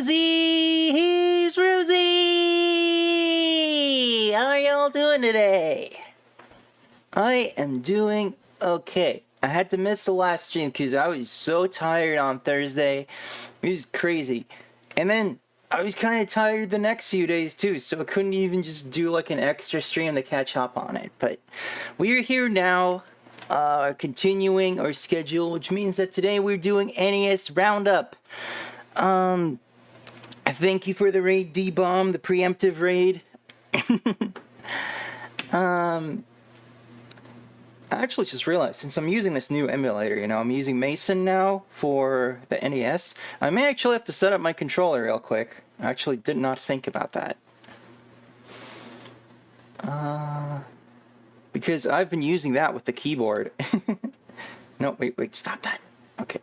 Rosie! He's Rosie! How are y'all doing today? I am doing okay. I had to miss the last stream because I was so tired on Thursday. It was crazy. And then I was kind of tired the next few days too, so I couldn't even just do like an extra stream to catch up on it. But we're here now, continuing our schedule, which means that today we're doing NES Roundup. Thank you for the raid, D-Bomb, the preemptive raid. I actually just realized, since I'm using this new emulator, I'm using Mason now for the NES, I may actually have to set up my controller real quick. I actually did not think about that. Because I've been using that with the keyboard. No, wait, stop that. Okay.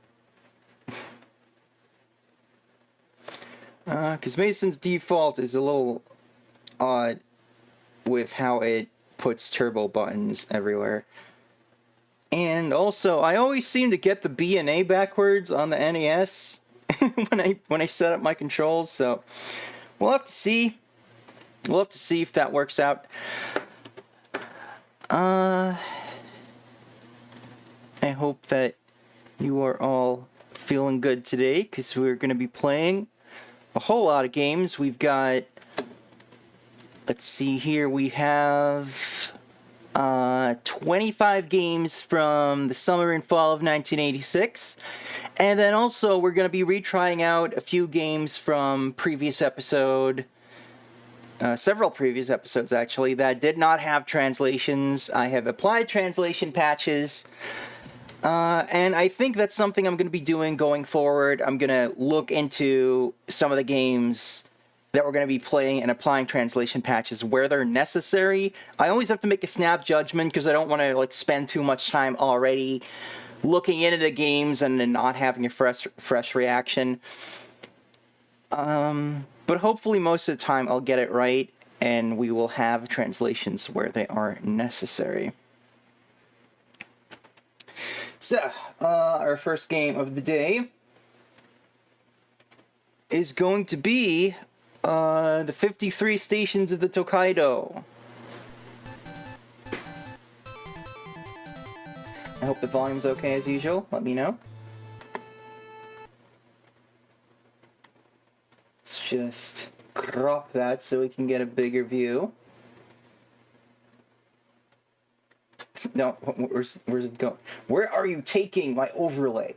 Because Mason's default is a little odd with how it puts turbo buttons everywhere. And also, I always seem to get the B and A backwards on the NES when I set up my controls, so we'll have to see. We'll have to see if that works out. I hope that you are all feeling good today, because we're going to be playing a whole lot of games. We've got, let's see here, we have 25 games from the summer and fall of 1986. And then also we're going to be retrying out a few games from previous episode, several previous episodes actually, that did not have translations. I have applied translation patches. And I think that's something I'm going to be doing going forward. I'm going to look into some of the games that we're going to be playing and applying translation patches where they're necessary. I always have to make a snap judgment because I don't want to spend too much time already looking into the games and then not having a fresh reaction. But hopefully most of the time I'll get it right and we will have translations where they are necessary. So, our first game of the day is going to be the 53 Stations of the Tōkaidō. I hope the volume's okay as usual. Let me know. Let's just crop that so we can get a bigger view. No, where's it going? Where are you taking my overlay?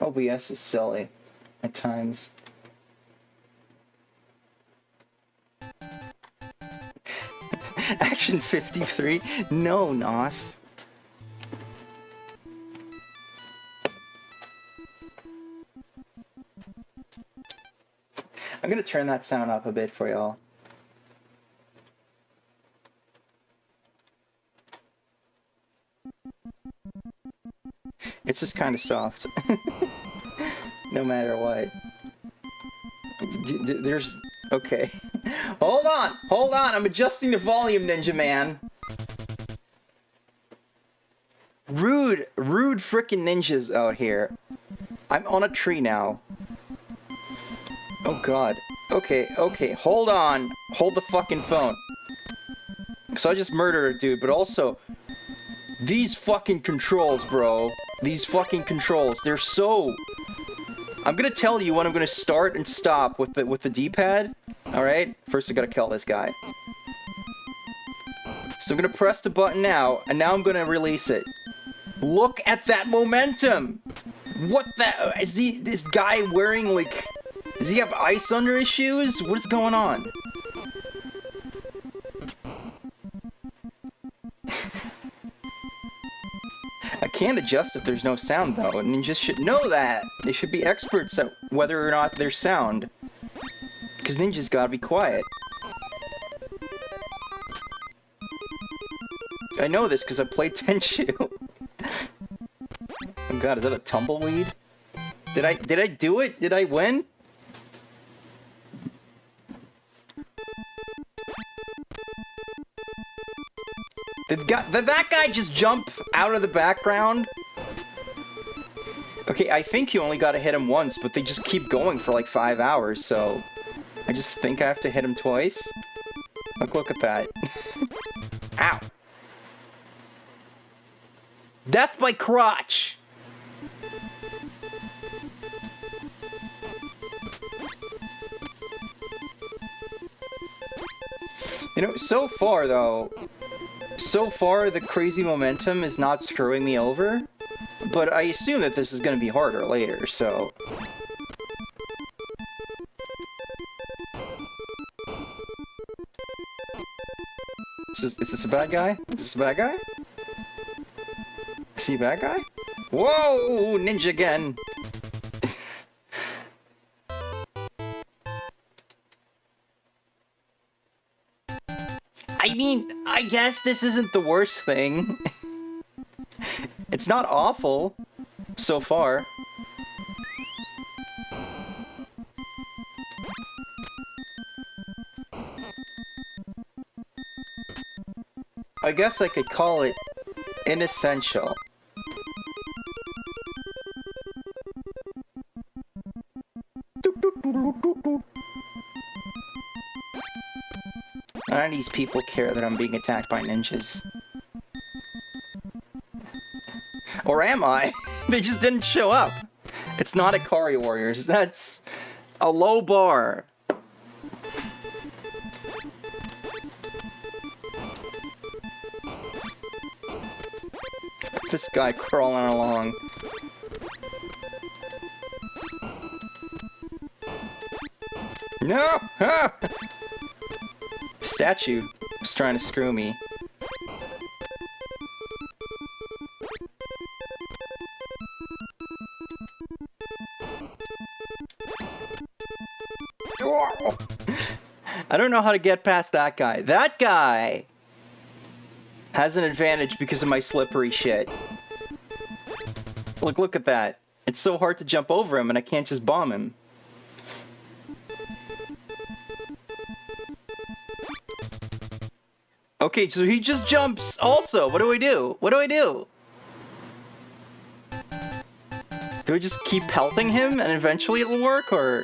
OBS is silly at times. Action 53? No, Noth. I'm gonna turn that sound up a bit for y'all. It's just kind of soft. No matter what. There's... Okay. Hold on! I'm adjusting the volume, Ninja Man. Rude frickin' ninjas out here. I'm on a tree now. Oh god. Okay, hold on. Hold the fucking phone. So I just murdered a dude, but also... These fucking controls, bro. These fucking controls. They're so... I'm gonna tell you when I'm gonna start and stop with the D-pad. Alright? First I gotta kill this guy. So I'm gonna press the button now, and now I'm gonna release it. Look at that momentum! What the... Is this guy wearing, like... Does he have ice under his shoes? What is going on? I can't adjust if there's no sound, though, and ninjas should know that! They should be experts at whether or not there's sound. Because ninjas gotta be quiet. I know this because I played Tenchu. Oh god, is that a tumbleweed? Did I do it? Did I win? Did that guy just jump out of the background? Okay, I think you only gotta hit him once, but they just keep going for like 5 hours, so... I just think I have to hit him twice. Look at that. Ow! Death by crotch! You know, so far though, the crazy momentum is not screwing me over, but I assume that this is going to be harder later, so... Is this a bad guy? Is this a bad guy? Is he a bad guy? Whoa! Ninja again! I mean, I guess this isn't the worst thing. It's not awful, so far. I guess I could call it inessential. None of these people care that I'm being attacked by ninjas. Or am I? They just didn't show up. It's not Ikari Warriors. That's a low bar. This guy crawling along. No! Ah! Statue was trying to screw me. I don't know how to get past that guy. That guy has an advantage because of my slippery shit. Look at that. It's so hard to jump over him and I can't just bomb him. Okay, so he just jumps also. What do I do? What do I do? Do I just keep pelting him and eventually it'll work, or...?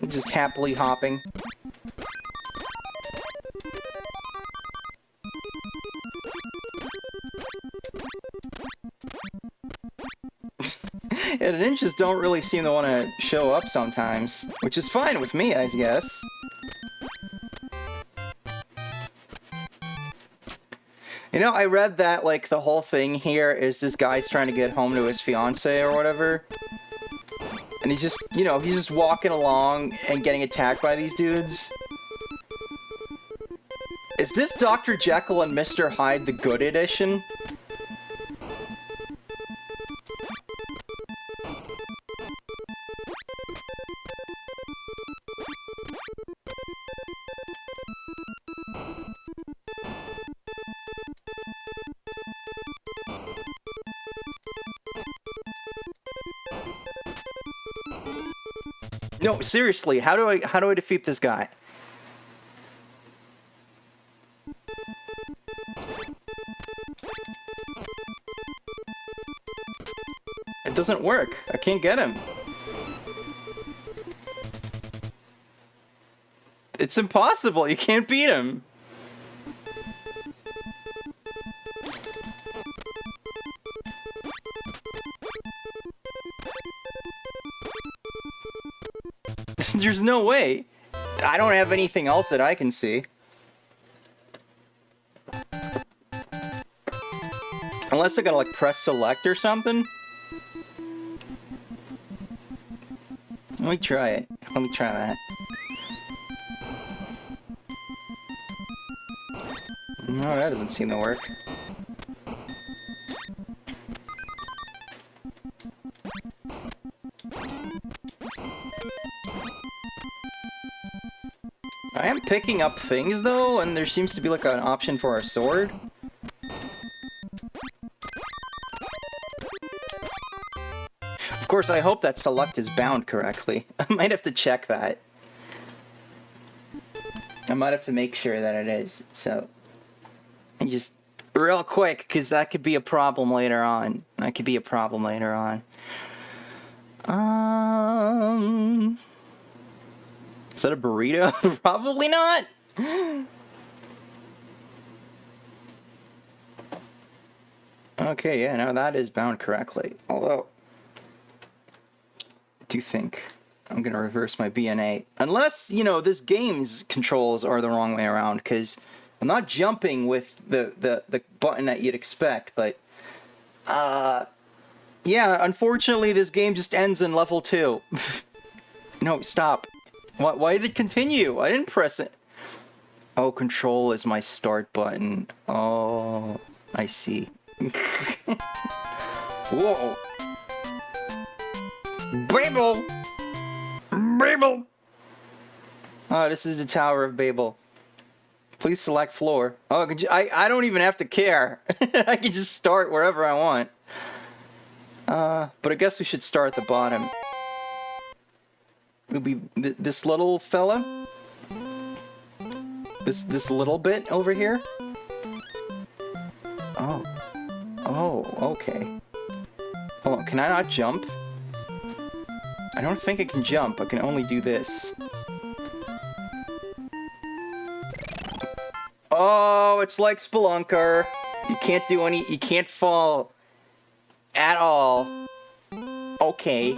Just happily hopping. Yeah, the ninjas don't really seem to want to show up sometimes, which is fine with me, I guess. You know, I read that, like, the whole thing here is this guy's trying to get home to his fiancée or whatever. And he's just, you know, he's just walking along and getting attacked by these dudes. Is this Dr. Jekyll and Mr. Hyde the good edition? No, seriously, how do I defeat this guy? It doesn't work. I can't get him. It's impossible. You can't beat him. There's no way. I don't have anything else that I can see. Unless I gotta, like, press select or something. Let me try it. Let me try that. No, that doesn't seem to work. I am picking up things, though, and there seems to be, like, an option for a sword. Of course, I hope that select is bound correctly. I might have to check that. I might have to make sure that it is. So, and just real quick, because that could be a problem later on. Is that a burrito? Probably not. Okay, yeah, no, that is bound correctly. Although, I do think I'm going to reverse my BNA. Unless, this game's controls are the wrong way around, because I'm not jumping with the button that you'd expect, but, yeah, unfortunately, this game just ends in level 2. No, stop. Why did it continue? I didn't press it. Oh, control is my start button. Oh, I see. Whoa. Babel! Babel! Oh, this is the Tower of Babel. Please select floor. Oh, I don't even have to care. I can just start wherever I want. But I guess we should start at the bottom. It'll be this little fella. This little bit over here. Oh, okay. Hold on, can I not jump? I don't think I can jump. I can only do this. Oh, it's like Spelunker. You can't fall at all. Okay.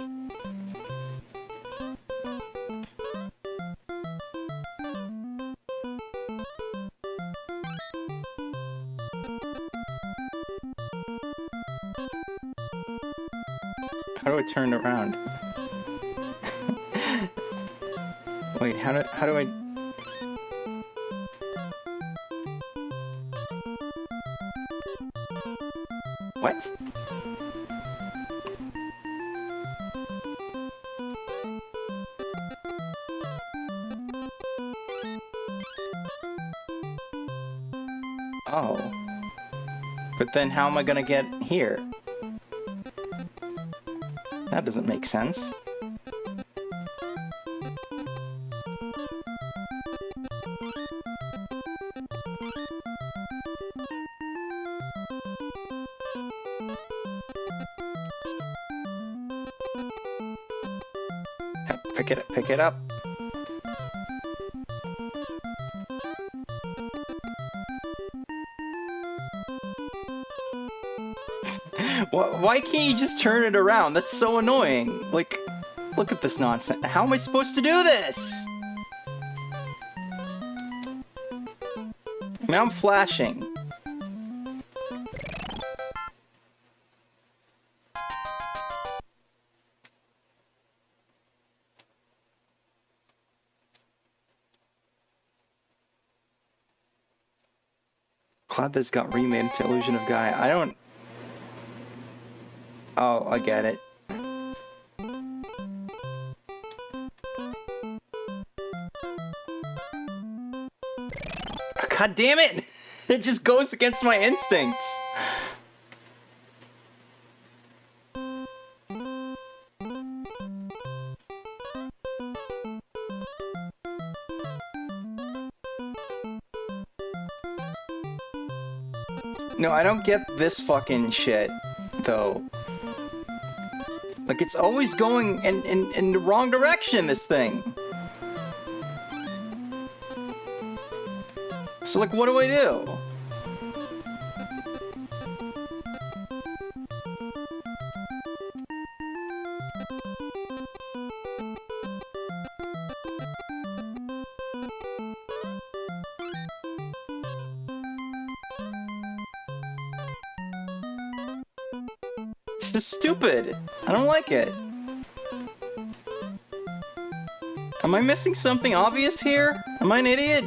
How do I turn around? Wait, how do I... What? Oh. But then how am I gonna get here? That doesn't make sense. Pick it up. Why can't you just turn it around? That's so annoying. Like, look at this nonsense. How am I supposed to do this? Now I'm flashing. Glad this got remade into Illusion of Gaia. I don't... Oh, I get it. God damn it! It just goes against my instincts. No, I don't get this fucking shit, though. Like, it's always going in the wrong direction, this thing. So, like, what do I do? It's just stupid. I don't like it. Am I missing something obvious here? Am I an idiot?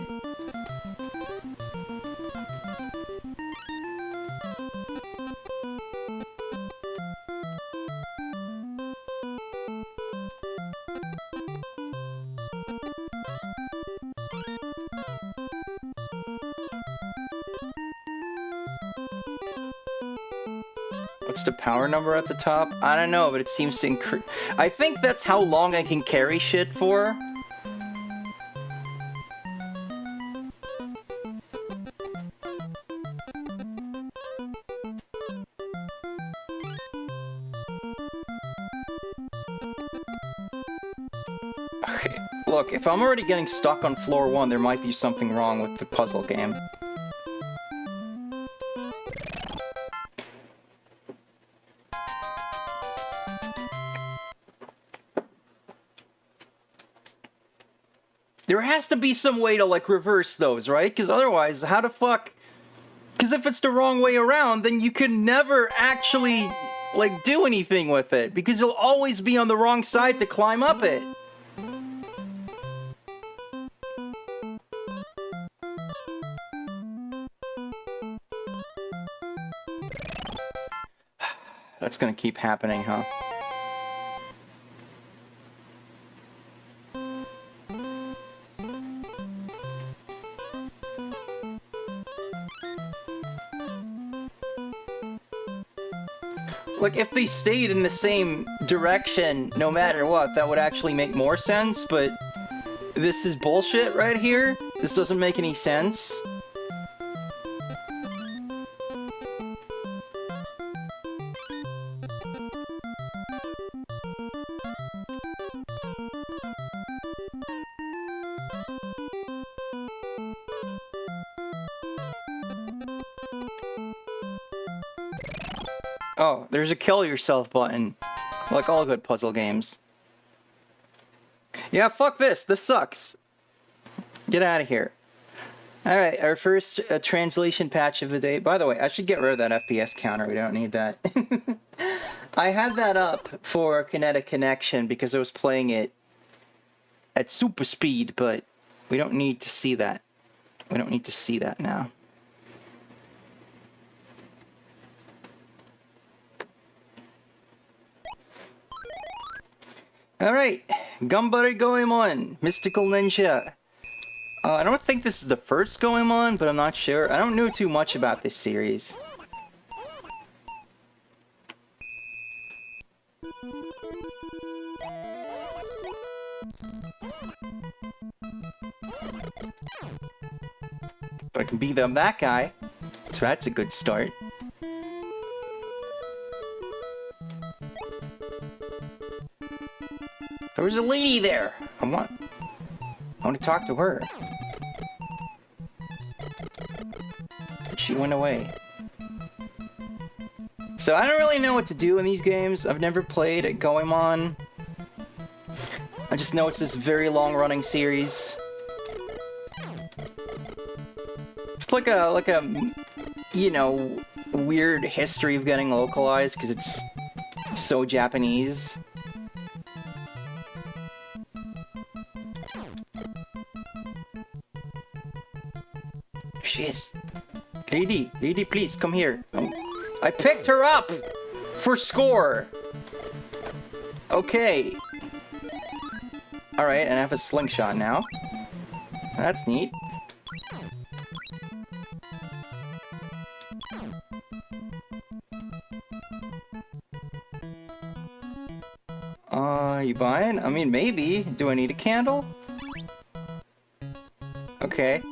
What's the power number at the top? I don't know, but it seems to increase. I think that's how long I can carry shit for. Okay, look, if I'm already getting stuck on floor 1, there might be something wrong with the puzzle game. There has to be some way to, like, reverse those, right? Because otherwise, how the fuck... Because if it's the wrong way around, then you can never actually, like, do anything with it. Because you'll always be on the wrong side to climb up it. That's gonna keep happening, huh? Like, if they stayed in the same direction, no matter what, that would actually make more sense, but this is bullshit right here. This doesn't make any sense. Oh, there's a kill yourself button. Like all good puzzle games. Yeah, fuck this. This sucks. Get out of here. Alright, our first translation patch of the day. By the way, I should get rid of that FPS counter. We don't need that. I had that up for Kinetic Connection because I was playing it at super speed, but we don't need to see that. We don't need to see that now. Alright, Ganbare Goemon, Mystical Ninja. I don't think this is the first Goemon, but I'm not sure. I don't know too much about this series. But I can beat up that guy, so that's a good start. There was a lady there. I want to talk to her. But she went away. So I don't really know what to do in these games. I've never played a Goemon. I just know it's this very long-running series. It's like a you know, weird history of getting localized because it's so Japanese. She is. Lady, please, come here. I picked her up! For score! Okay. Alright, and I have a slingshot now. That's neat. You buying? I mean, maybe. Do I need a candle? Okay.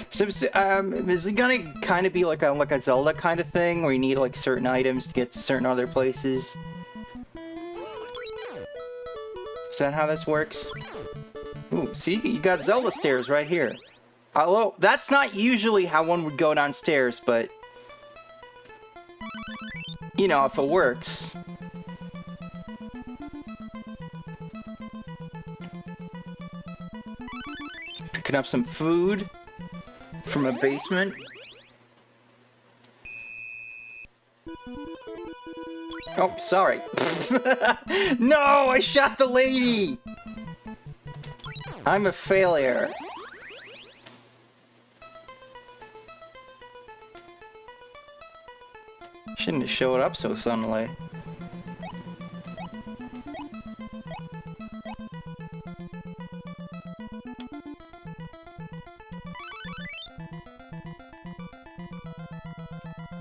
So, is it gonna kind of be like a Zelda kind of thing, where you need like certain items to get to certain other places? Is that how this works? Ooh, see, you got Zelda stairs right here. Although that's not usually how one would go downstairs, but you know, if it works. Picking up some food from a basement. Oh, sorry. No, I shot the lady! I'm a failure. Shouldn't have showed up so suddenly.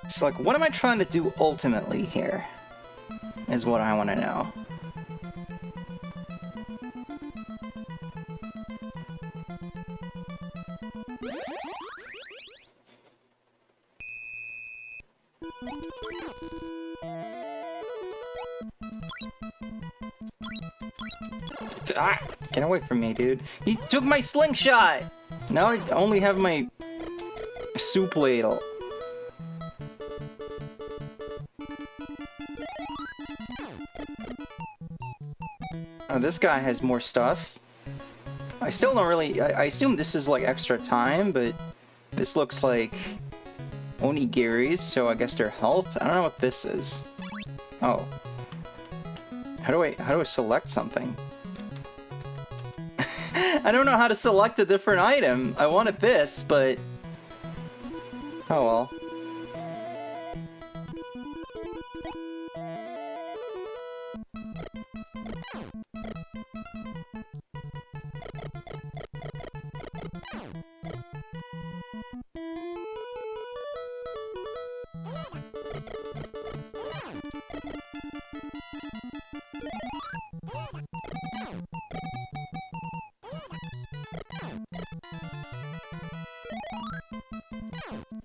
So, like, what am I trying to do ultimately here? Is what I want to know. Ah, get away from me, dude. He took my slingshot! Now I only have my soup ladle. Oh, this guy has more stuff. I still don't really... I assume this is like extra time, but this looks like onigiris, so I guess they're health. I don't know what this is. Oh. How do I select something? I don't know how to select a different item. I wanted this, but... oh well.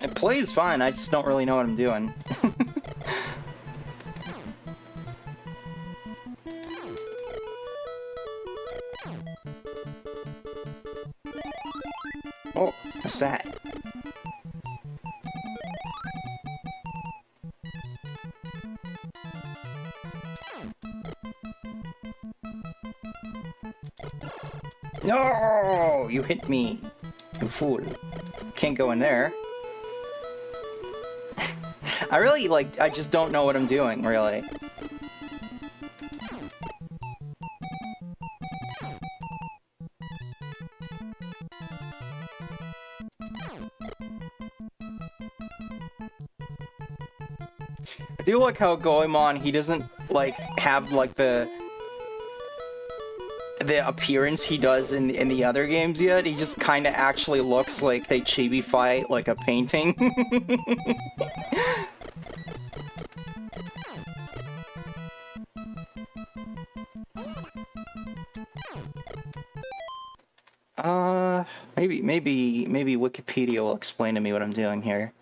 It plays fine, I just don't really know what I'm doing. Oh, what's that? No! You hit me, you fool. Can't go in there. I really, like, I just don't know what I'm doing, really. I do like how Goemon, he doesn't, like, have, like, the appearance he does in the other games yet. He just kind of actually looks like they chibi-fy, like, a painting. Maybe Wikipedia will explain to me what I'm doing here.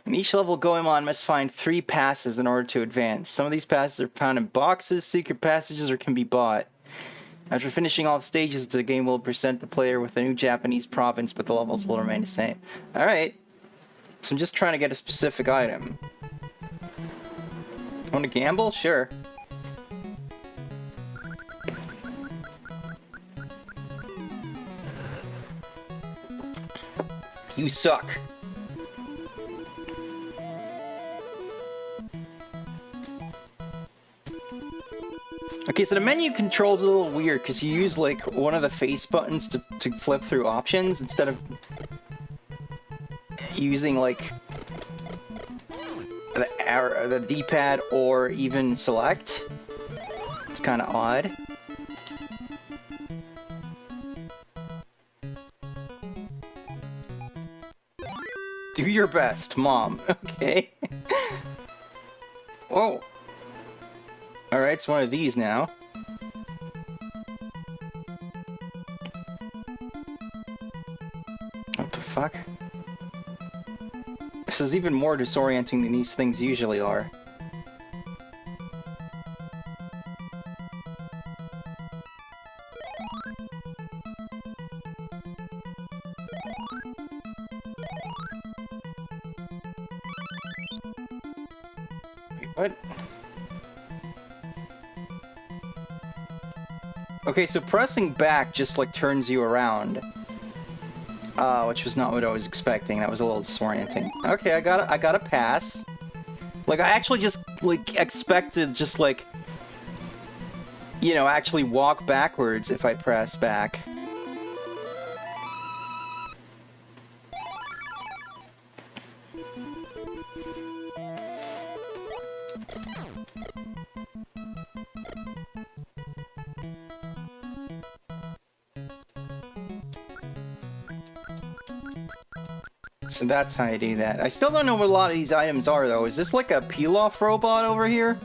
In each level, Goemon must find 3 passes in order to advance. Some of these passes are found in boxes, secret passages, or can be bought. After finishing all the stages, the game will present the player with a new Japanese province, but the levels will remain the same. Alright. So I'm just trying to get a specific item. Want to gamble? Sure. You suck. Okay, so the menu control's a little weird because you use like one of the face buttons to flip through options instead of using like the D-pad or even select. It's kind of odd. Do your best, Mom. Okay. Whoa. Alright, it's one of these now. What the fuck? This is even more disorienting than these things usually are. What? Okay, so pressing back just like turns you around. Which was not what I was expecting. That was a little disorienting. Okay, I got a pass. Like I actually just like expected just like, you know, actually walk backwards if I press back. So that's how you do that. I still don't know what a lot of these items are, though. Is this like a peel-off robot over here?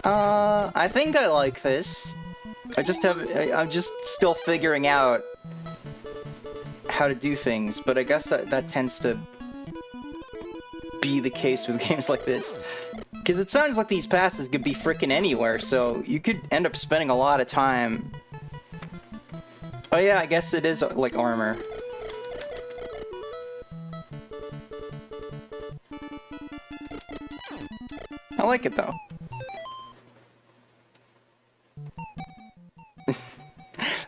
I think I like this. I'm just still figuring out how to do things, but I guess that tends to be the case with games like this. Because it sounds like these passes could be frickin' anywhere, so you could end up spending a lot of time. Oh yeah, I guess it is like armor. I like it though.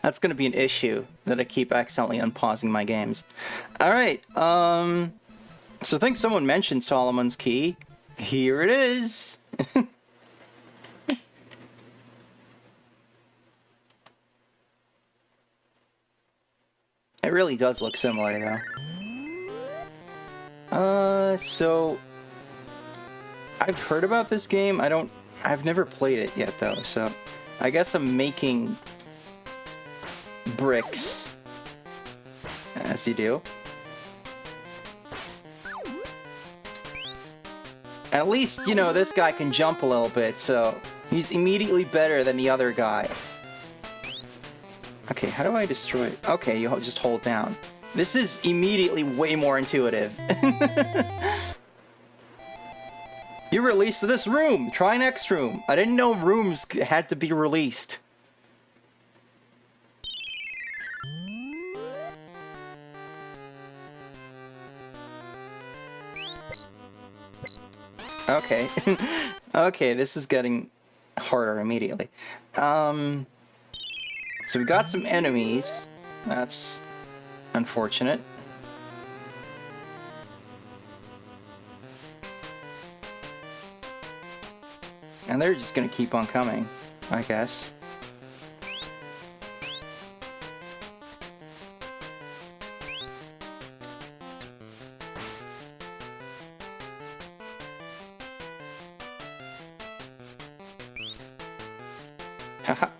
That's gonna be an issue, that I keep accidentally unpausing my games. Alright, so I think someone mentioned Solomon's Key. Here it is! It really does look similar, though. So... I've heard about this game, I've never played it yet, though, so... I guess I'm making... bricks. As you do. At least, you know, this guy can jump a little bit, so... He's immediately better than the other guy. Okay, how do I destroy... Okay, you just hold down. This is immediately way more intuitive. You're released to this room! Try next room! I didn't know rooms had to be released. Okay. Okay, this is getting harder immediately. So we got some enemies. That's unfortunate. And they're just gonna keep on coming, I guess.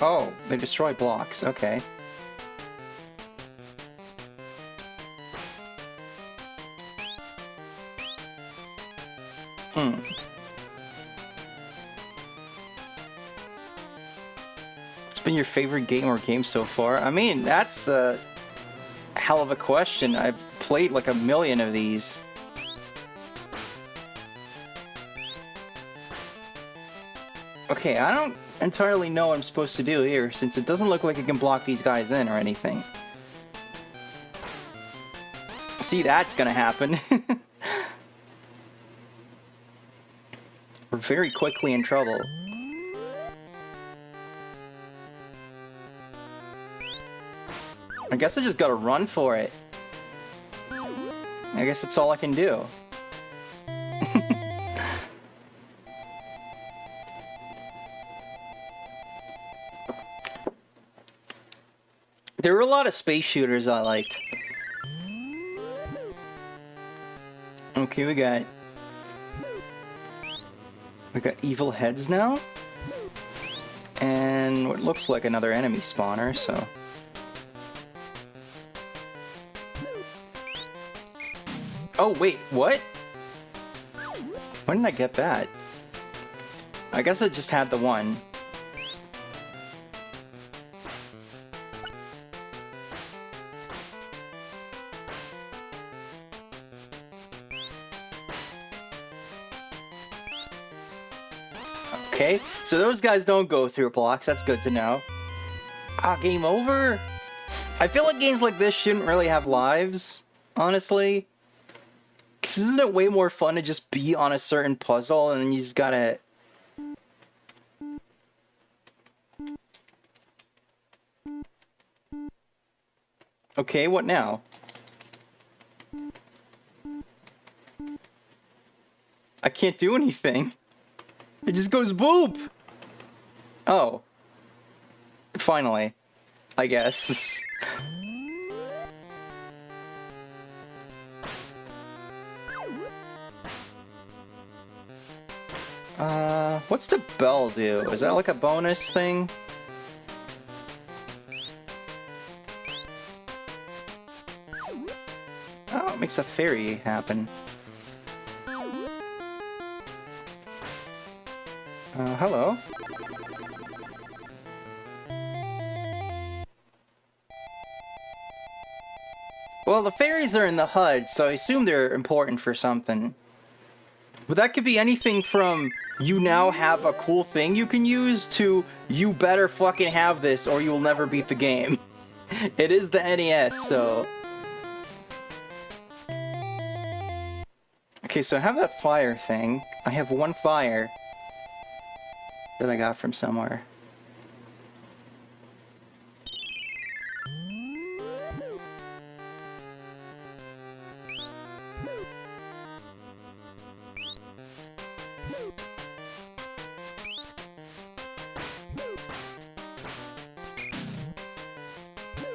Oh, they destroy blocks, okay. What's been your favorite game or game so far? I mean, that's a hell of a question. I've played like a million of these. Okay, I don't entirely know what I'm supposed to do here, since it doesn't look like it can block these guys in or anything. See, that's gonna happen. We're very quickly in trouble. I guess I just gotta run for it. I guess that's all I can do. There were a lot of space shooters I liked. Okay, we got evil heads now. And what looks like another enemy spawner, so... Oh, wait, what? When did I get that? I guess I just had the one. Okay, so those guys don't go through blocks, that's good to know. Ah, game over? I feel like games like this shouldn't really have lives, honestly. Because isn't it way more fun to just be on a certain puzzle and then you just gotta... Okay, what now? I can't do anything. It just goes boop! Oh. Finally. I guess. What's the bell do? Is that like a bonus thing? Oh, it makes a fairy happen. Hello? Well, the fairies are in the HUD, so I assume they're important for something. But that could be anything from, you now have a cool thing you can use, to, you better fucking have this or you'll never beat the game. It is the NES, so... Okay, so I have that fire thing. I have one fire that I got from somewhere.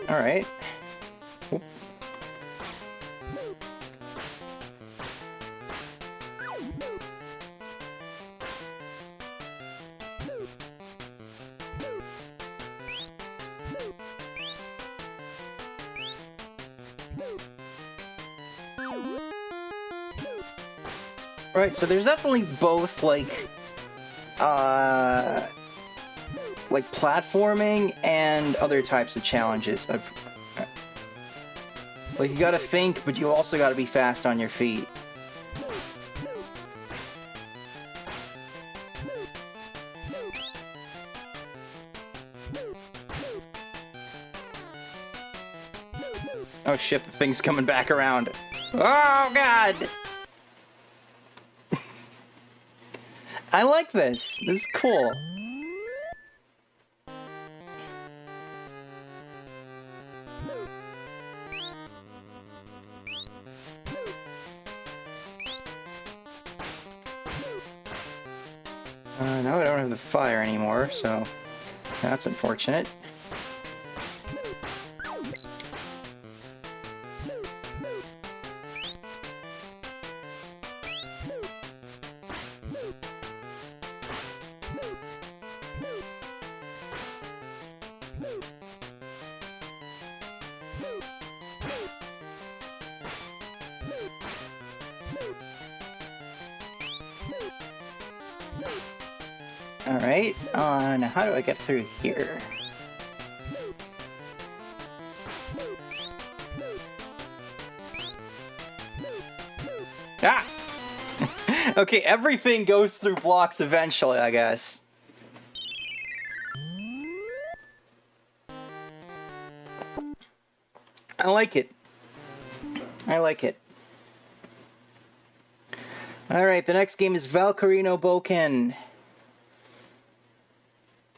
Alright. Right, so there's definitely both, like platforming and other types of challenges. Like, you gotta think, but you also gotta be fast on your feet. Oh shit, the thing's coming back around. Oh god! I like this. This is cool. Now I don't have the fire anymore, so that's unfortunate. Alright, now how do I get through here? Ah! Okay, everything goes through blocks eventually, I guess. I like it. I like it. Alright, the next game is Valkyrie no Bōken.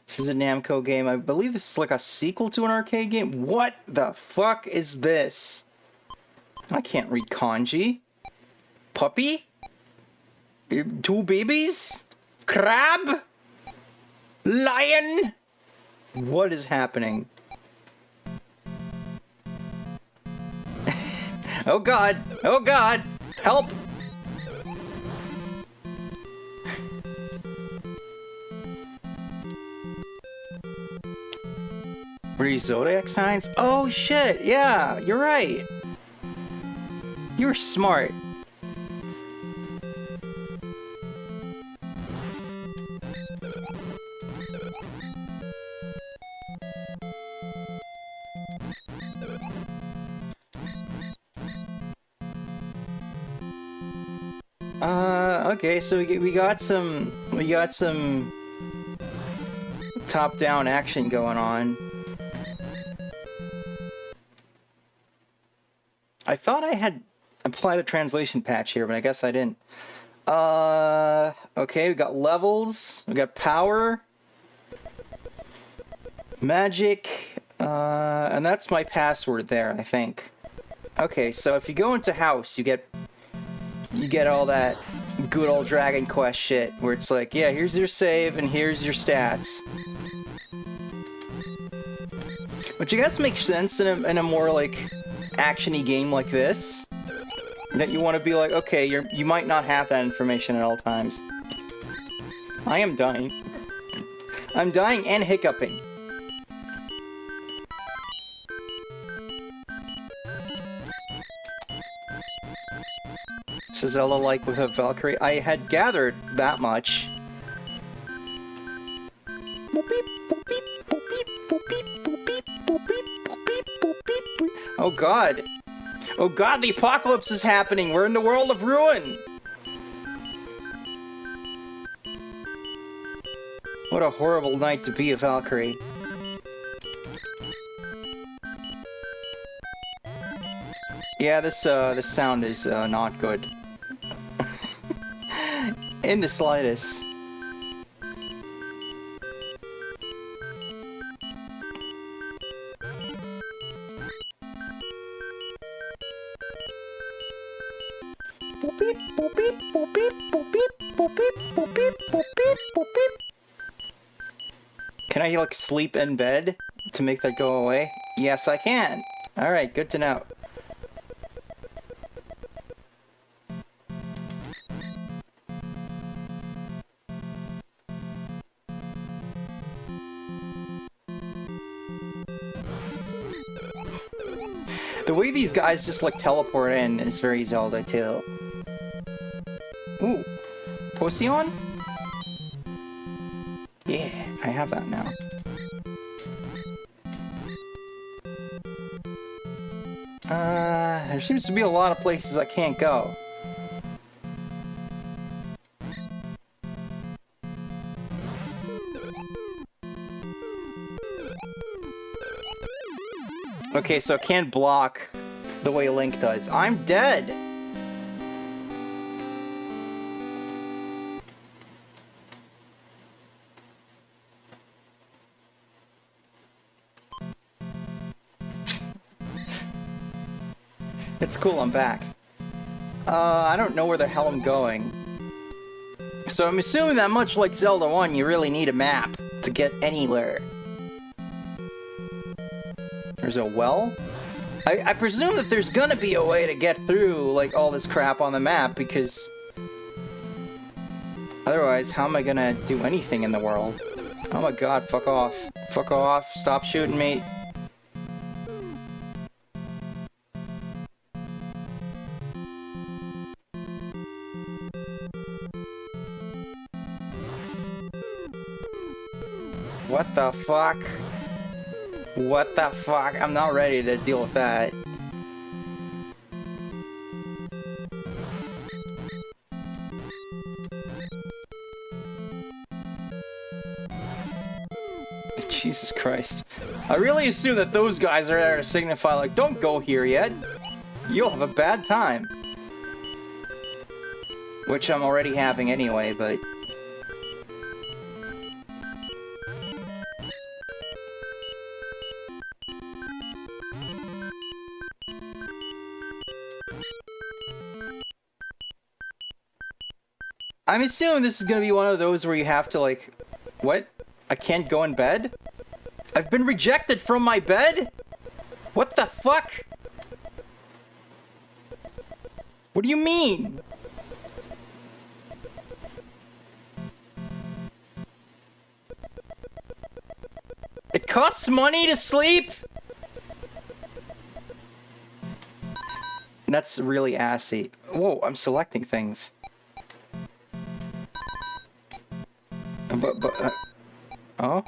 This is a Namco game. I believe this is like a sequel to an arcade game. What the fuck is this? I can't read kanji. Puppy? Two babies? Crab? Lion? What is happening? Oh god! Oh god! Help! Were these zodiac signs? Oh shit, yeah, you're right. You're smart. Okay, so we got some top-down action going on. I thought I had applied a translation patch here, but I guess I didn't. Okay, we got levels, we got power, magic, and that's my password there, I think. Okay, so if you go into house, you get all that good old Dragon Quest shit, where it's like, yeah, here's your save, and here's your stats. Which I guess makes sense in a more, like, action-y game like this. That you want to be like, okay, you might not have that information at all times. I am dying. I'm dying and hiccuping. Zelda like with a Valkyrie. I had gathered that much. Oh god. Oh god, the apocalypse is happening. We're in the world of ruin. What a horrible night to be a Valkyrie. Yeah, this sound is not good. In the slightest. Can I, like, sleep in bed to make that go away? Yes, I can. Alright, good to know. The way these guys just, like, teleport in is very Zelda, too. Ooh. Potion? Yeah, I have that now. There seems to be a lot of places I can't go. Okay, so I can't block the way Link does. I'm dead! It's cool, I'm back. I don't know where the hell I'm going. So I'm assuming that much like Zelda 1, you really need a map to get anywhere. There's a well? I presume that there's gonna be a way to get through, like, all this crap on the map, because... otherwise, how am I gonna do anything in the world? Oh my god, fuck off. Fuck off, stop shooting me. What the fuck? What the fuck? I'm not ready to deal with that. Jesus Christ. I really assume that those guys are there to signify, like, don't go here yet. You'll have a bad time. Which I'm already having anyway, but... I'm assuming this is gonna be one of those where you have to, like... What? I can't go in bed? I've been rejected from my bed? What the fuck? What do you mean? It costs money to sleep? That's really assy. Whoa, I'm selecting things. Oh?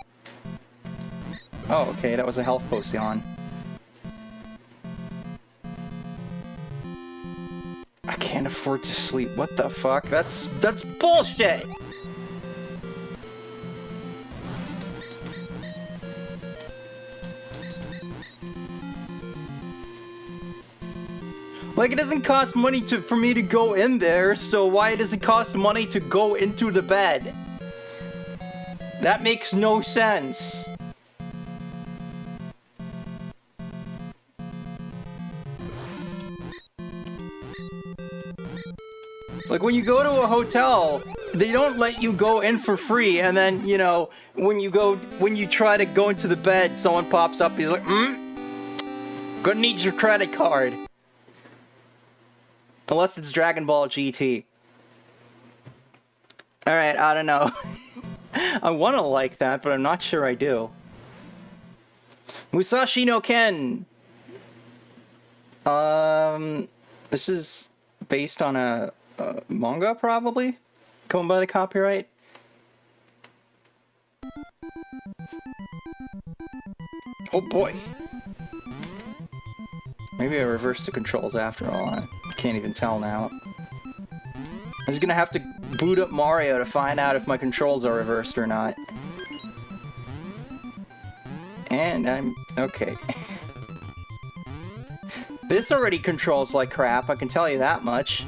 Oh, okay, that was a health potion. I can't afford to sleep. What the fuck? That's bullshit! Like, it doesn't cost money for me to go in there, so why does it cost money to go into the bed? That makes no sense. Like, when you go to a hotel, they don't let you go in for free, and then, you know, when you try to go into the bed, someone pops up, he's like, gonna need your credit card. Unless it's Dragon Ball GT. Alright, I don't know. I want to like that, but I'm not sure I do. Musashi no Ken! This is based on a manga, probably? Going by the copyright? Oh boy! Maybe I reversed the controls after all. I can't even tell now. I was gonna have to boot up Mario to find out if my controls are reversed or not. And I'm... okay. This already controls like crap, I can tell you that much.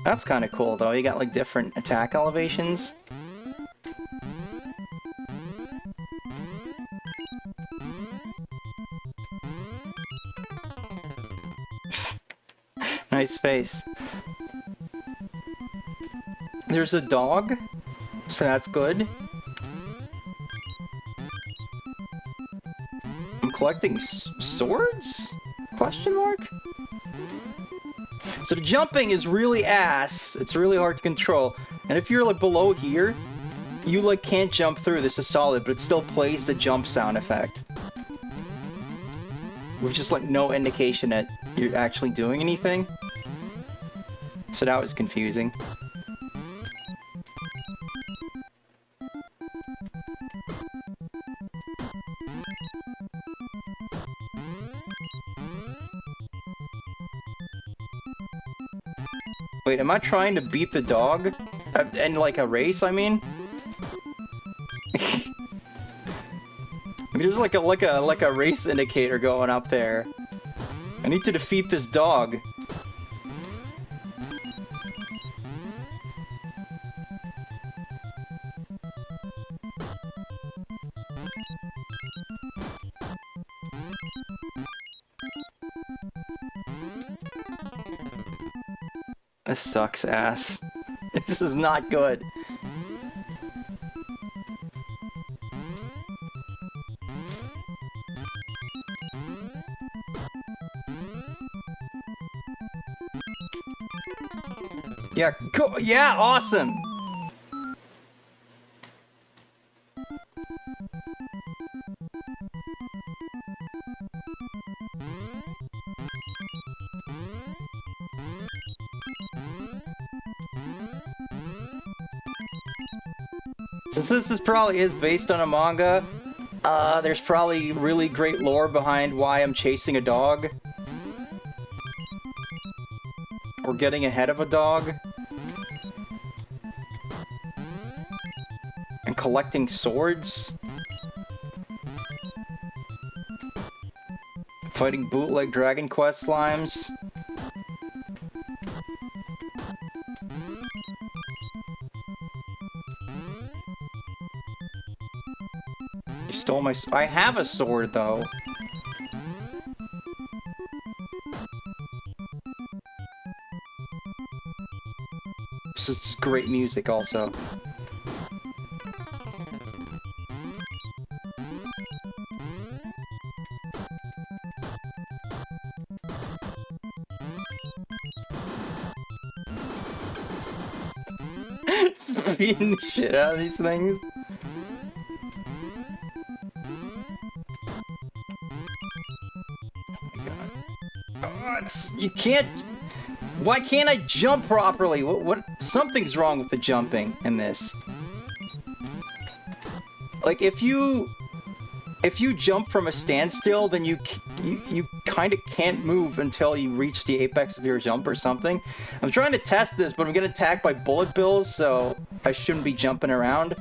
That's kind of cool though, you got like different attack elevations. Nice face. There's a dog, so that's good. I'm collecting swords? Question mark? So the jumping is really ass. It's really hard to control. And if you're like below here, you like can't jump through. This is solid, but it still plays the jump sound effect. With just like no indication that you're actually doing anything. So that was confusing. Wait, am I trying to beat the dog? In like a race, I mean? There's like a race indicator going up there. I need to defeat this dog. This sucks ass. This is not good. Yeah, go, yeah, awesome. Since this probably is based on a manga, there's probably really great lore behind why I'm chasing a dog. Or getting ahead of a dog. And collecting swords. Fighting bootleg Dragon Quest slimes. You stole my... I have a sword, though. This is great music, also. Just beating the shit out of these things. Oh my god. Oh, you can't... Why can't I jump properly? What? Something's wrong with the jumping in this. Like, if you jump from a standstill, then you kind of can't move until you reach the apex of your jump or something. I'm trying to test this, but I'm getting attacked by bullet bills, so I shouldn't be jumping around.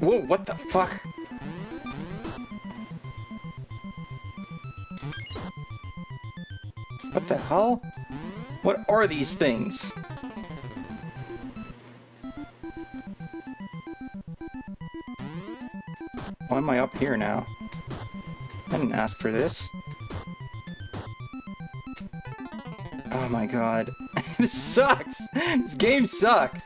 Whoa, what the fuck? What the hell? What are these things? Why am I up here now? I didn't ask for this. Oh my god. This sucks! This game sucks!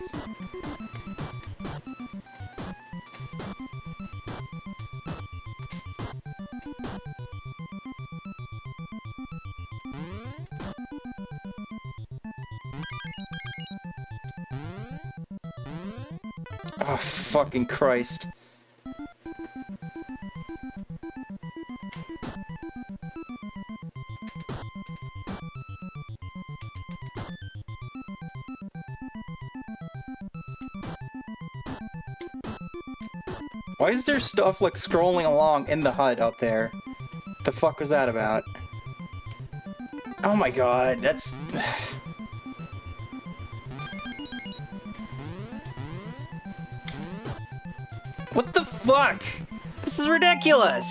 Oh, fucking Christ. Why is there stuff like scrolling along in the HUD up there? The fuck was that about? Oh my god, that's... What the fuck? This is ridiculous!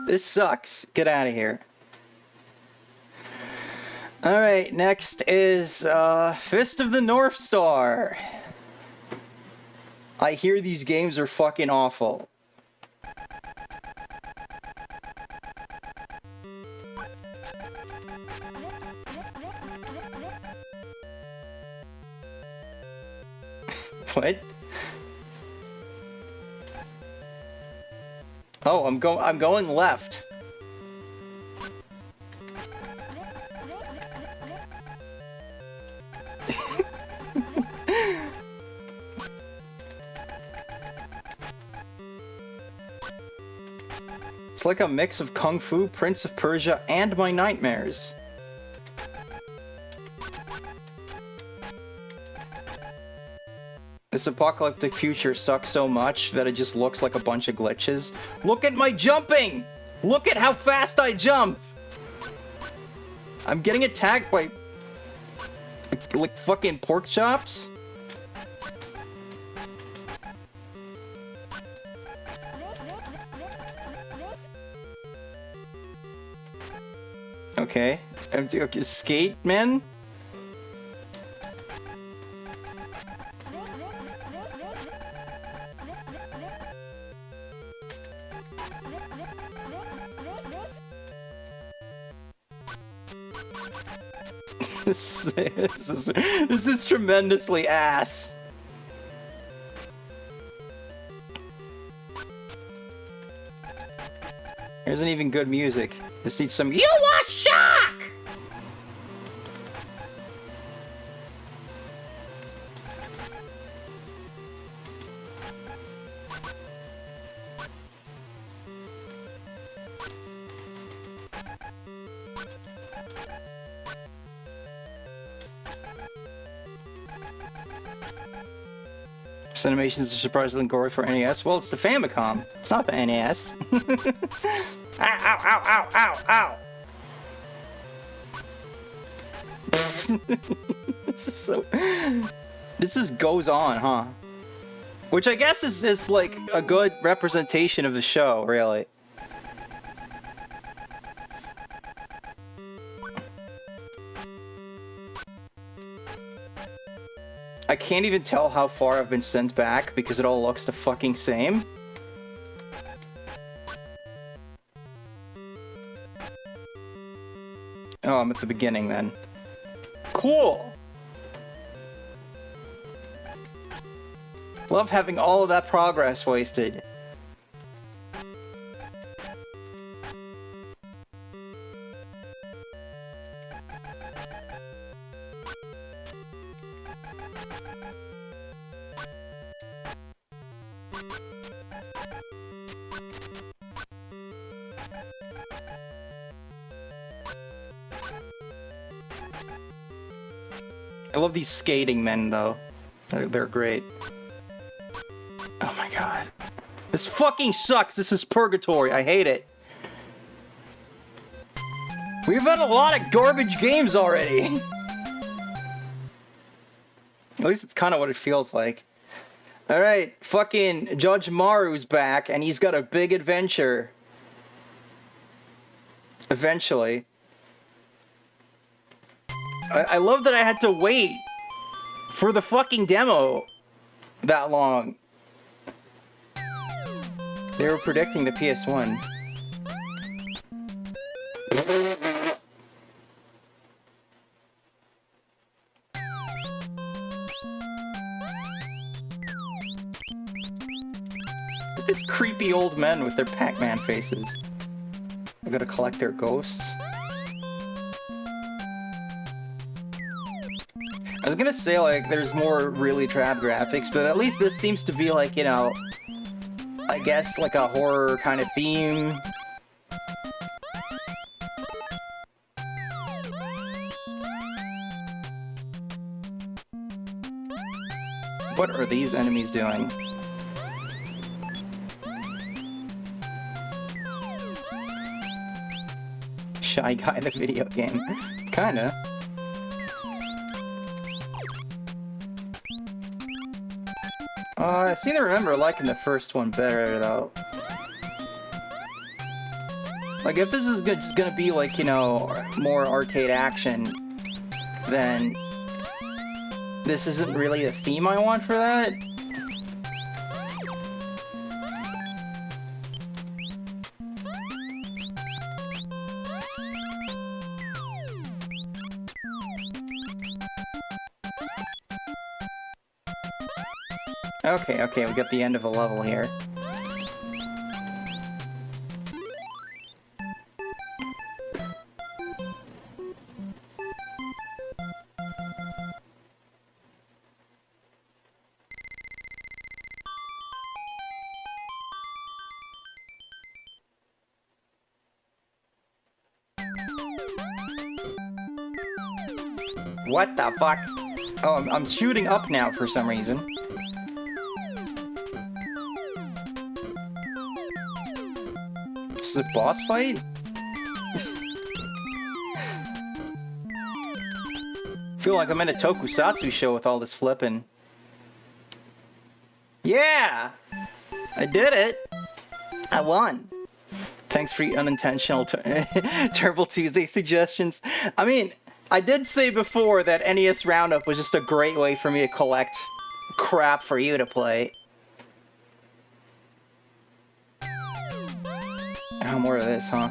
This sucks. Get out of here. Alright, next is Fist of the North Star. I hear these games are fucking awful. What? Oh, I'm going left. It's like a mix of Kung Fu, Prince of Persia, and my nightmares. This apocalyptic future sucks so much that it just looks like a bunch of glitches. Look at my jumping! Look at how fast I jump! I'm getting attacked by... like fucking pork chops? Okay. Okay, skate, man? This is tremendously ass. There isn't even good music. This needs some You Want Shock! This animation is surprisingly gory for NES. Well, it's the Famicom. It's not the NES. Ow, ow, ow, ow, ow, ow! This is so... This just goes on, huh? Which I guess is like a good representation of the show, really. I can't even tell how far I've been sent back because it all looks the fucking same. Oh, I'm at the beginning then. Cool! Love having all of that progress wasted. I love these skating men, though. They're great. Oh my god. This fucking sucks. This is purgatory. I hate it. We've had a lot of garbage games already. At least it's kind of what it feels like. Alright, fucking Jajamaru's back, and he's got a big adventure. Eventually. I love that I had to wait for the fucking demo that long. They were predicting the PS1. These creepy old men with their Pac-Man faces. I gotta collect their ghosts. I was gonna say, like, there's more really drab graphics, but at least this seems to be, like, you know, I guess, like a horror kind of theme. What are these enemies doing? Shy Guy the video game. Kinda. I seem to remember liking the first one better, though. Like, if this is just gonna be, like, you know, more arcade action, then this isn't really the theme I want for that. Okay, we got the end of a level here. What the fuck? Oh, I'm shooting up now for some reason. This is a boss fight? Feel like I'm in a tokusatsu show with all this flipping. Yeah! I did it! I won. Thanks for your unintentional Terrible Tuesday suggestions. I mean, I did say before that NES Roundup was just a great way for me to collect crap for you to play. Oh, more of this, huh?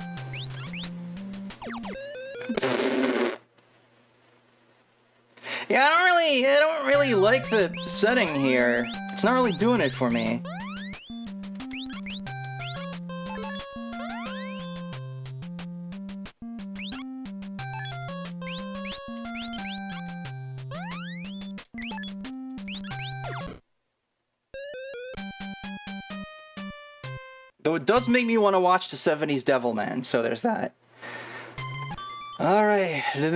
Yeah, I don't really like the setting here. It's not really doing it for me. Though it does make me want to watch the 70s Devilman, so there's that. Alright, the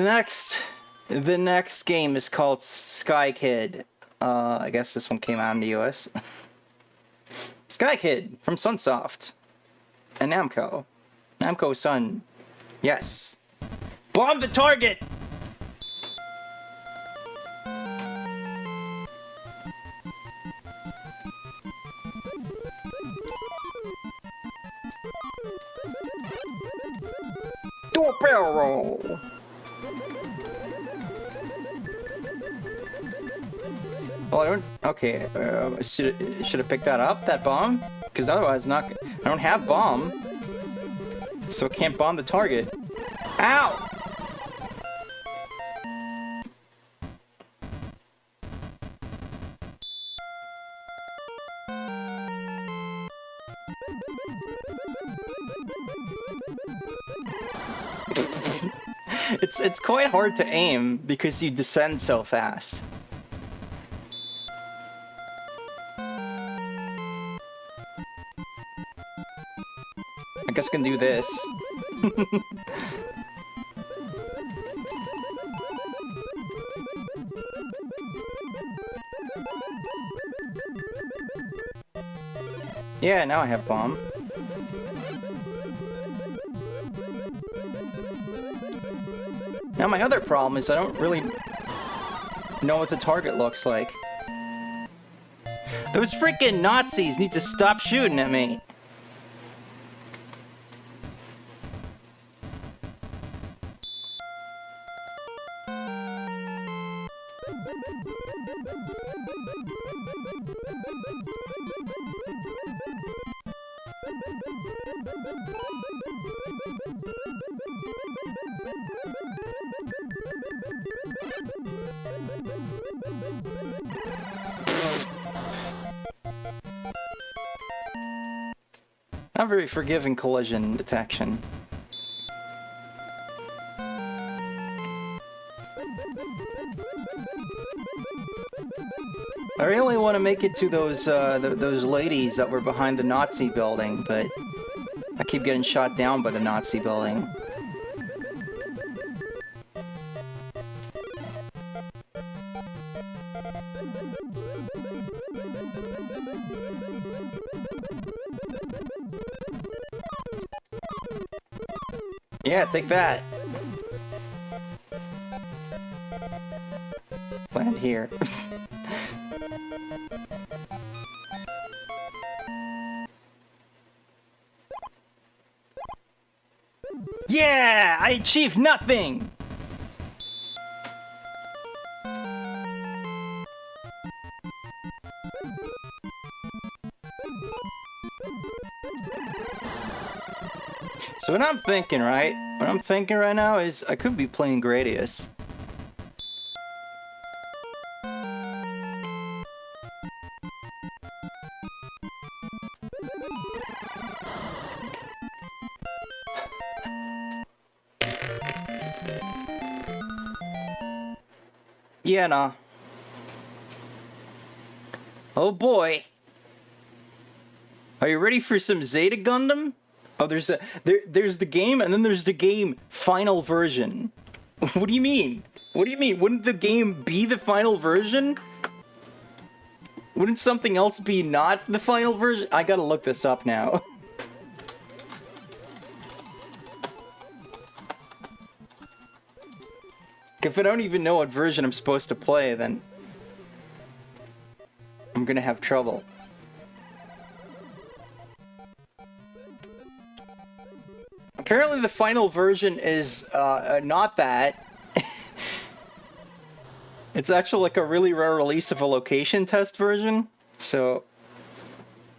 next game is called Sky Kid. I guess this one came out in the US. Sky Kid from Sunsoft and Namco. Namco-san. Yes. Bomb the target! Do a barrel roll! Oh, I don't... Okay, should have picked that up, that bomb? Because otherwise I don't have bomb. So I can't bomb the target. Ow! It's quite hard to aim because you descend so fast. I guess I can do this. Yeah, now I have bomb. Now my other problem is I don't really know what the target looks like. Those freaking Nazis need to stop shooting at me. Not very forgiving collision detection. I really want to make it to those ladies that were behind the Nazi building, but I keep getting shot down by the Nazi building. Yeah, take that. Land here. Yeah! I achieved nothing! So what I'm thinking, right? What I'm thinking right now is I could be playing Gradius. Yeah, nah. Oh boy. Are you ready for some Zeta Gundam? Oh, there's the game, and then there's the game final version. What do you mean? What do you mean? Wouldn't the game be the final version? Wouldn't something else be not the final version? I gotta look this up now. If I don't even know what version I'm supposed to play, then I'm gonna have trouble. Apparently the final version is not that. It's actually like a really rare release of a location test version. So...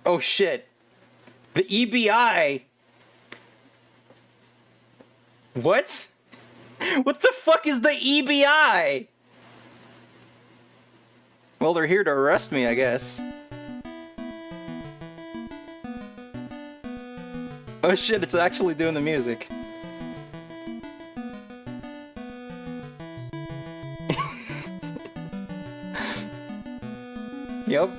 Oh shit. The EBI! What? What the fuck is the EBI? Well, they're here to arrest me, I guess. Oh shit, it's actually doing the music. Yep.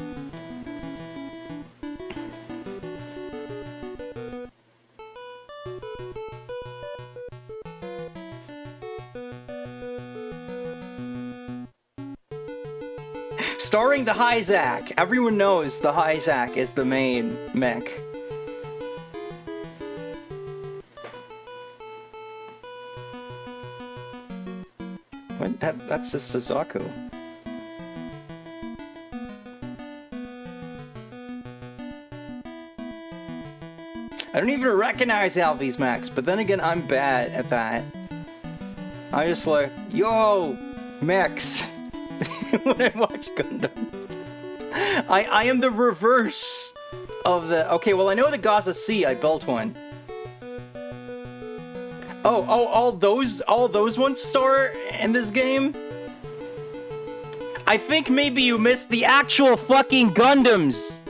Starring the Hyzak. Everyone knows the Hyzak is the main mech. What? That's just Suzaku. I don't even recognize all these mechs, but then again, I'm bad at that. I'm just like, yo, mechs. When I watch Gundam. I am the reverse of the... Okay, well I know the Gaza Sea, I built one. Oh, all those ones star in this game? I think maybe you missed the actual fucking Gundams!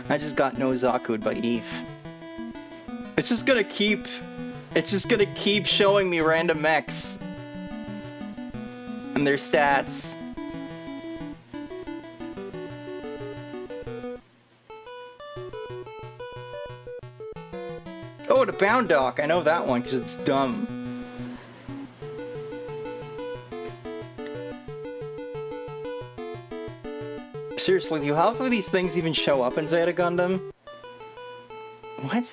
I just got no-zaku'd by Eve. It's just gonna keep showing me random mechs. And their stats. Oh, the Bound Dock! I know that one because it's dumb. Seriously, do half of these things even show up in Zeta Gundam? What?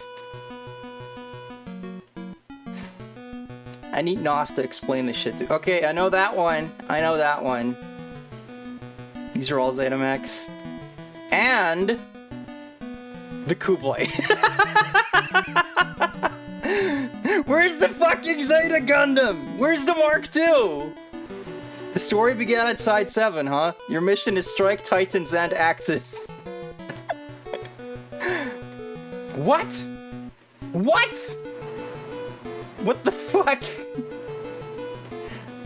I need Noff to explain this shit to... Okay, I know that one. I know that one. These are all Zeta mechs. And... the Kublai. Where's the fucking Zeta Gundam? Where's the Mark II? The story began at Side 7, huh? Your mission is strike Titans and Axis. What? What? What the fuck?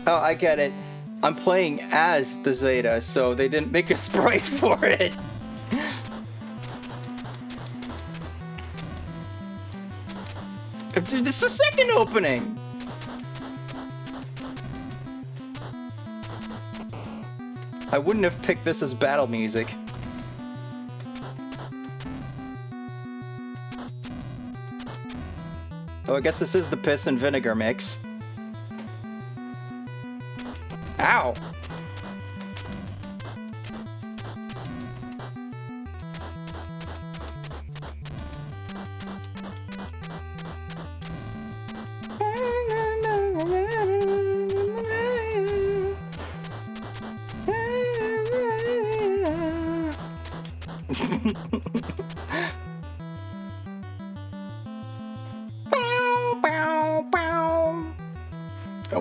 Oh, I get it. I'm playing as the Zeta, so they didn't make a sprite for it. This is the second opening! I wouldn't have picked this as battle music. Oh, I guess this is the piss and vinegar mix. Ow!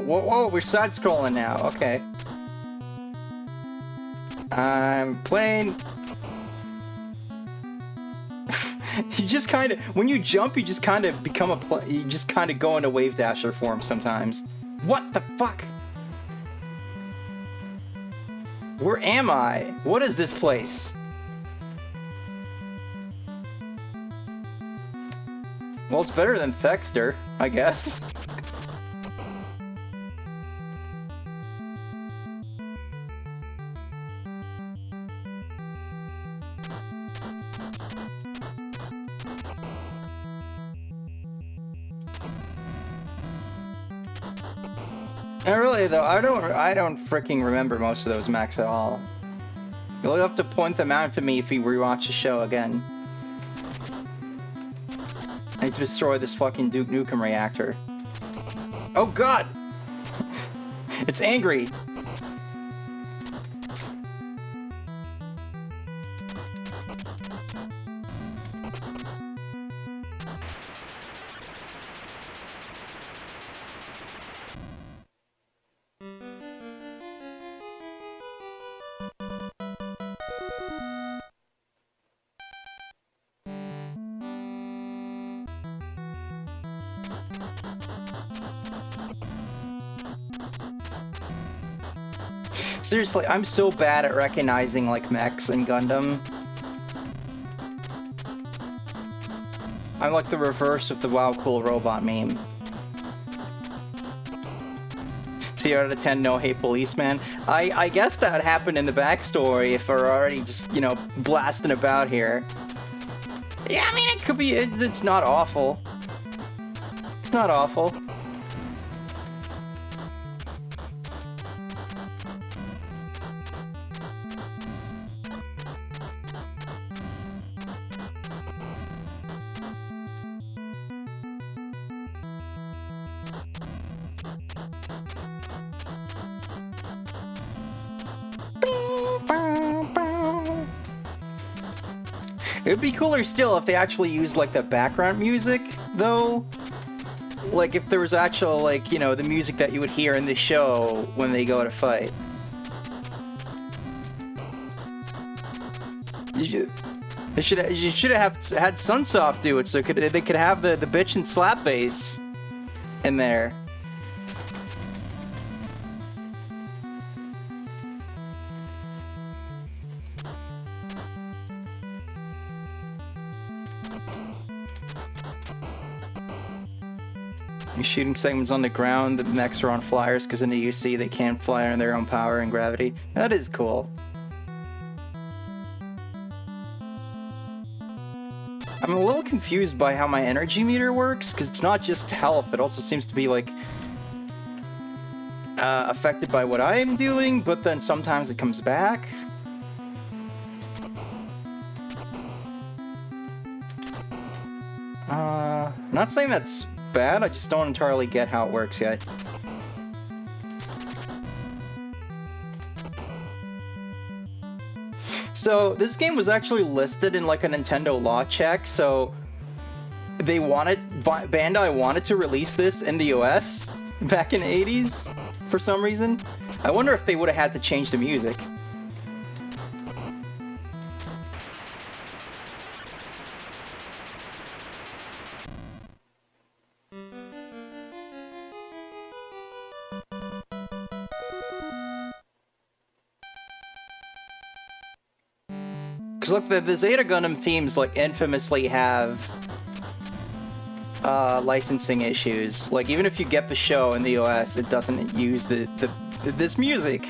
Whoa, we're side-scrolling now, okay. I'm playing... You just kind of... When you jump, you just kind of become a... You just kind of go into Wave Dasher form sometimes. What the fuck? Where am I? What is this place? Well, it's better than Thexter, I guess. And really though, I don't freaking remember most of those mechs at all. You'll have to point them out to me if you rewatch the show again. I need to destroy this fucking Duke Nukem reactor. Oh god! It's angry! Seriously, I'm so bad at recognizing, like, mechs in Gundam. I'm like the reverse of the Wow Cool Robot meme. 2 out of 10, no hate policeman. I guess that happened in the backstory if we're already just, you know, blasting about here. Yeah, I mean, it could be, it's not awful. It's not awful. It would be cooler still if they actually used, like, the background music, though. Like, if there was actual, like, you know, the music that you would hear in the show when they go to fight. You should have had Sunsoft do it so they could have the bitch and slap bass in there. Shooting segments on the ground, the mechs are on flyers because in the UC they can't fly on their own power and gravity. That is cool. I'm a little confused by how my energy meter works because it's not just health, it also seems to be like affected by what I am doing, but then sometimes it comes back. Not saying that's bad, I just don't entirely get how it works yet. So, this game was actually listed in like a Nintendo law check, so they Bandai wanted to release this in the US back in the 80s for some reason. I wonder if they would have had to change the music. Because look, the Zeta Gundam themes like infamously have licensing issues. Like, even if you get the show in the US, it doesn't use this music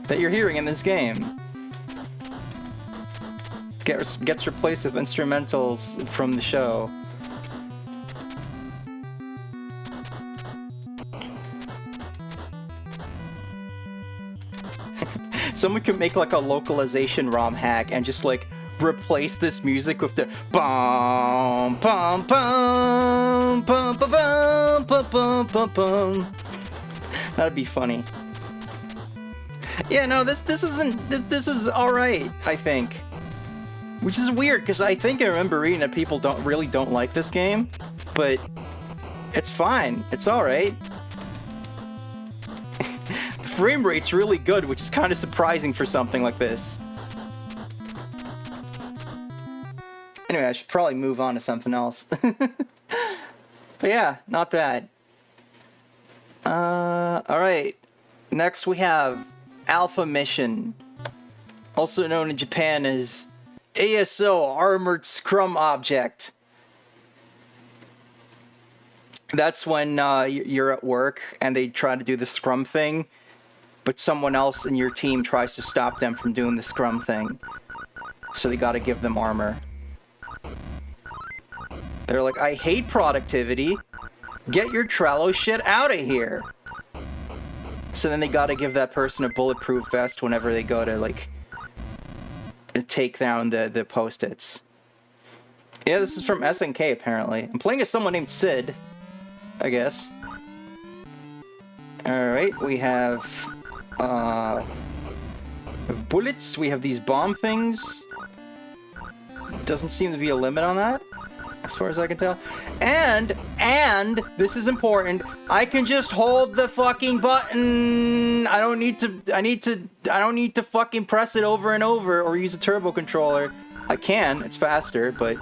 that you're hearing in this game. Gets replaced with instrumentals from the show. Someone could make like a localization ROM hack and just like replace this music with the bum bum bum bum bum bum bum bum bum. That'd be funny. Yeah, no, this is all right, I think. Which is weird because I think I remember reading that people don't like this game, but it's fine. It's all right. Frame rate's really good, which is kind of surprising for something like this. Anyway, I should probably move on to something else. But yeah, not bad. Alright. Next we have Alpha Mission, also known in Japan as ASO, Armored Scrum Object. That's when you're at work and they try to do the scrum thing, but someone else in your team tries to stop them from doing the scrum thing. So they gotta give them armor. They're like, I hate productivity. Get your Trello shit out of here. So then they gotta give that person a bulletproof vest whenever they go to, like, take down the post-its. Yeah, this is from SNK, apparently. I'm playing as someone named Sid, I guess. Alright, we have bullets. We have these bomb things. Doesn't seem to be a limit on that, as far as I can tell. And this is important, I can just hold the fucking button. I don't need to fucking press it over and over or use a turbo controller. I can, it's faster, but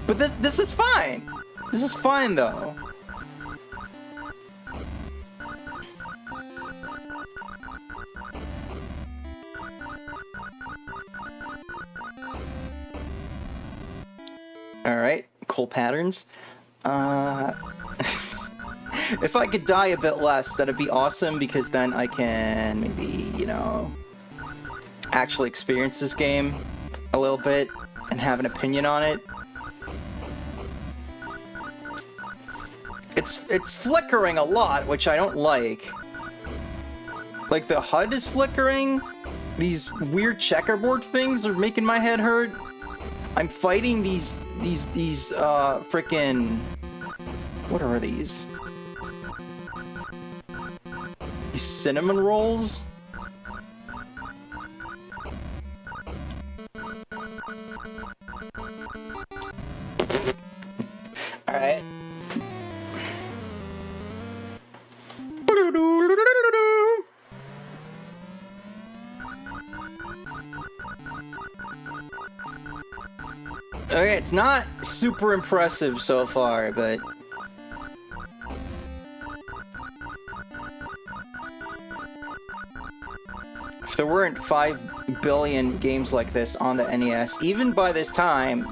but this is fine. This is fine though. Alright, cool patterns. If I could die a bit less, that'd be awesome, because then I can maybe, you know, actually experience this game a little bit and have an opinion on it. It's flickering a lot, which I don't like. Like, the HUD is flickering. These weird checkerboard things are making my head hurt. I'm fighting these frickin'... What are these? These cinnamon rolls? Alright. Okay, it's not super impressive so far, but... if there weren't 5 billion games like this on the NES, even by this time,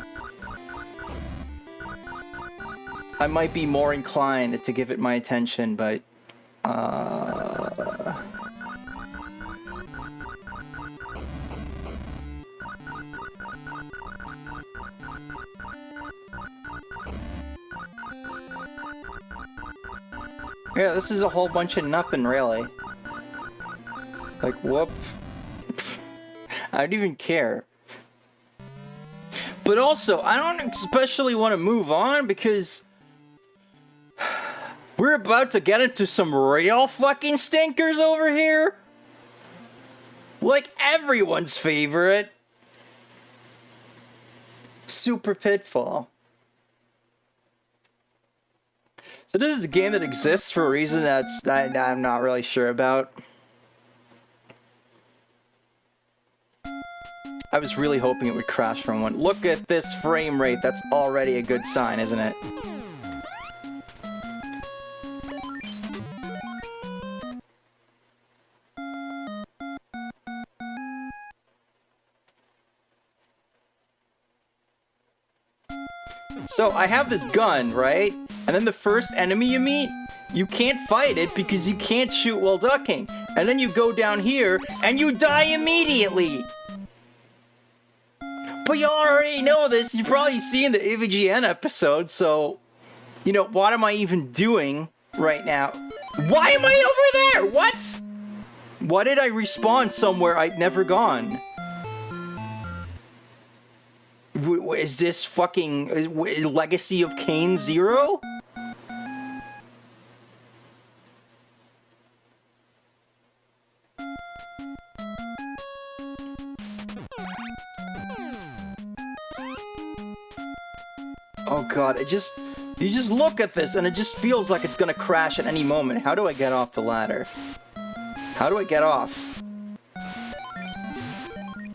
I might be more inclined to give it my attention, but... yeah, this is a whole bunch of nothing, really. Like, whoop. I don't even care. But also, I don't especially want to move on, because we're about to get into some real fucking stinkers over here. Like everyone's favorite. Super Pitfall. So this is a game that exists for a reason that I'm not really sure about. I was really hoping it would crash from one. Look at this frame rate. That's already a good sign, isn't it? So I have this gun, right? And then the first enemy you meet, you can't fight it because you can't shoot while ducking. And then you go down here and you die immediately. But you already know this. You've probably seen the AVGN episode, so, you know, what am I even doing right now? Why am I over there? What? Why did I respawn somewhere I'd never gone? Is this fucking Legacy of Kain 0? Oh god, you just look at this and it just feels like it's gonna crash at any moment. How do I get off the ladder? How do I get off?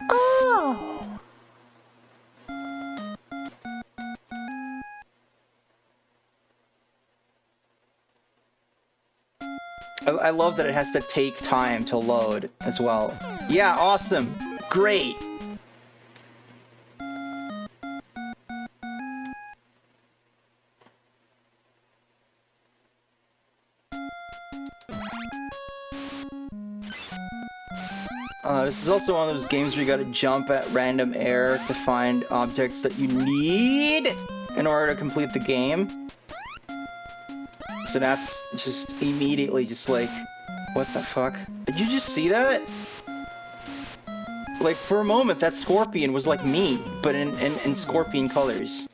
Oh! I love that it has to take time to load as well. Yeah, awesome. Great. This is also one of those games where you gotta jump at random air to find objects that you need in order to complete the game. So that's just immediately just like, what the fuck? Did you just see that? Like, for a moment, that scorpion was like me, but in scorpion colors.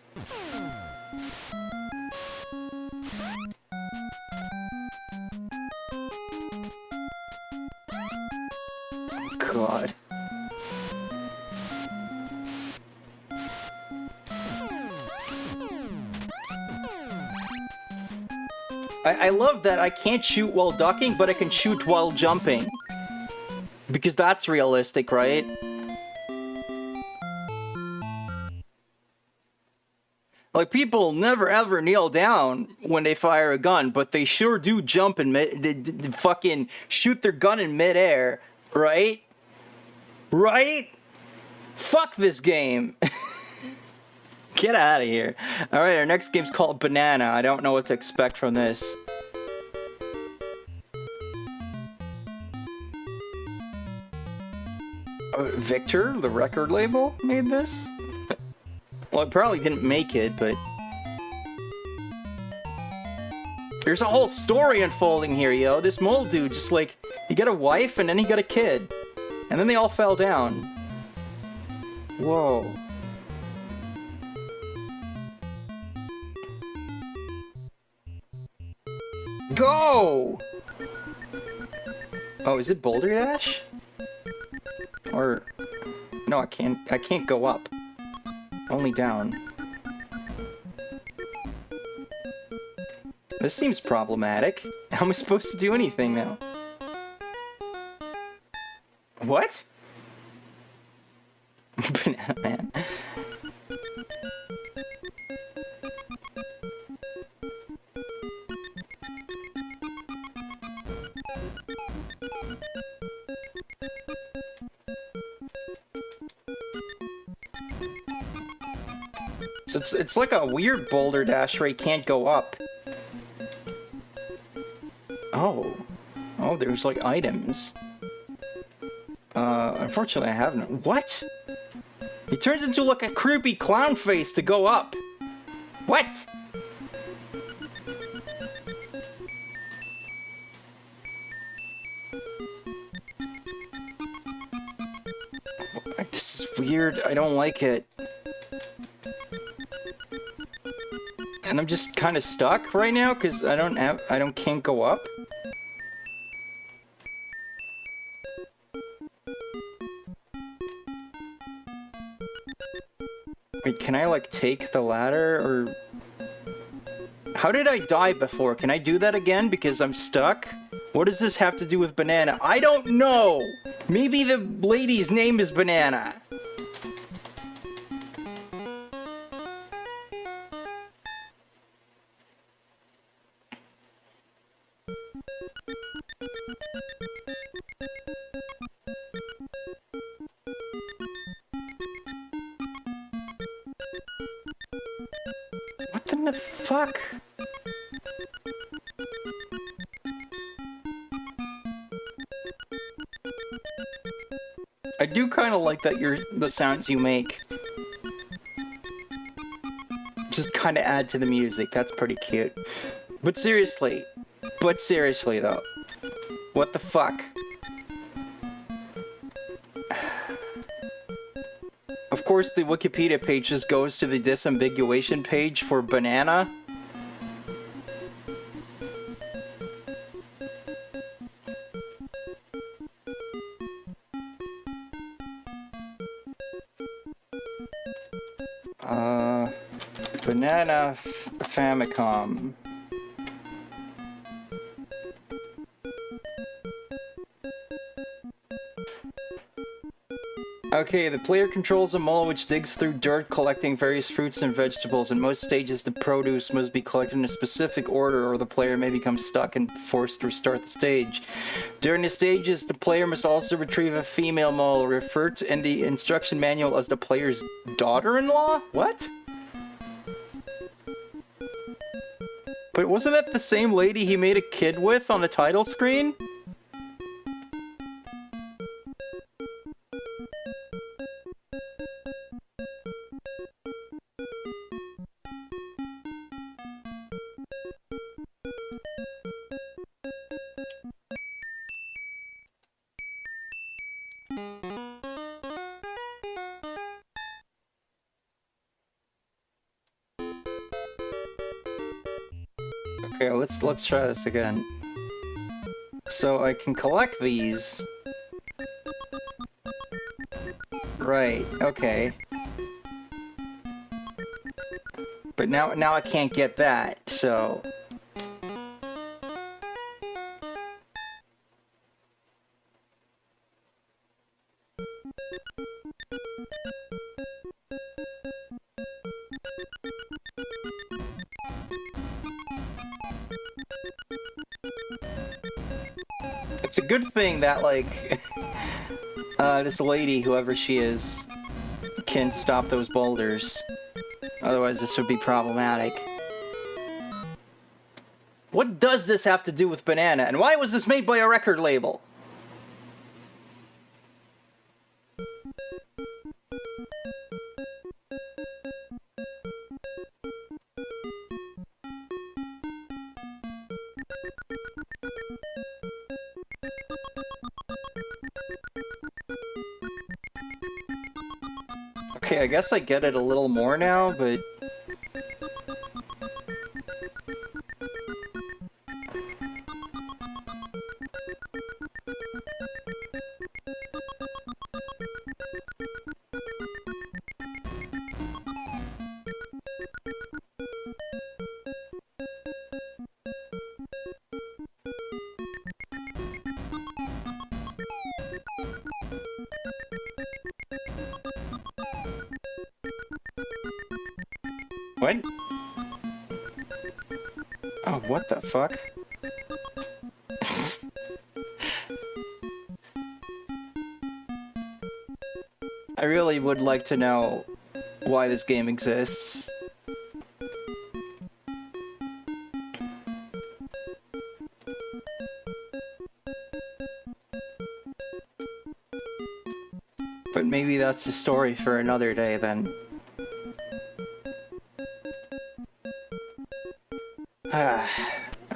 God. I love that I can't shoot while ducking, but I can shoot while jumping. Because that's realistic, right? Like, people never ever kneel down when they fire a gun, but they sure do jump and they fucking shoot their gun in midair, right? Right? Fuck this game. Get out of here. Alright, our next game's called Banana. I don't know what to expect from this. Victor, the record label, made this? Well, it probably didn't make it, but... There's a whole story unfolding here, yo. This mole dude just like, he got a wife and then he got a kid. And then they all fell down. Whoa. Go! Oh, is it Boulder Dash? Or... No, I can't go up. Only down. This seems problematic. How am I supposed to do anything now? What? Banana Man. So it's like a weird boulder dash where you can't go up. Oh. Oh, there's like items. Unfortunately I haven't. What? He turns into like a creepy clown face to go up. What? This is weird. I don't like it. And I'm just kind of stuck right now because I can't go up. Wait, can I like take the ladder or... How did I die before? Can I do that again because I'm stuck? What does this have to do with Banana? I don't know! Maybe the lady's name is Banana. in the fuck? I do kind of like that the sounds you make just kind of add to the music. That's pretty cute. But seriously though, what the fuck? Of course, the Wikipedia page just goes to the disambiguation page for banana. Banana Famicom. Okay, the player controls a mole which digs through dirt collecting various fruits and vegetables. In most stages, the produce must be collected in a specific order or the player may become stuck and forced to restart the stage. During the stages, the player must also retrieve a female mole, referred to in the instruction manual as the player's daughter-in-law? What? But wasn't that the same lady he made a kid with on the title screen? Okay, let's try this again. So I can collect these. Right, okay. But now I can't get that, so... It's a good thing that, like, this lady, whoever she is, can stop those boulders. Otherwise, this would be problematic. What does this have to do with banana? And why was this made by a record label? Okay, I guess I get it a little more now, but... What? Oh, what the fuck? I really would like to know why this game exists. But maybe that's a story for another day then.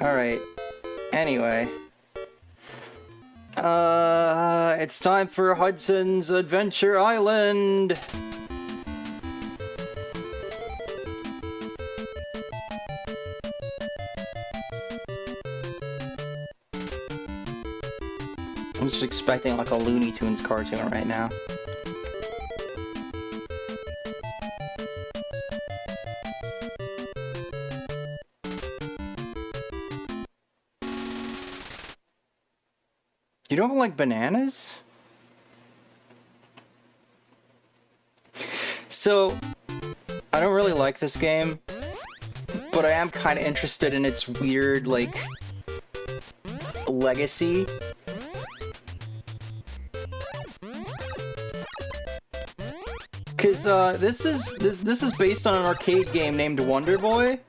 Alright. Anyway. It's time for Hudson's Adventure Island! I'm just expecting like a Looney Tunes cartoon right now. You don't like bananas? So, I don't really like this game, but I am kind of interested in its weird, like, legacy. Cause this is based on an arcade game named Wonder Boy.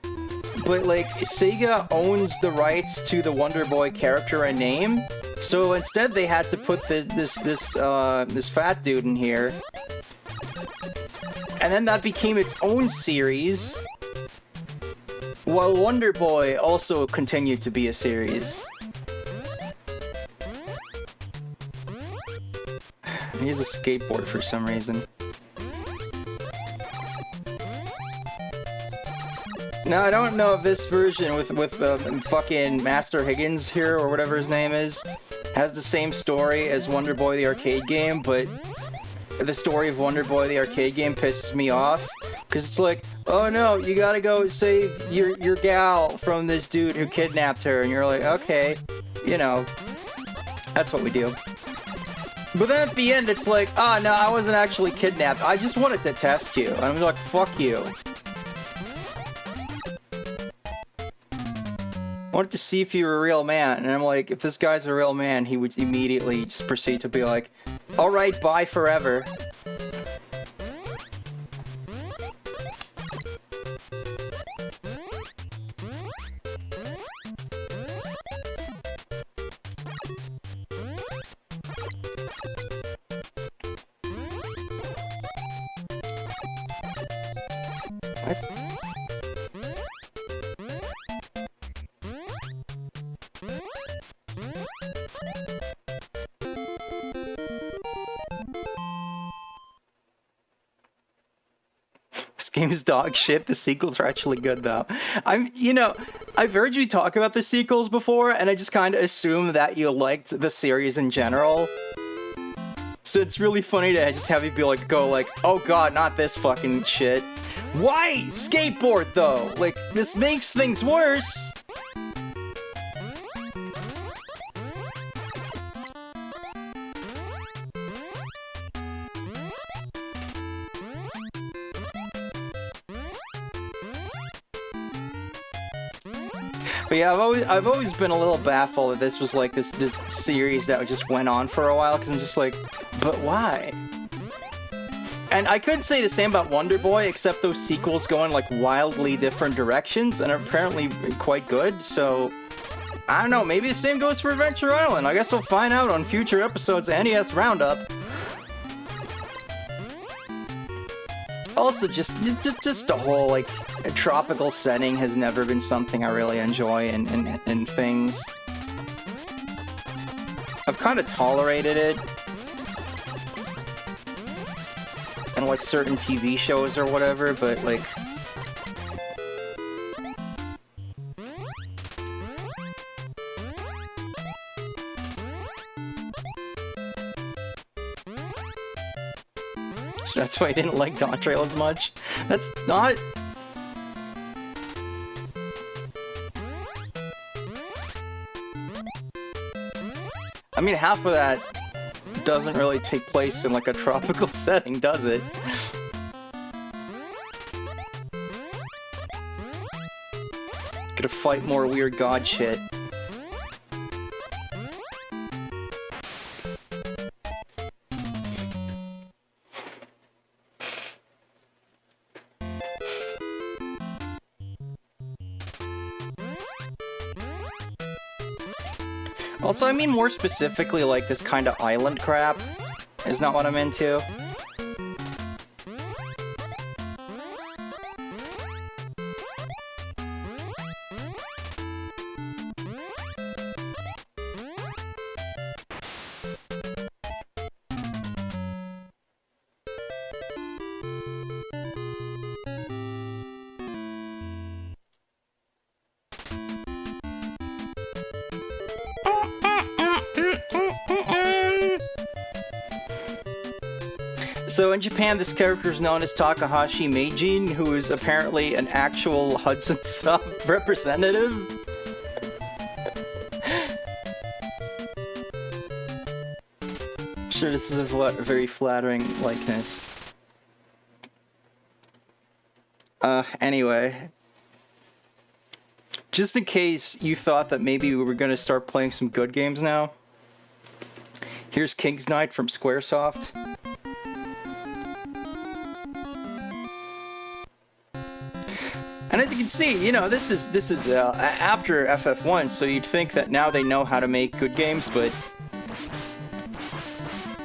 but like Sega owns the rights to the Wonder Boy character and name, so instead they had to put this fat dude in here, and then that became its own series, while Wonder Boy also continued to be a series. Here's a skateboard for some reason. Now, I don't know if this version with fucking Master Higgins here, or whatever his name is, has the same story as Wonder Boy the arcade game, but the story of Wonder Boy the arcade game pisses me off. Because it's like, oh no, you gotta go save your gal from this dude who kidnapped her, and you're like, okay, you know, that's what we do. But then at the end, it's like, oh no, I wasn't actually kidnapped, I just wanted to test you. And I'm like, fuck you. I wanted to see if you were a real man, and I'm like, if this guy's a real man, he would immediately just proceed to be like, alright, bye forever. Game's dog shit. The sequels are actually good though. I've heard you talk about the sequels before, and I just kind of assume that you liked the series in general. So it's really funny to just have you be like, oh god, not this fucking shit. Why skateboard though? Like, this makes things worse. But yeah, I've always been a little baffled that this was like this series that just went on for a while, because I'm just like, but why? And I could say the same about Wonder Boy, except those sequels go in like wildly different directions and are apparently quite good, so I don't know, maybe the same goes for Adventure Island. I guess we'll find out on future episodes of NES Roundup. Also, just the whole, like, tropical setting has never been something I really enjoy in things. I've kind of tolerated it in, like, certain TV shows or whatever, but, like... That's why I didn't like Dawn Trail as much. That's not... I mean, half of that doesn't really take place in, like, a tropical setting, does it? Gonna fight more weird god shit. Also, I mean more specifically, like, this kind of island crap is not what I'm into. So in Japan, this character is known as Takahashi Meijin, who is apparently an actual Hudson Sub representative. I'm sure this is a very flattering likeness. Anyway. Just in case you thought that maybe we were going to start playing some good games now, here's King's Knight from Squaresoft. And as you can see, you know, this is after FF1, so you'd think that now they know how to make good games, but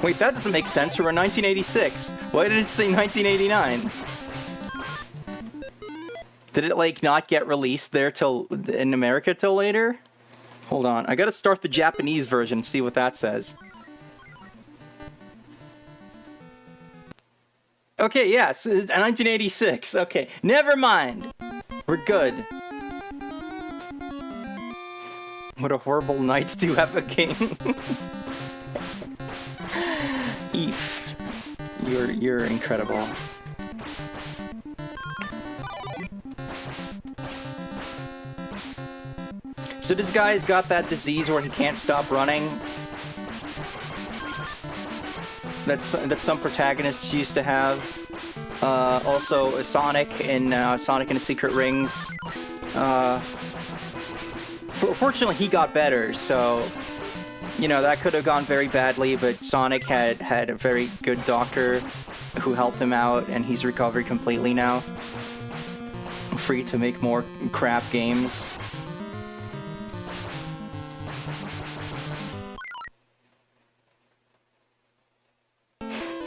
wait, that doesn't make sense. We're in 1986. Why did it say 1989? Did it, like, not get released there in America till later? Hold on. I gotta start the Japanese version and see what that says. Okay, yes, 1986. Okay, never mind. We're good. What a horrible night to have a game. Eef. You're incredible. So this guy's got that disease where he can't stop running. That some protagonists used to have. Also, Sonic in Sonic and the Secret Rings. Fortunately, he got better, so you know that could have gone very badly. But Sonic had a very good doctor who helped him out, and he's recovered completely now, free to make more crap games.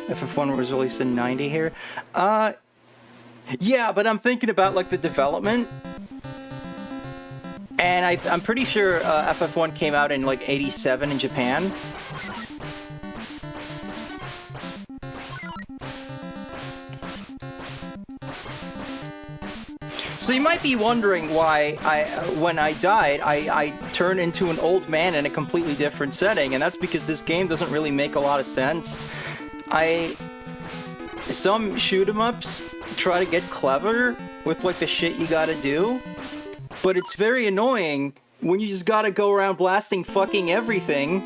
FF1 was released in 90 here. Yeah, but I'm thinking about, like, the development. And I'm pretty sure FF1 came out in, like, 87 in Japan. So you might be wondering why when I died, I turned into an old man in a completely different setting. And that's because this game doesn't really make a lot of sense. Some shoot-em-ups try to get clever with, like, the shit you gotta do, but it's very annoying when you just gotta go around blasting fucking everything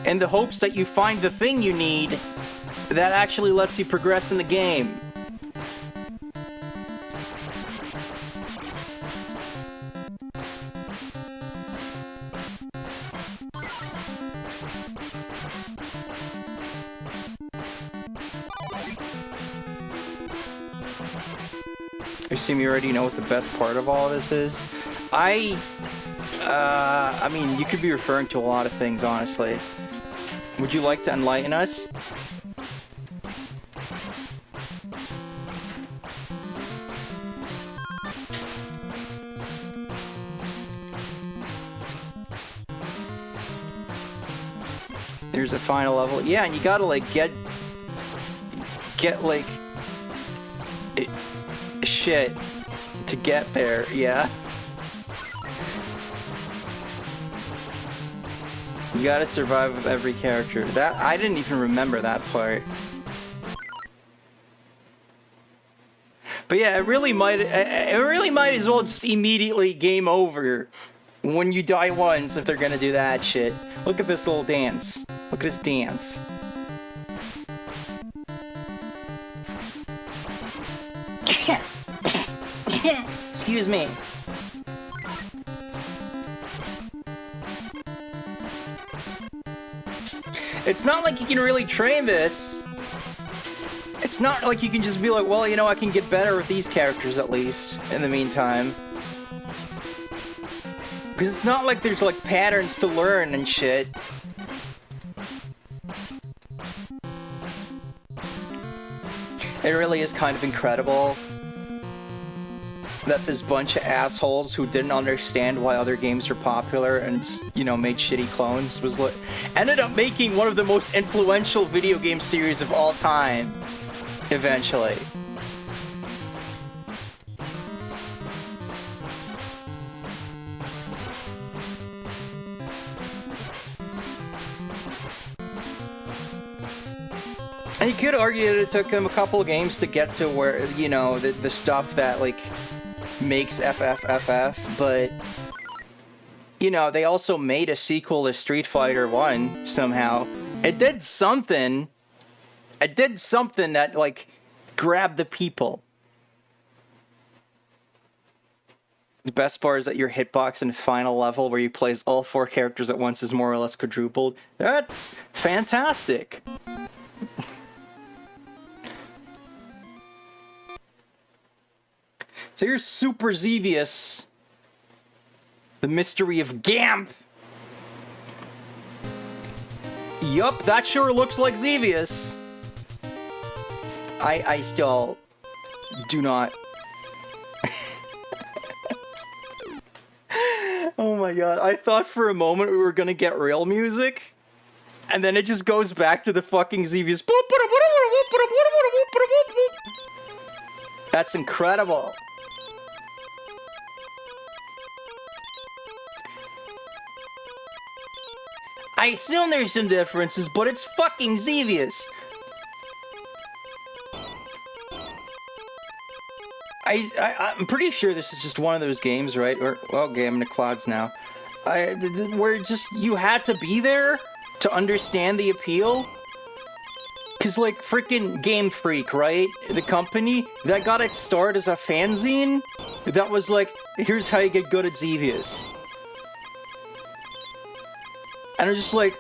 in the hopes that you find the thing you need that actually lets you progress in the game. You assume you already know what the best part of all of this is? I mean, you could be referring to a lot of things, honestly. Would you like to enlighten us? There's a final level. Yeah, and you gotta, like, get like shit to get there. Yeah, you gotta survive with every character. That I didn't even remember that part. But yeah, it really might as well just immediately game over when you die once if they're gonna do that shit. Look at this little dance. Look at this dance. Excuse me. It's not like you can really train this. It's not like you can just be like, well, you know, I can get better with these characters at least in the meantime. Because it's not like there's, like, patterns to learn and shit. It really is kind of incredible that this bunch of assholes who didn't understand why other games are popular and just, you know, made shitty clones ended up making one of the most influential video game series of all time, eventually. And you could argue that it took them a couple of games to get to where, you know, the stuff that, like, makes FF, but, you know, they also made a sequel to Street Fighter 1 somehow. It did something that, like, grabbed the people. The best part is that your hitbox in the final level where you play as all 4 characters at once is more or less quadrupled. That's fantastic. So here's Super Xevious. The mystery of GAMP. Yup, that sure looks like Xevious. I still do not. Oh my god, I thought for a moment we were gonna get real music, and then it just goes back to the fucking Xevious. That's incredible. I assume there's some differences, but it's fucking Xevious. I'm pretty sure this is just one of those games, right? Or, well, okay, I'm in the clouds now. Where just, you had to be there to understand the appeal? Because, like, freaking Game Freak, right? The company that got its start as a fanzine that was like, here's how you get good at Xevious. And I'm just like,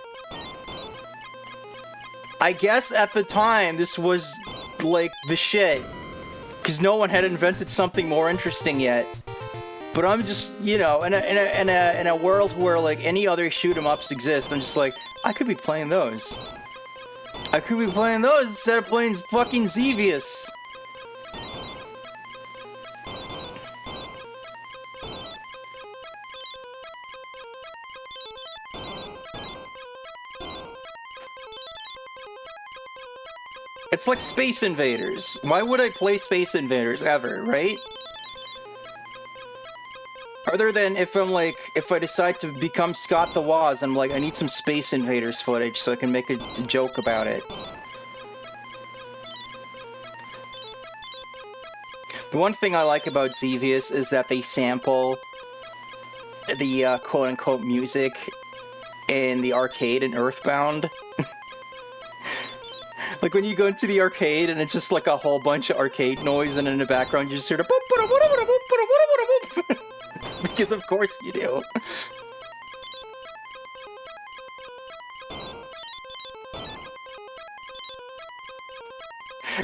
I guess at the time this was, like, the shit. Because no one had invented something more interesting yet. But I'm just, you know, in a world where, like, any other shoot-em-ups exist, I'm just like, I could be playing those. I could be playing those instead of playing fucking Xevious. It's like Space Invaders. Why would I play Space Invaders ever, right? Other than if I'm like, if I decide to become Scott the Woz, I'm like, I need some Space Invaders footage so I can make a joke about it. The one thing I like about Xevious is that they sample the quote-unquote music in the arcade in Earthbound. Like when you go into the arcade and it's just like a whole bunch of arcade noise, and in the background you just hear the because of course you do.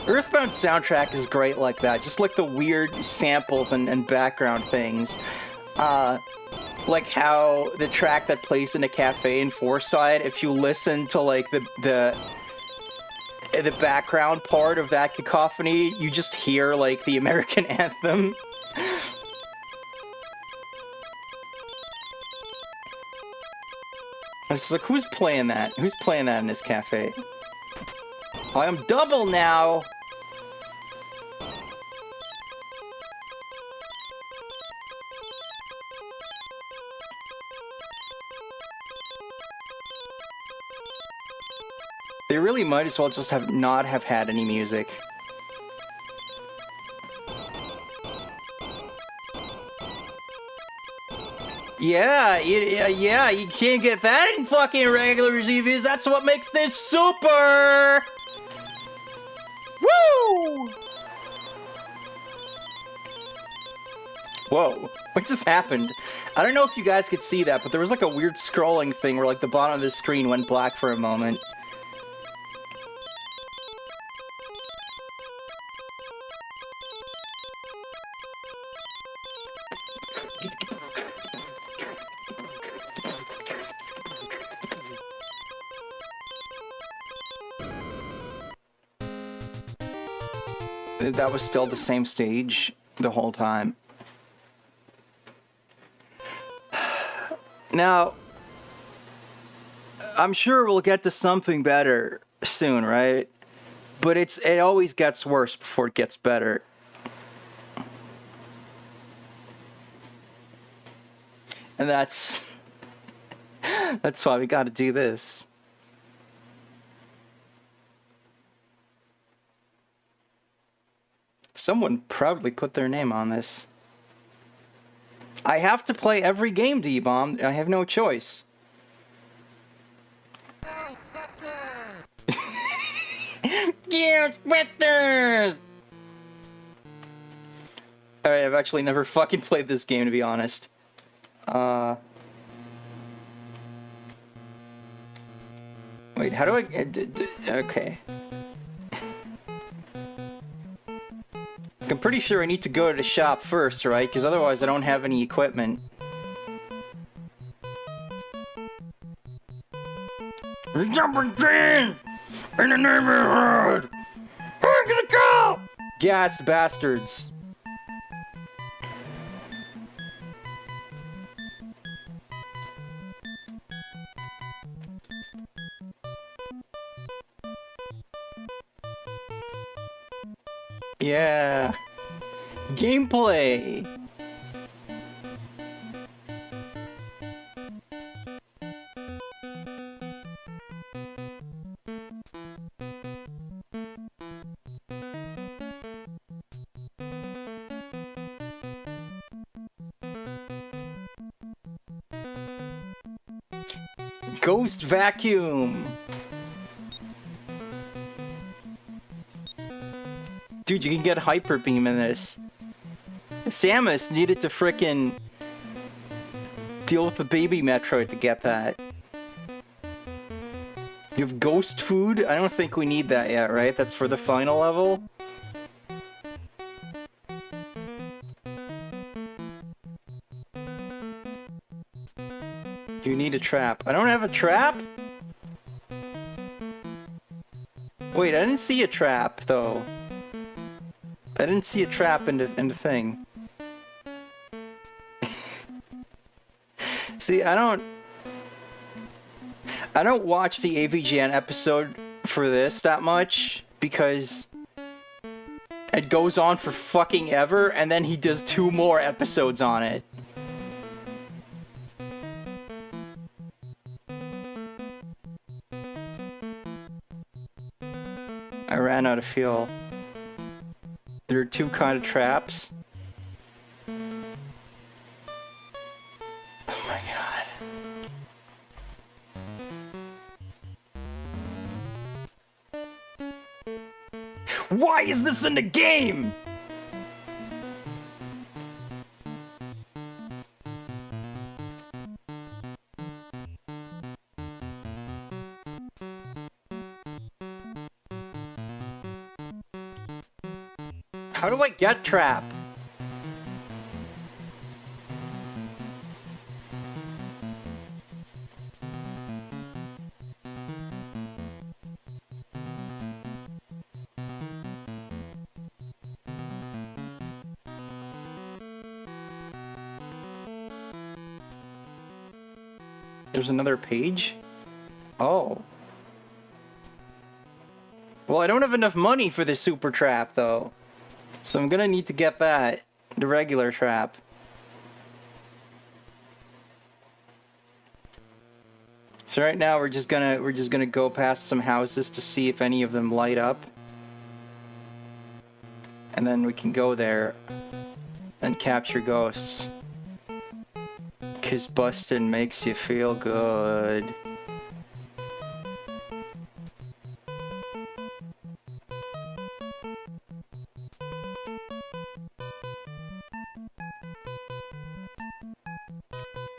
Earthbound soundtrack is great like that, just like the weird samples and background things. Like how the track that plays in a cafe in Forsyth, if you listen to like the background part of that cacophony, you just hear like the American anthem. I was like, who's playing that? Who's playing that in this cafe? I am double now! They really might as well just not have had any music. Yeah, you can't get that in fucking regular Xevious. That's what makes this super! Woo! Whoa, what just happened? I don't know if you guys could see that, but there was like a weird scrolling thing where like the bottom of the screen went black for a moment. That was still the same stage the whole time. Now, I'm sure we'll get to something better soon, right? But it always gets worse before it gets better. And that's why we gotta do this. Someone proudly put their name on this. I have to play every game, D-Bomb. I have no choice. Ghostbusters! Alright, I've actually never fucking played this game, to be honest. Wait, how do I... Okay. pretty sure I need to go to the shop first, right? Because otherwise I don't have any equipment. We're jumping in the neighborhood! I'm gonna go! Gassed bastards. Yeah. Gameplay. Ghost vacuum. Dude, you can get hyper beam in this. Samus needed to frickin' deal with the baby Metroid to get that. You have ghost food? I don't think we need that yet, right? That's for the final level? You need a trap. I don't have a trap? Wait, I didn't see a trap, though. I didn't see a trap in the thing. See, I don't watch the AVGN episode for this that much, because it goes on for fucking ever, and then he does 2 more episodes on it. I ran out of fuel. There are 2 kind of traps. Oh my god. Why is this in the game? How do I get trap? There's another page? Oh. Well, I don't have enough money for the super trap, though. So I'm gonna need to get that, the regular trap. So right now we're just gonna go past some houses to see if any of them light up. And then we can go there and capture ghosts. 'Cause bustin' makes you feel good.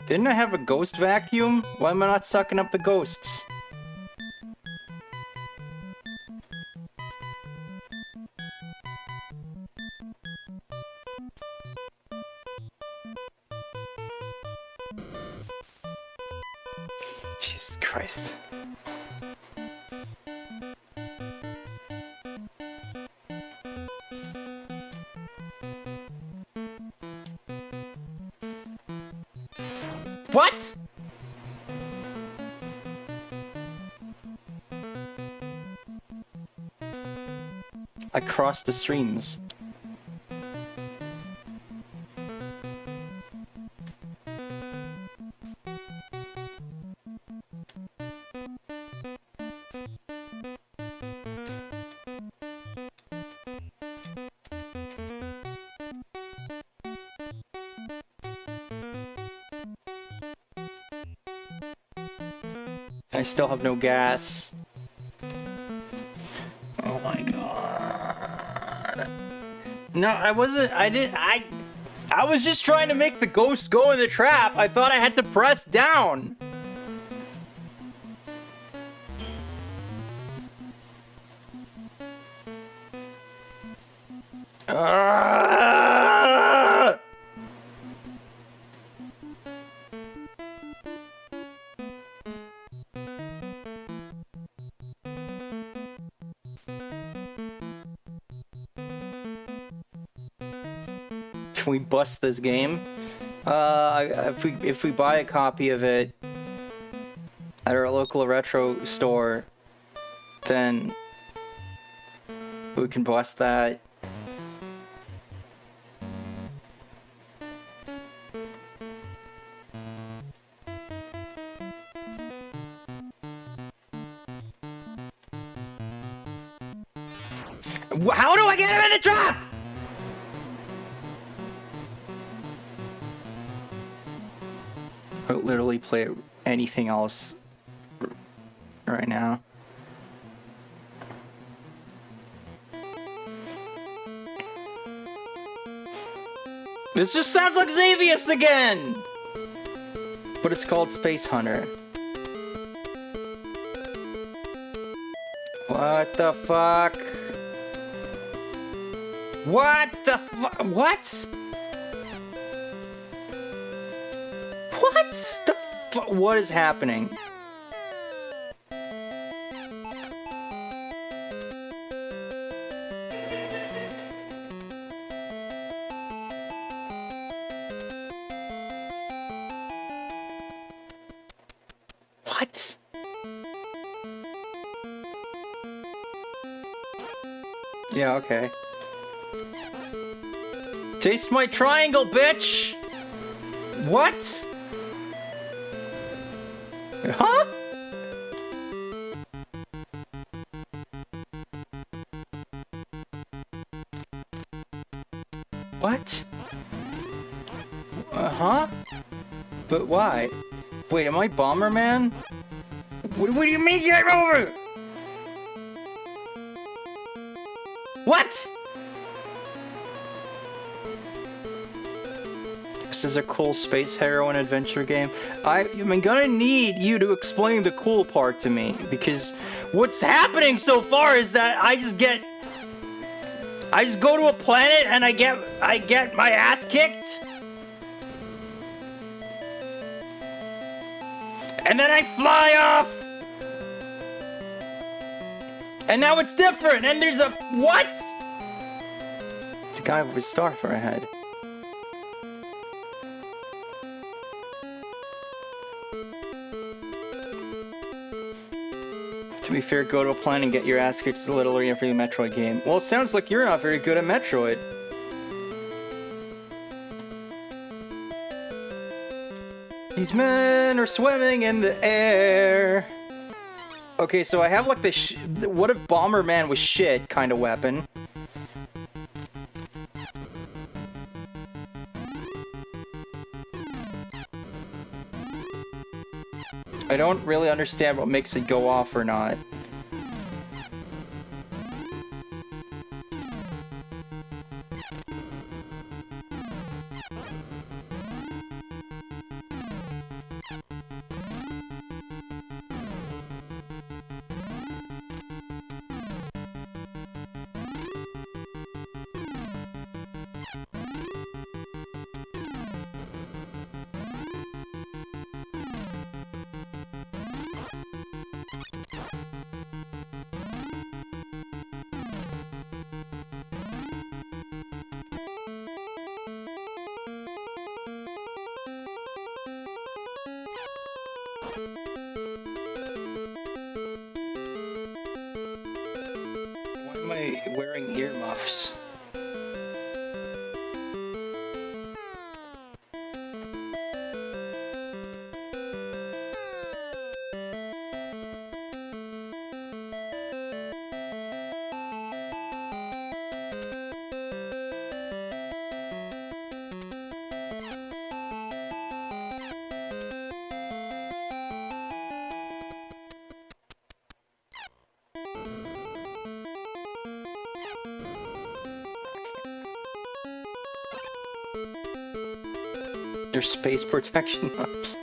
Didn't I have a ghost vacuum? Why am I not sucking up the ghosts? Jesus Christ. What? Across the streams. I still have no gas. Oh my god. No, I was just trying to make the ghost go in the trap. I thought I had to press down. Can we bust this game? If we buy a copy of it at our local retro store, then we can bust that. How do I get him in the trap? I would literally play anything else right now. This just sounds like Xevious again! But it's called Space Hunter. What the fuck? What the fuck? What? What the fuck? What is happening? What? Yeah, okay. Taste my triangle, bitch! What? Huh? What? Huh? But why? Wait, am I Bomberman? What do you mean get over? What? This is a cool space heroine adventure game. I'm gonna need you to explain the cool part to me, because what's happening so far is that I just go to a planet and I get my ass kicked. And then I fly off. And now it's different, and there's a what? It's a guy with a star for a head. To be fair, go to a planet and get your ass kicked is literally every Metroid game. Well, it sounds like you're not very good at Metroid. These men are swimming in the air. Okay, so I have like the what if Bomberman was shit kind of weapon. I don't really understand what makes it go off or not. Why am I wearing earmuffs? Their space protection muffs.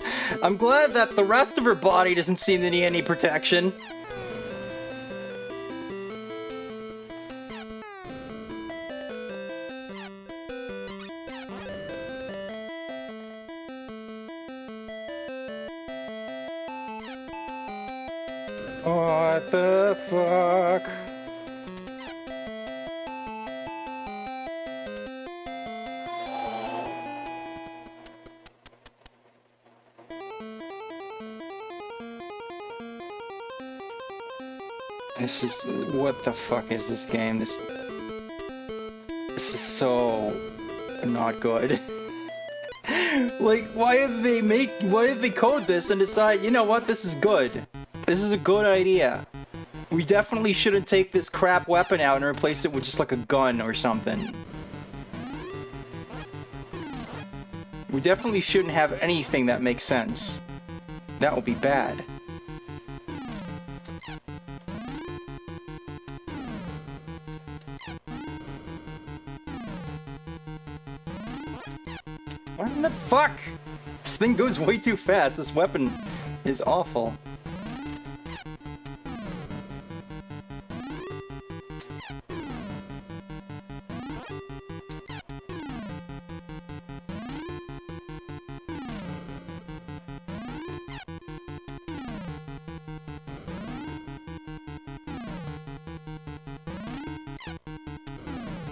I'm glad that the rest of her body doesn't seem to need any protection. What the fuck? This is... What the fuck is this game? This is so... not good. Like, why did they code this and decide, you know what, this is good. This is a good idea. We definitely shouldn't take this crap weapon out and replace it with just like a gun or something. We definitely shouldn't have anything that makes sense. That would be bad. What in the fuck? This thing goes way too fast. This weapon is awful.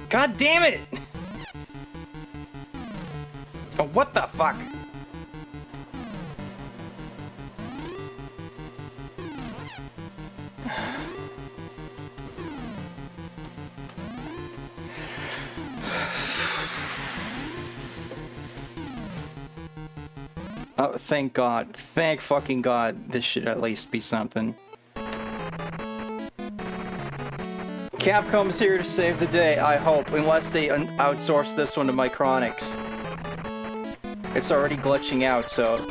God damn it! Oh, what the fuck? Oh, thank God. Thank fucking God. This should at least be something. Capcom's here to save the day, I hope, unless they outsource this one to Micronix. It's already glitching out, so...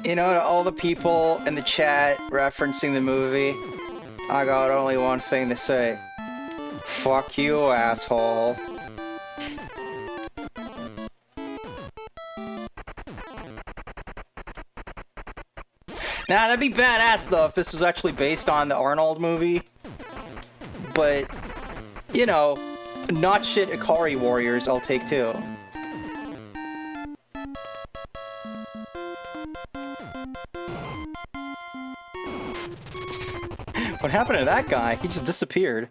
You know, all the people in the chat referencing the movie, I got only one thing to say. Fuck you, asshole. Nah, that'd be badass though if this was actually based on the Arnold movie. But, you know, not shit Ikari warriors I'll take too. What happened to that guy? He just disappeared.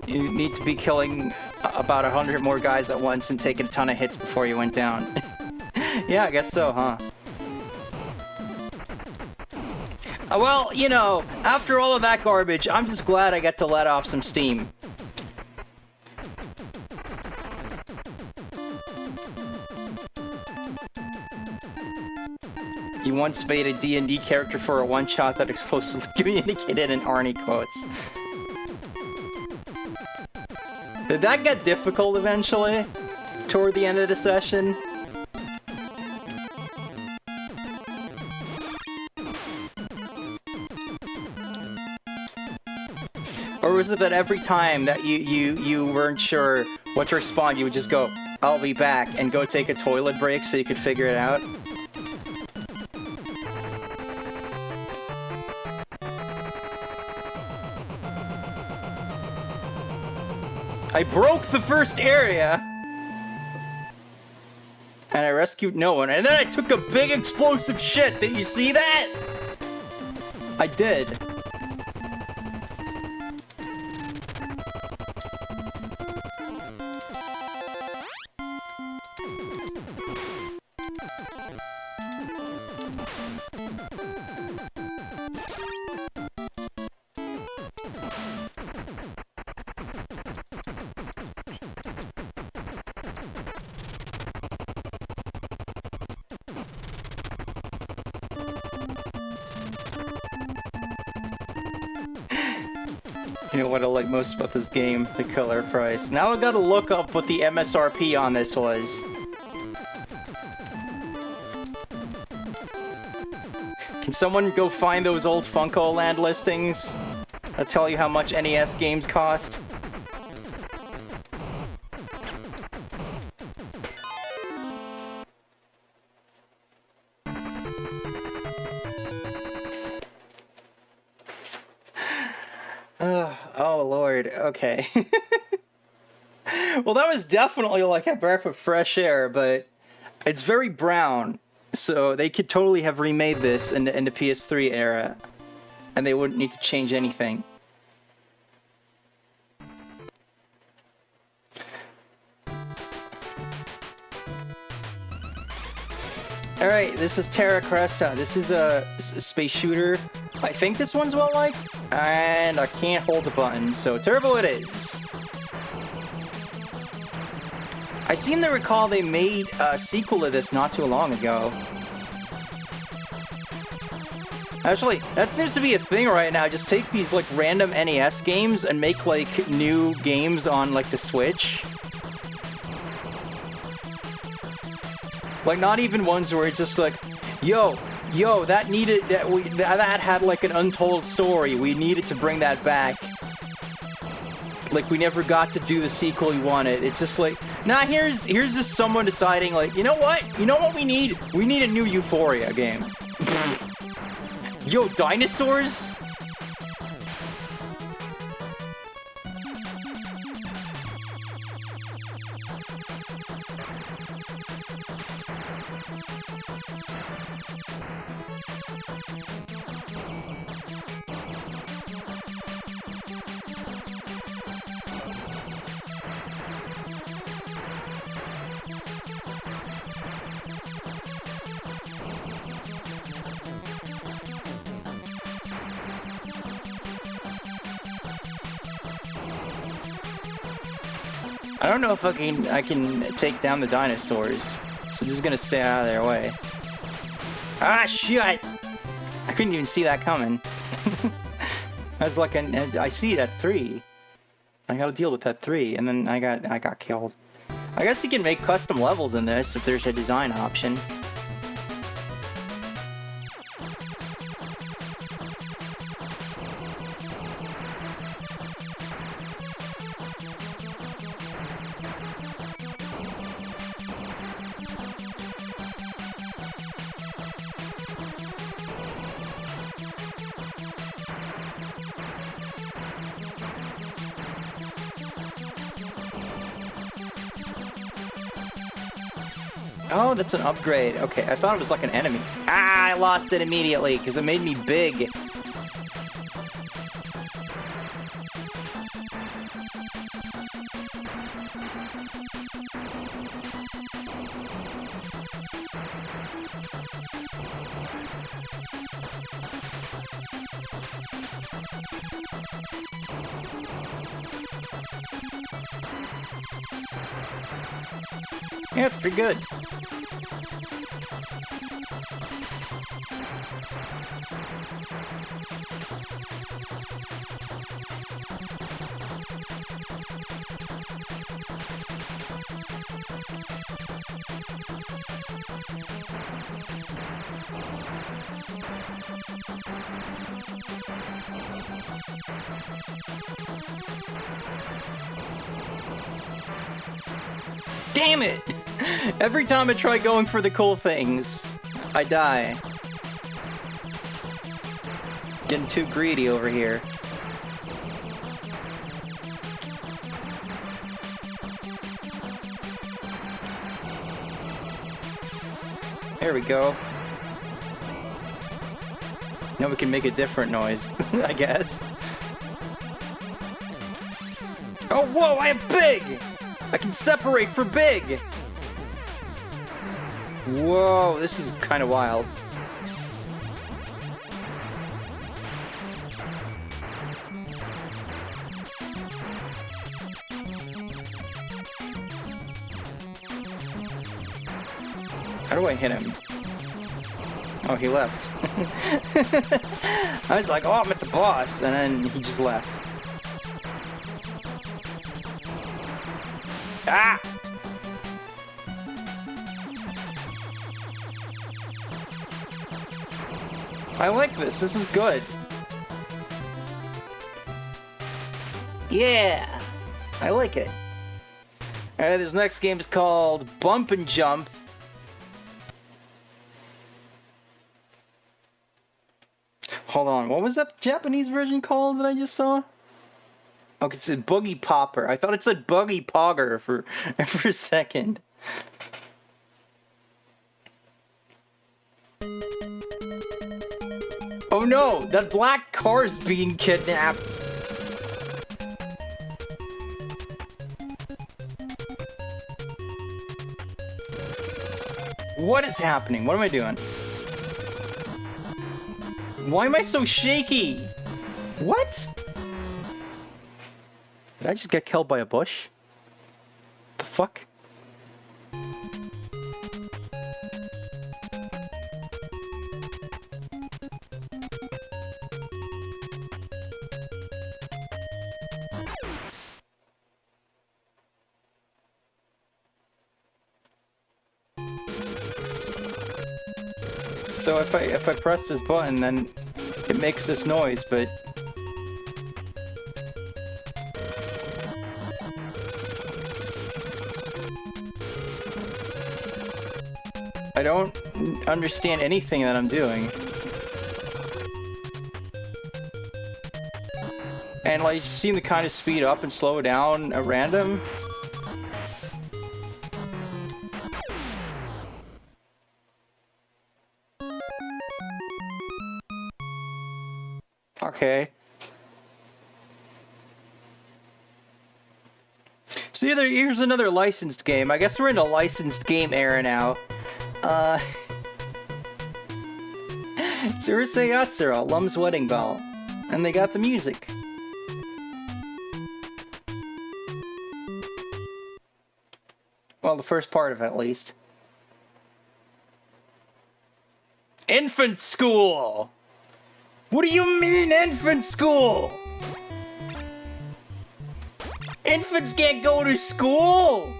You need to be killing about 100 more guys at once and taking a ton of hits before you went down. Yeah, I guess so, huh? Well, you know, after all of that garbage, I'm just glad I get to let off some steam. You once made a D&D character for a one-shot that exclusively communicated in Arnie quotes. Did that get difficult eventually? Toward the end of the session? Or was it that every time that you weren't sure what to respond, you would just go, "I'll be back," and go take a toilet break so you could figure it out? I broke the first area! And I rescued no one, and then I took a big explosive shit! Did you see that? I did. You know what I like most about this game? The color price. Now I gotta look up what the MSRP on this was. Can someone go find those old Funko Land listings? I'll tell you how much NES games cost. Oh lord, okay. Well, that was definitely like a breath of fresh air, but it's very brown, so they could totally have remade this in the PS3 era, and they wouldn't need to change anything. Alright, this is Terra Cresta. This is a space shooter. I think this one's well liked, and I can't hold the button, so turbo it is. I seem to recall they made a sequel to this not too long ago. Actually, that seems to be a thing right now. Just take these like random NES games and make like new games on like the Switch. Like not even ones where it's just like, yo, that had like an untold story. We needed to bring that back. Like we never got to do the sequel we wanted. It's just like, nah, here's just someone deciding like, you know what we need? We need a new Euphoria game. Yo, dinosaurs? I don't know if I can take down the dinosaurs, so just gonna stay out of their way. Ah, shit! I couldn't even see that coming. I was like, I see it at 3. I gotta deal with that 3, and then I got killed. I guess you can make custom levels in this if there's a design option. Oh, that's an upgrade. Okay, I thought it was like an enemy. Ah, I lost it immediately because it made me big. Yeah, it's pretty good. Damn it! Every time I try going for the cool things, I die. Getting too greedy over here. There we go. Now we can make a different noise, I guess. Oh, whoa, I am big! I can separate for big! Whoa, this is kind of wild. How do I hit him? Oh, he left. I was like, oh, I'm at the boss, and then he just left. Ah! I like this. This is good. Yeah! I like it. Alright, this next game is called Bump and Jump. Hold on, what was that Japanese version called that I just saw? Oh, it said Boogie Popper. I thought it said Boogie Pogger for a second. Oh no, that black car's being kidnapped. What is happening? What am I doing? Why am I so shaky? What? Did I just get killed by a bush? The fuck? So if I press this button, then it makes this noise, but I don't understand anything that I'm doing. And like, you seem to kind of speed up and slow down at random. Okay. So here's another licensed game. I guess we're in a licensed game era now. It's Urusei Yatsura, Lum's Wedding Bell. And they got the music. Well, the first part of it, at least. Infant school! What do you mean, infant school? Infants can't go to school!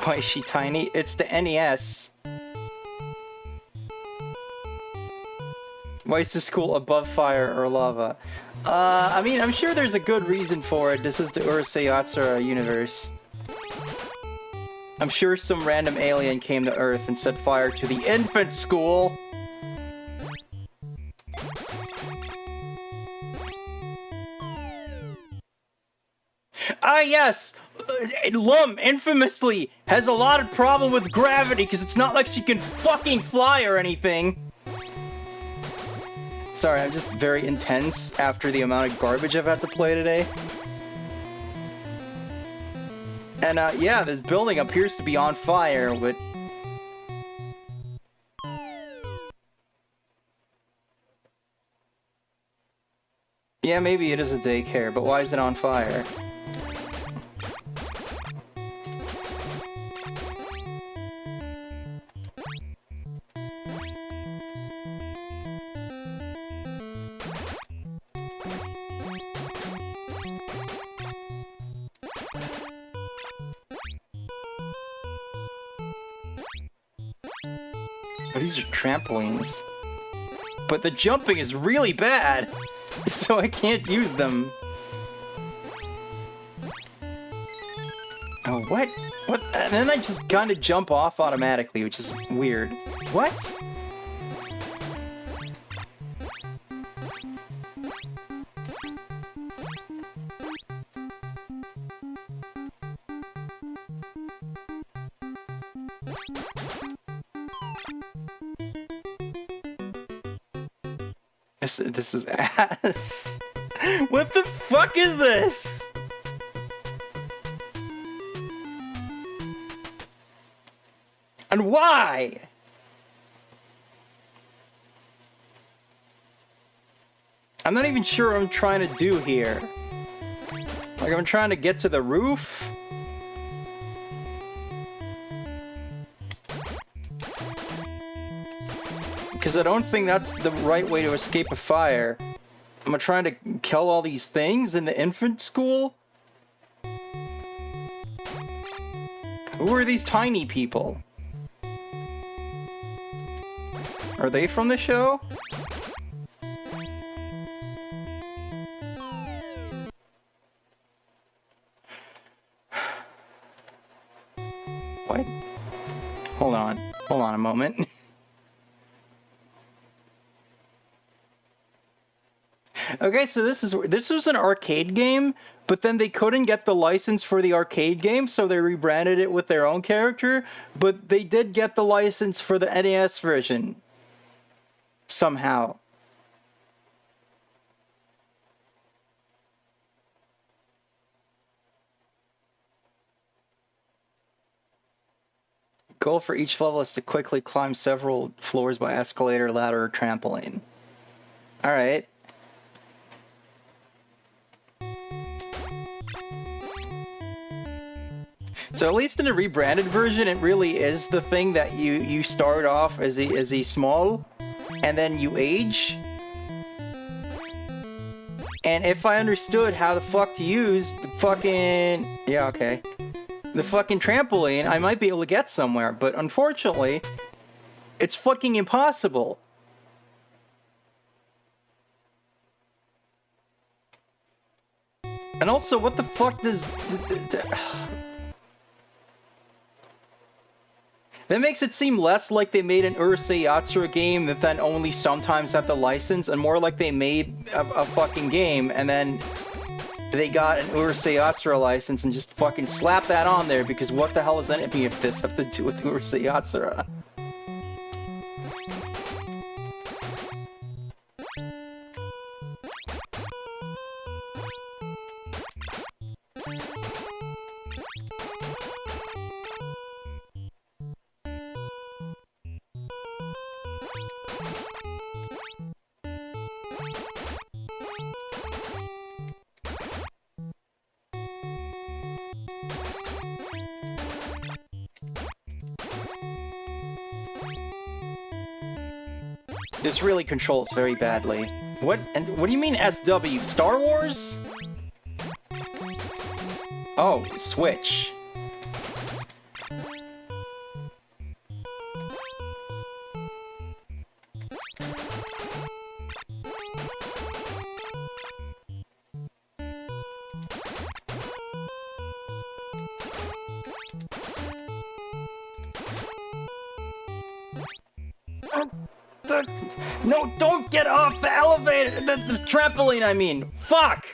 Why is she tiny? It's the NES. Why is the school above fire or lava? I mean, I'm sure there's a good reason for it. This is the Urusei Yatsura universe. I'm sure some random alien came to Earth and set fire to the infant school. Ah, yes! Lum, infamously, has a lot of problem with gravity because it's not like she can fucking fly or anything. Sorry, I'm just very intense after the amount of garbage I've had to play today. And, yeah, this building appears to be on fire, but... Yeah, maybe it is a daycare, but why is it on fire? Oh, these are trampolines. But the jumping is really bad, so I can't use them. Oh, what? What? And then I just kind of jump off automatically, which is weird. What? This is ass. What the fuck is this? And why? I'm not even sure what I'm trying to do here. Like, I'm trying to get to the roof? Because I don't think that's the right way to escape a fire. Am I trying to kill all these things in the infant school? Who are these tiny people? Are they from the show? What? Hold on a moment. Okay, so this was an arcade game, but then they couldn't get the license for the arcade game, so they rebranded it with their own character, but they did get the license for the NES version. Somehow. Goal for each level is to quickly climb several floors by escalator, ladder, or trampoline. Alright. So at least in the rebranded version, it really is the thing that you start off as a small, and then you age. And if I understood how the fuck to use the fucking... Yeah, okay. The fucking trampoline, I might be able to get somewhere, but unfortunately, it's fucking impossible. And also, what the fuck does... That makes it seem less like they made an Urusei Yatsura game that then only sometimes had the license, and more like they made a fucking game, and then they got an Urusei Yatsura license and just fucking slapped that on there, because what the hell does any of this have to do with Urusei Yatsura? This really controls very badly. What? And what do you mean SW? Star Wars? Oh, Switch. No, don't get off the elevator! The trampoline, I mean! Fuck!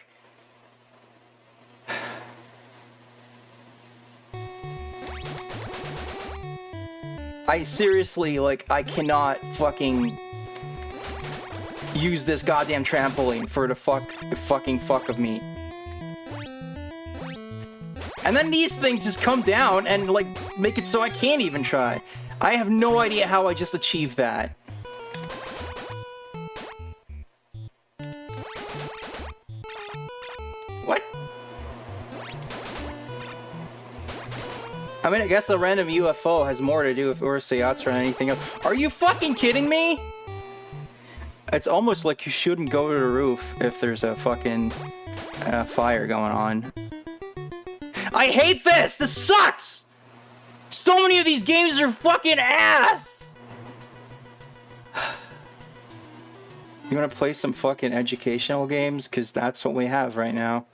I seriously, like, I cannot fucking use this goddamn trampoline for the fucking fuck of me. And then these things just come down and, like, make it so I can't even try. I have no idea how I just achieved that. What? I mean, I guess a random UFO has more to do with Urusei Yatsura than anything else. Are you fucking kidding me? It's almost like you shouldn't go to the roof if there's a fucking fire going on. I hate this! This sucks! So many of these games are fucking ass! You wanna play some fucking educational games? Cause that's what we have right now.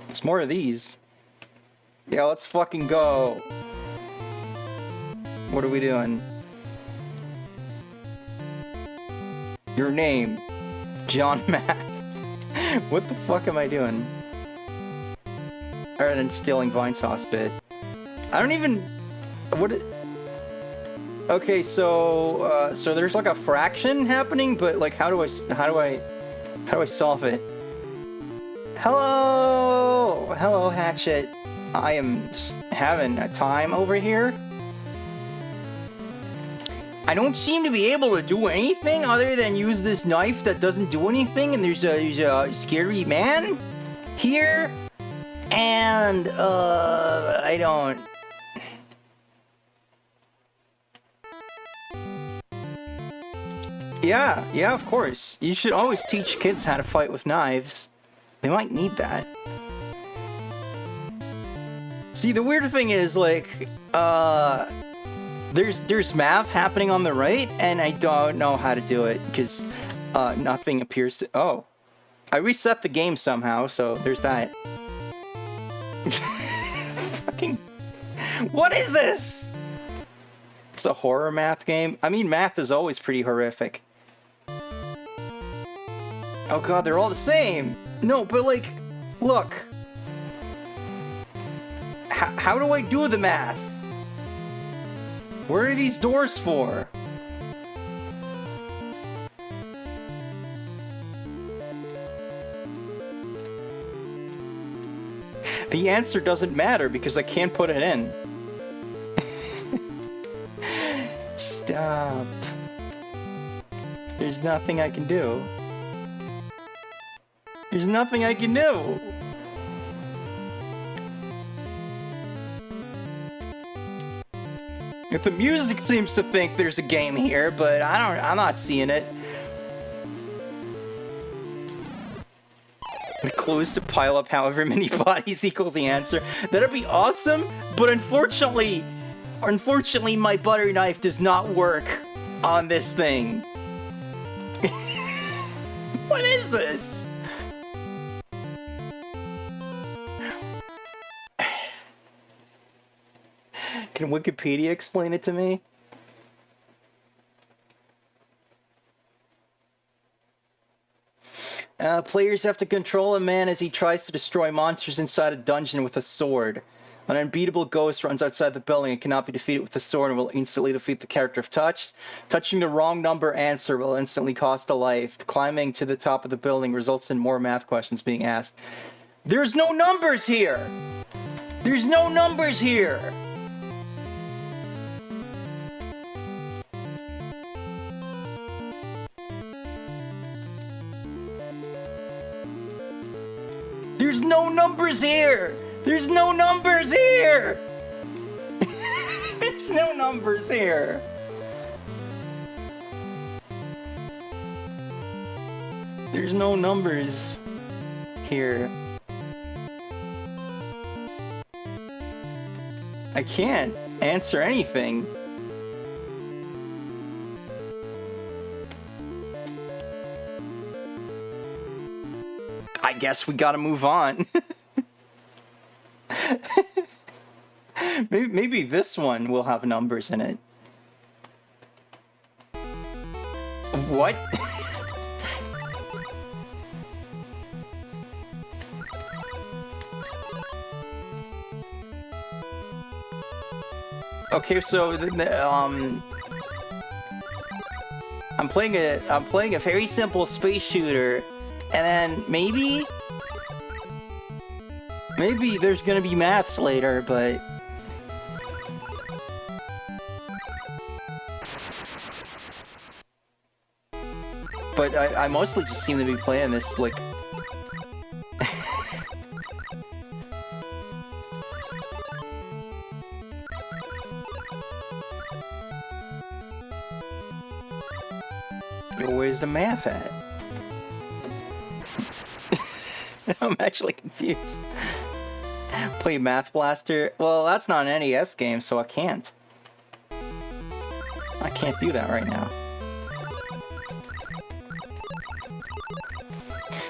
It's more of these. Yeah, let's fucking go. What are we doing? Your name. John Math. What the fuck am I doing? Alright, then stealing vine sauce bit. I don't even... What... Okay, so there's like a fraction happening, but like how do I solve it? Hello! Hello, Hatchet. I am just having a time over here. I don't seem to be able to do anything other than use this knife that doesn't do anything, and there's a scary man here, and I don't... Yeah, of course. You should always teach kids how to fight with knives. They might need that. See, the weird thing is, like, there's math happening on the right, and I don't know how to do it, because nothing appears to... Oh. I reset the game somehow, so there's that. Fucking... What is this? It's a horror math game? I mean, math is always pretty horrific. Oh god, they're all the same! No, but like, look. How do I do the math? Where are these doors for? The answer doesn't matter because I can't put it in. Stop. There's nothing I can do. There's nothing I can do! If the music seems to think there's a game here, but I'm not seeing it. The clues to pile up however many bodies equals the answer. That'd be awesome, but unfortunately my butter knife does not work on this thing. What is this? Can Wikipedia explain it to me? Players have to control a man as he tries to destroy monsters inside a dungeon with a sword. An unbeatable ghost runs outside the building and cannot be defeated with a sword and will instantly defeat the character if touched. Touching the wrong number answer will instantly cost a life. Climbing to the top of the building results in more math questions being asked. There's no numbers here! There's no numbers here! There's no numbers here! There's no numbers here! There's no numbers here! There's no numbers here. I can't answer anything. I guess we gotta move on. maybe this one will have numbers in it. What? Okay, so I'm playing a very simple space shooter. And then maybe there's gonna be maths later, but I mostly just seem to be playing this like where's the math at? I'm actually confused. Play Math Blaster? Well, that's not an NES game, so I can't. I can't do that right now.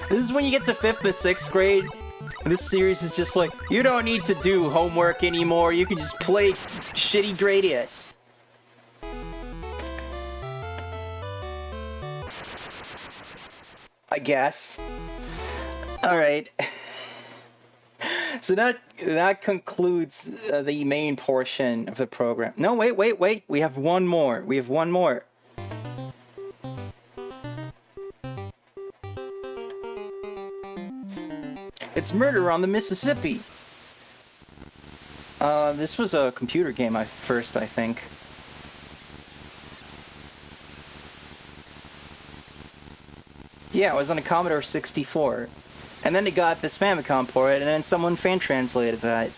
This is when you get to 5th and 6th grade, and this series is just like, you don't need to do homework anymore, you can just play shitty Gradius. I guess. Alright. So that concludes the main portion of the program. No, wait. We have one more. It's Murder on the Mississippi. This was a computer game first, I think. Yeah, it was on a Commodore 64. And then they got this Famicom port, and then someone fan translated that.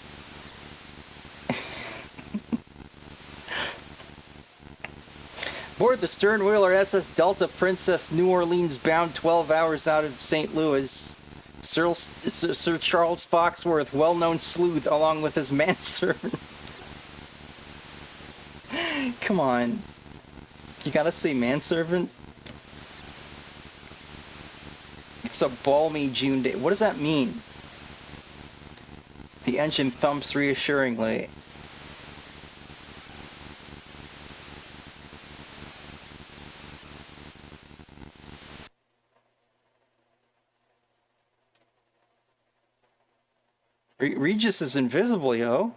Board the sternwheeler SS Delta Princess, New Orleans bound 12 hours out of St. Louis. Sir Charles Foxworth, well-known sleuth, along with his manservant. Come on. You gotta say manservant? It's a balmy June day. What does that mean? The engine thumps reassuringly. Regis is invisible, yo.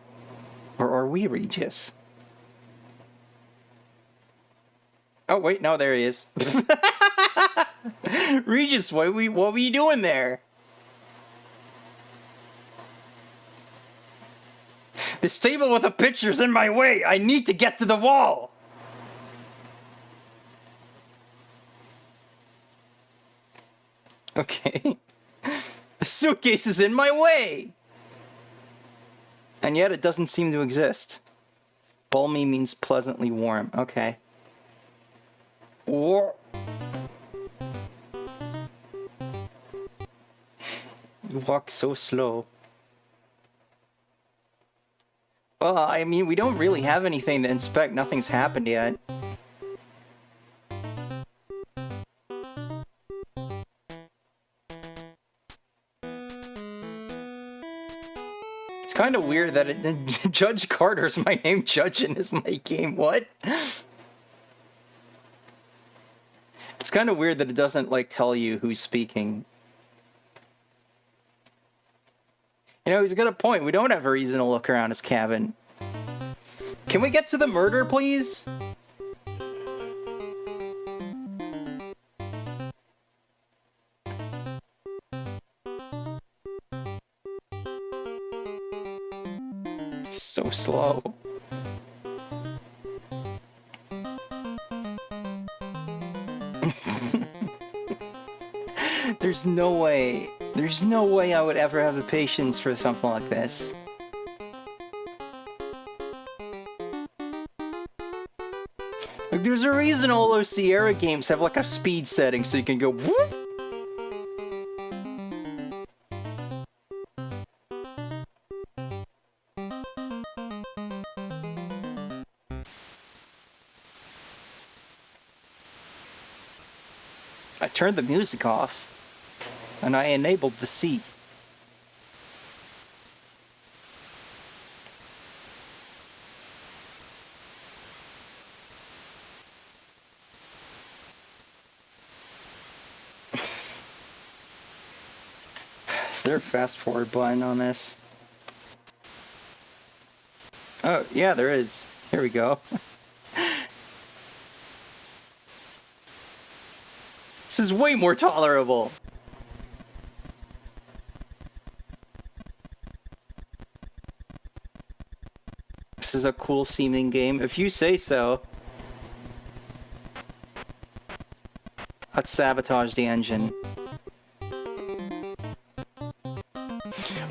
Or are we Regis? Oh, wait, no, there he is. Regis, what were you doing there? This table with the picture's in my way. I need to get to the wall. Okay. The suitcase is in my way. And yet it doesn't seem to exist. Balmy means pleasantly warm. Okay. Or... You walk so slow. Well, I mean, we don't really have anything to inspect. Nothing's happened yet. It's kind of weird that Judge Carter's my name, Judge in is my game. What? It's kind of weird that it doesn't, like, tell you who's speaking. You know, he's got a point. We don't have a reason to look around his cabin. Can we get to the murder, please? So slow. There's no way. There's no way I would ever have the patience for something like this. Like, there's a reason all those Sierra games have like a speed setting so you can go whoop. I turned the music off. And I enabled the seat. Is there a fast forward button on this? Oh, yeah, there is. Here we go. This is way more tolerable. This is a cool seeming game, if you say so. Let's sabotage the engine.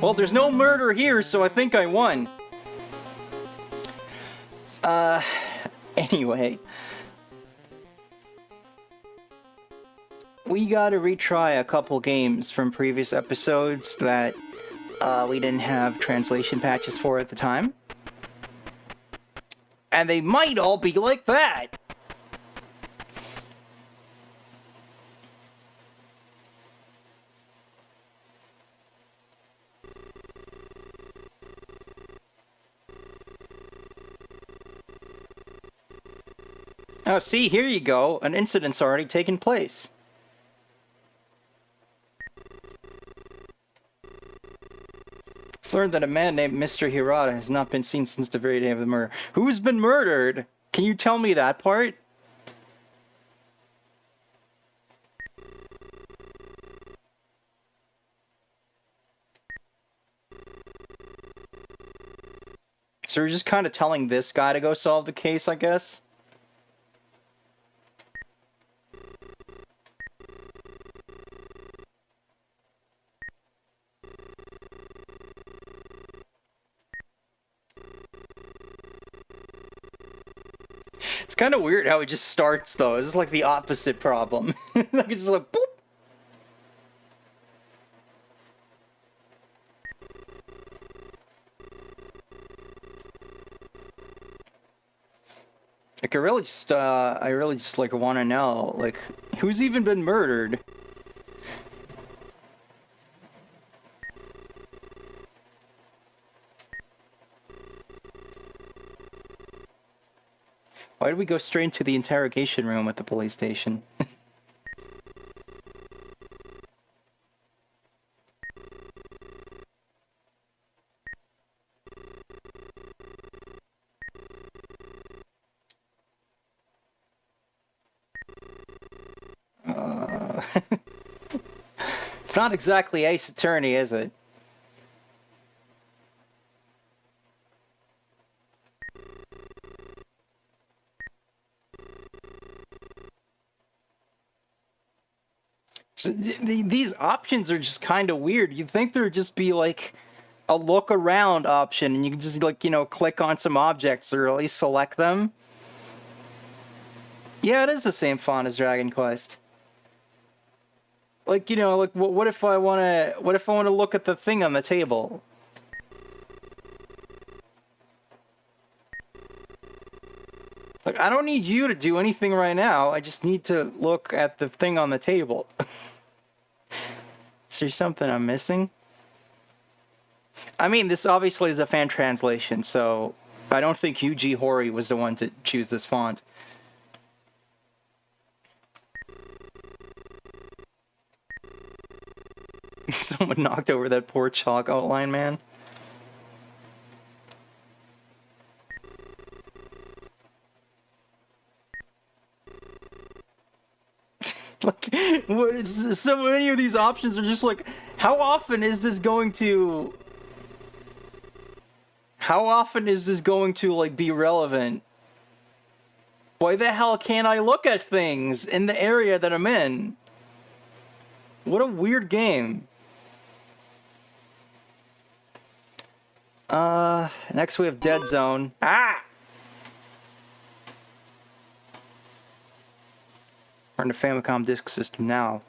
Well, there's no murder here, so I think I won. Anyway. We gotta retry a couple games from previous episodes that we didn't have translation patches for at the time. And they might all be like that. Oh, see, here you go. An incident's already taken place. I've learned that a man named Mr. Hirata has not been seen since the very day of the murder. Who's been murdered? Can you tell me that part? So we're just kind of telling this guy to go solve the case, I guess? It's kind of weird how it just starts, though. This is like the opposite problem. Like, it's just like, boop. Like, I really just, like, want to know, like, who's even been murdered? Why did we go straight into the interrogation room at the police station? It's not exactly Ace Attorney, is it? So these options are just kind of weird. You'd think there'd just be like a look around option and you can just, like, you know, click on some objects or at least select them. Yeah, it is the same font as Dragon Quest. Like, you know, like, what if I want to look at the thing on the table? Like, I don't need you to do anything right now. I just need to look at the thing on the table. Is there something I'm missing? I mean, this obviously is a fan translation, so I don't think Yuji Horii was the one to choose this font. Someone knocked over that poor chalk outline, man. Like, so many of these options are just like, how often is this going to like be relevant? Why the hell can't I look at things in the area that I'm in? What a weird game. Next we have Dead Zone. Ah! We're in the Famicom Disk System now.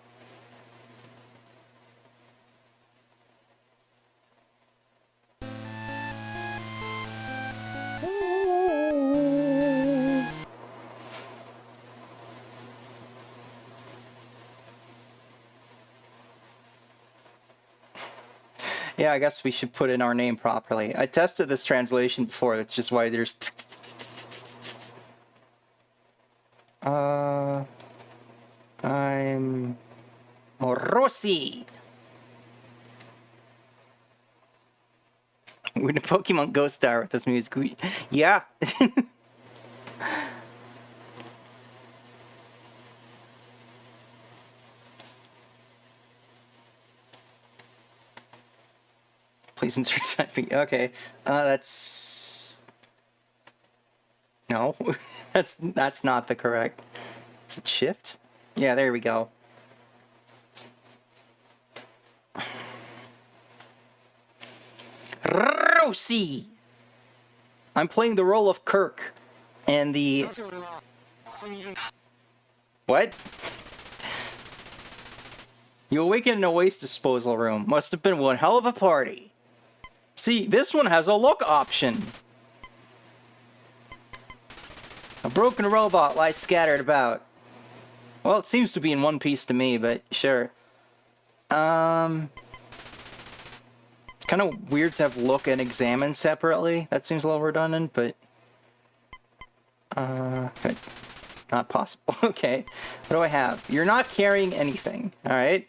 Yeah, I guess we should put in our name properly. I tested this translation before, that's just why there's... I'm... Rossi! We're in a Pokemon Ghost Star with this music. Yeah! Please insert typing. Okay, that's... No, that's not the correct... Is it shift? Yeah, there we go. Rossi! I'm playing the role of Kirk, and the... What? You awaken in a waste disposal room. Must have been one hell of a party. See, this one has a look option. A broken robot lies scattered about. Well, it seems to be in one piece to me, but sure. It's kind of weird to have look and examine separately. That seems a little redundant, but... not possible. Okay. What do I have? You're not carrying anything. Alright.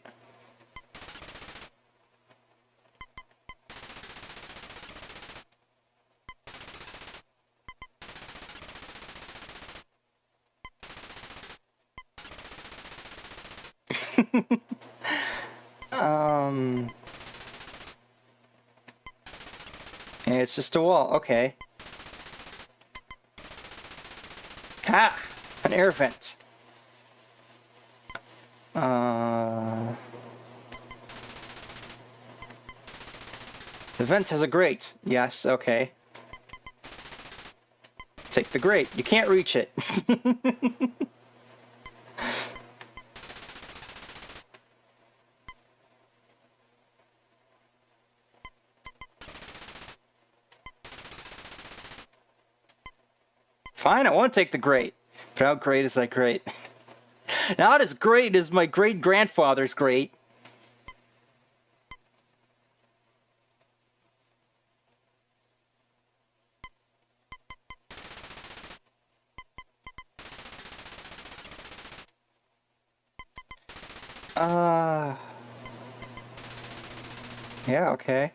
And it's just a wall. Okay. Ha! An air vent. The vent has a grate. Yes, okay. take the grate. You can't reach it. Fine, I won't take the grate. But how great is that grate? Not as great as my great-grandfather's grate. Yeah, okay.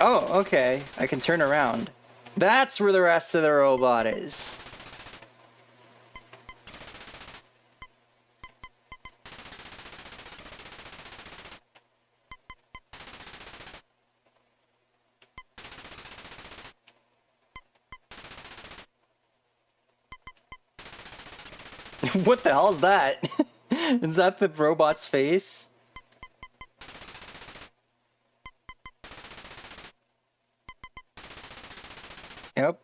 Oh, okay. I can turn around. That's where the rest of the robot is. What the hell is that? Is that the robot's face? Yep.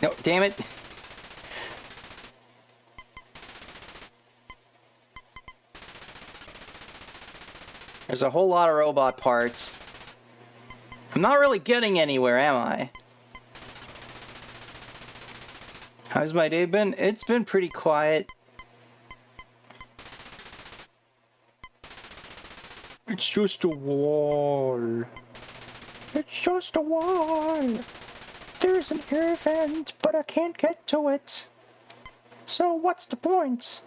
No, damn it. There's a whole lot of robot parts. I'm not really getting anywhere, am I? How's my day been? It's been pretty quiet. It's just a wall. It's just a wall. There's an air vent, but I can't get to it. So what's the point?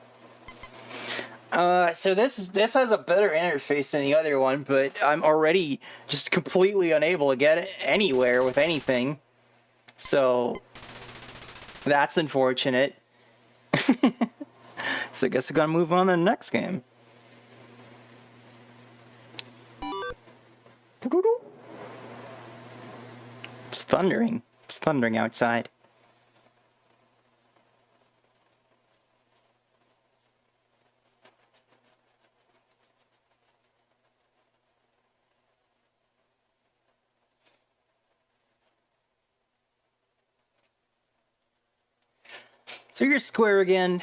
So this has a better interface than the other one, but I'm already just completely unable to get anywhere with anything. So that's unfortunate. So I guess I gotta move on to the next game. It's thundering. It's thundering outside. So you're square again.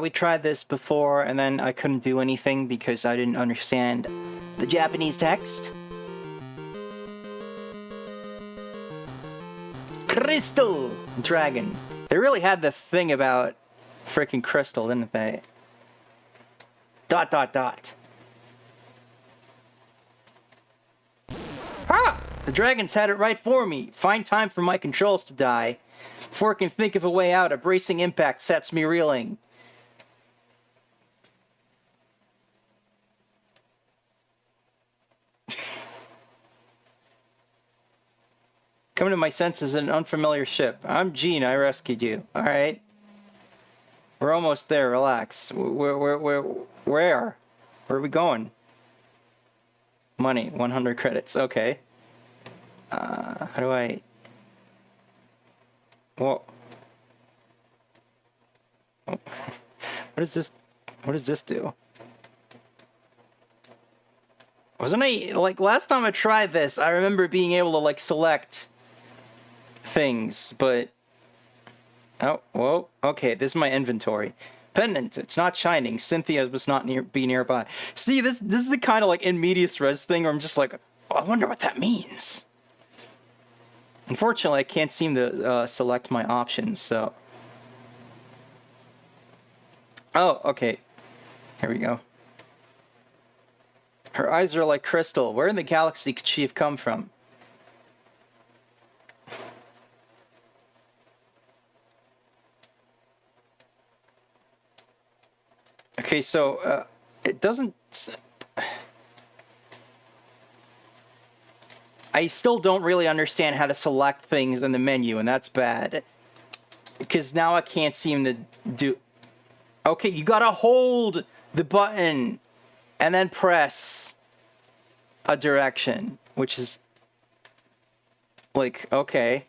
We tried this before, and then I couldn't do anything because I didn't understand the Japanese text. Crystal Dragon. They really had the thing about freaking crystal, didn't they? ... Ah! The dragons had it right for me. Fine time for my controls to die. Before I can think of a way out, a bracing impact sets me reeling. Come to my senses in an unfamiliar ship. I'm Gene, I rescued you. Alright. We're almost there, relax. Where? Where are we going? Money, 100 credits, okay. How do I... Whoa. Oh. What is this? What does this do? Wasn't I, like, last time I tried this, I remember being able to, like, select things, but... Oh, whoa. Okay, this is my inventory. Pendant, it's not shining. Cynthia must not be nearby. See, this is the kind of, like, in medias res thing where I'm just like, oh, I wonder what that means. Unfortunately, I can't seem to select my options, so... Oh, okay. Here we go. Her eyes are like crystal. Where in the galaxy could she have come from? Okay, so, it doesn't... I still don't really understand how to select things in the menu, and that's bad. Because now I can't seem to do... Okay, you gotta hold the button and then press a direction, which is like, okay.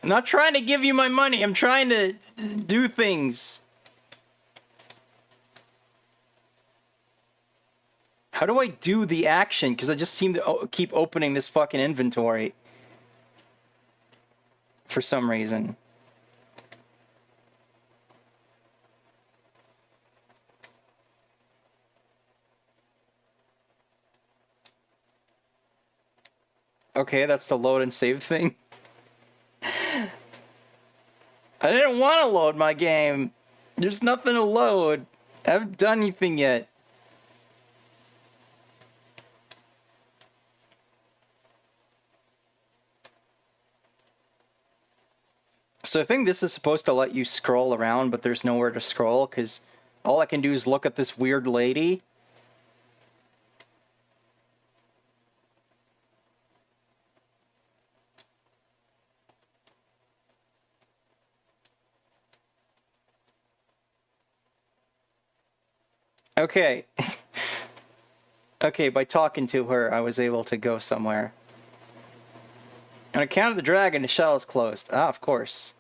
I'm not trying to give you my money. I'm trying to do things. How do I do the action? Because I just seem to keep opening this fucking inventory. For some reason. Okay, that's the load and save thing. I didn't want to load my game. There's nothing to load. I haven't done anything yet. So I think this is supposed to let you scroll around, but there's nowhere to scroll, because all I can do is look at this weird lady. Okay. Okay, by talking to her, I was able to go somewhere. On account of the dragon, the shell is closed. Ah, of course.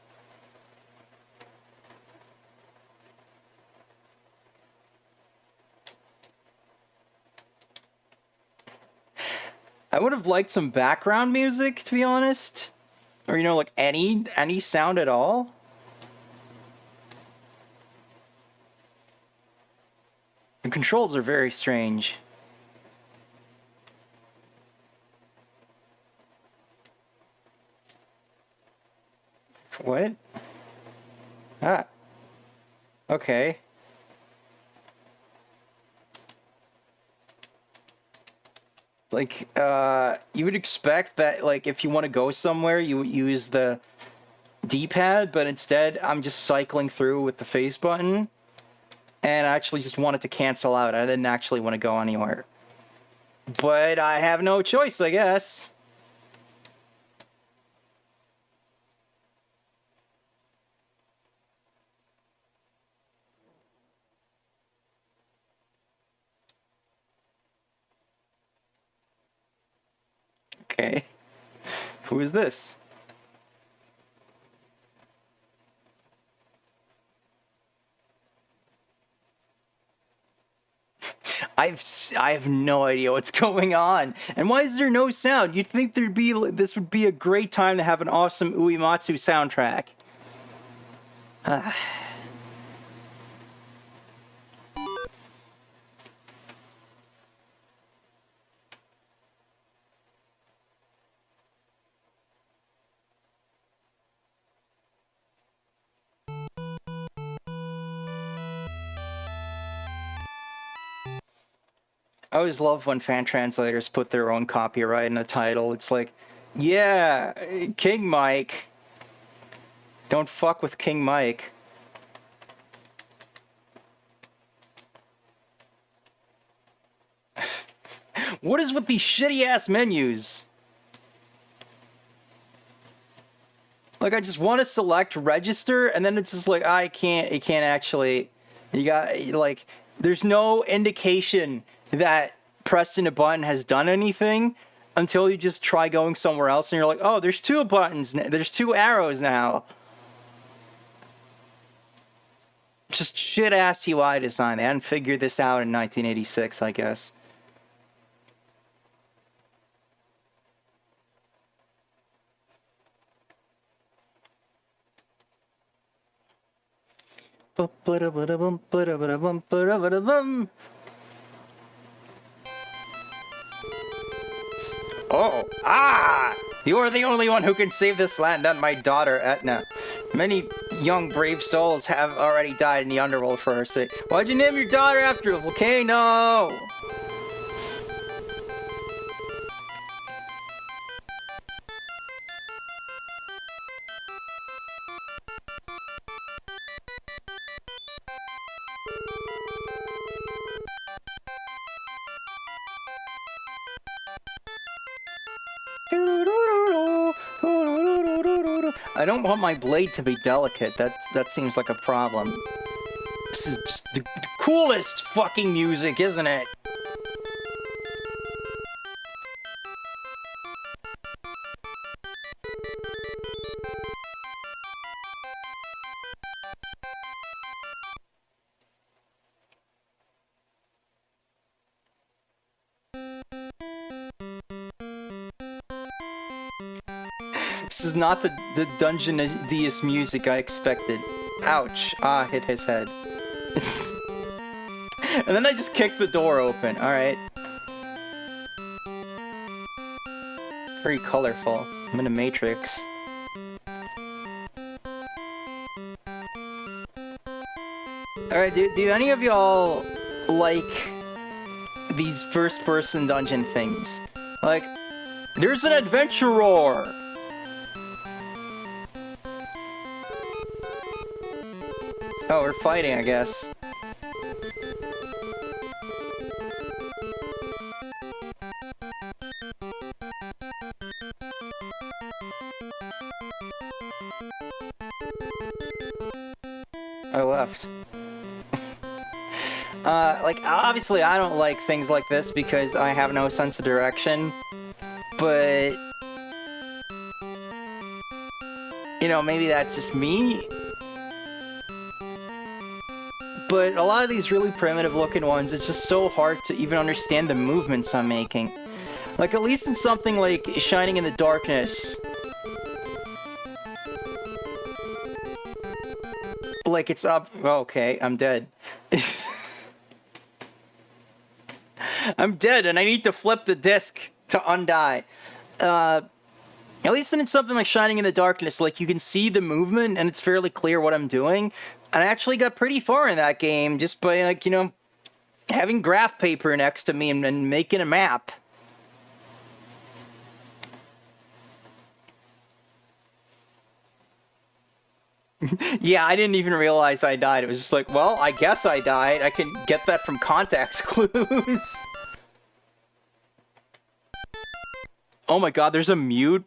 I would have liked some background music, to be honest. Or, you know, like any sound at all. The controls are very strange. What? Ah. Okay. Like, you would expect that, like, if you want to go somewhere, you would use the D-pad, but instead, I'm just cycling through with the face button, and I actually just wanted to cancel out. I didn't actually want to go anywhere. But I have no choice, I guess. Okay. Who is this? I have no idea what's going on. And why is there no sound? You'd think this would be a great time to have an awesome Uematsu soundtrack. I always love when fan translators put their own copyright in the title. It's like, yeah, King Mike. Don't fuck with King Mike. What is with these shitty ass menus? Like, I just want to select register, and then it's just like, it can't actually, you got, like, there's no indication that pressing a button has done anything until you just try going somewhere else, and you're like, oh, there's two buttons, there's two arrows now. Just shit-ass UI design. They hadn't figured this out in 1986, I guess. Oh, you are the only one who can save this land and my daughter, Etna. Many young, brave souls have already died in the underworld for her sake. Why'd you name your daughter after a volcano? I don't want my blade to be delicate. That seems like a problem. This is just the coolest fucking music, isn't it? This is not the Dungeon Deus music I expected. Ouch. Ah, hit his head. And then I just kicked the door open. Alright. Very colorful. I'm in a matrix. Alright, do any of y'all like these first-person dungeon things? Like, there's an adventurer! Oh, we're fighting, I guess. I left. Like, obviously I don't like things like this because I have no sense of direction, but... you know, maybe that's just me? But a lot of these really primitive looking ones, it's just so hard to even understand the movements I'm making. Like, at least in something like Shining in the Darkness. Like, it's up... oh, okay, I'm dead. I'm dead, and I need to flip the disc to undie. At least in something like Shining in the Darkness, like, you can see the movement, and it's fairly clear what I'm doing. And I actually got pretty far in that game just by, like, you know, having graph paper next to me and making a map. Yeah, I didn't even realize I died. It was just like, well, I guess I died. I can get that from context clues. Oh my god, there's a mute.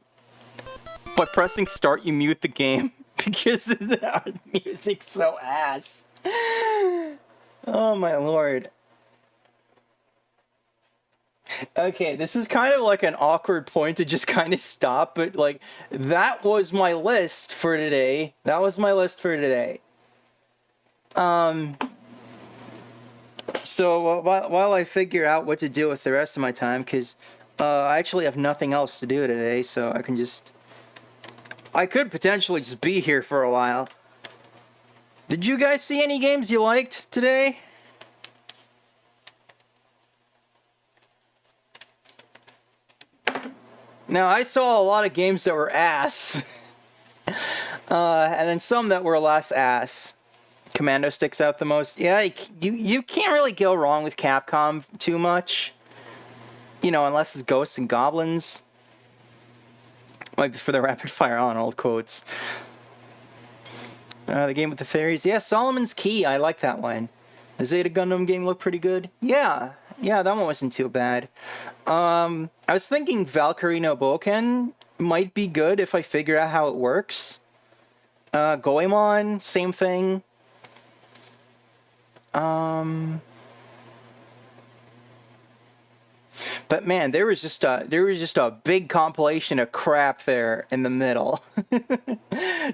By pressing start, you mute the game. Because the music's so ass. Oh my lord. Okay, this is kind of like an awkward point to just kind of stop, but like, that was my list for today. So while I figure out what to do with the rest of my time, because I actually have nothing else to do today, so I could potentially just be here for a while. Did you guys see any games you liked today? Now, I saw a lot of games that were ass. And then some that were less ass. Commando sticks out the most. Yeah, you can't really go wrong with Capcom too much. You know, unless it's Ghosts and Goblins. Might be for the rapid fire on old quotes. The game with the fairies. Yeah, Solomon's Key. I like that one. The Zeta Gundam game looked pretty good. Yeah, that one wasn't too bad. I was thinking Valkyrie no Bōken might be good if I figure out how it works. Goemon, same thing. But man, there was just a big compilation of crap there in the middle.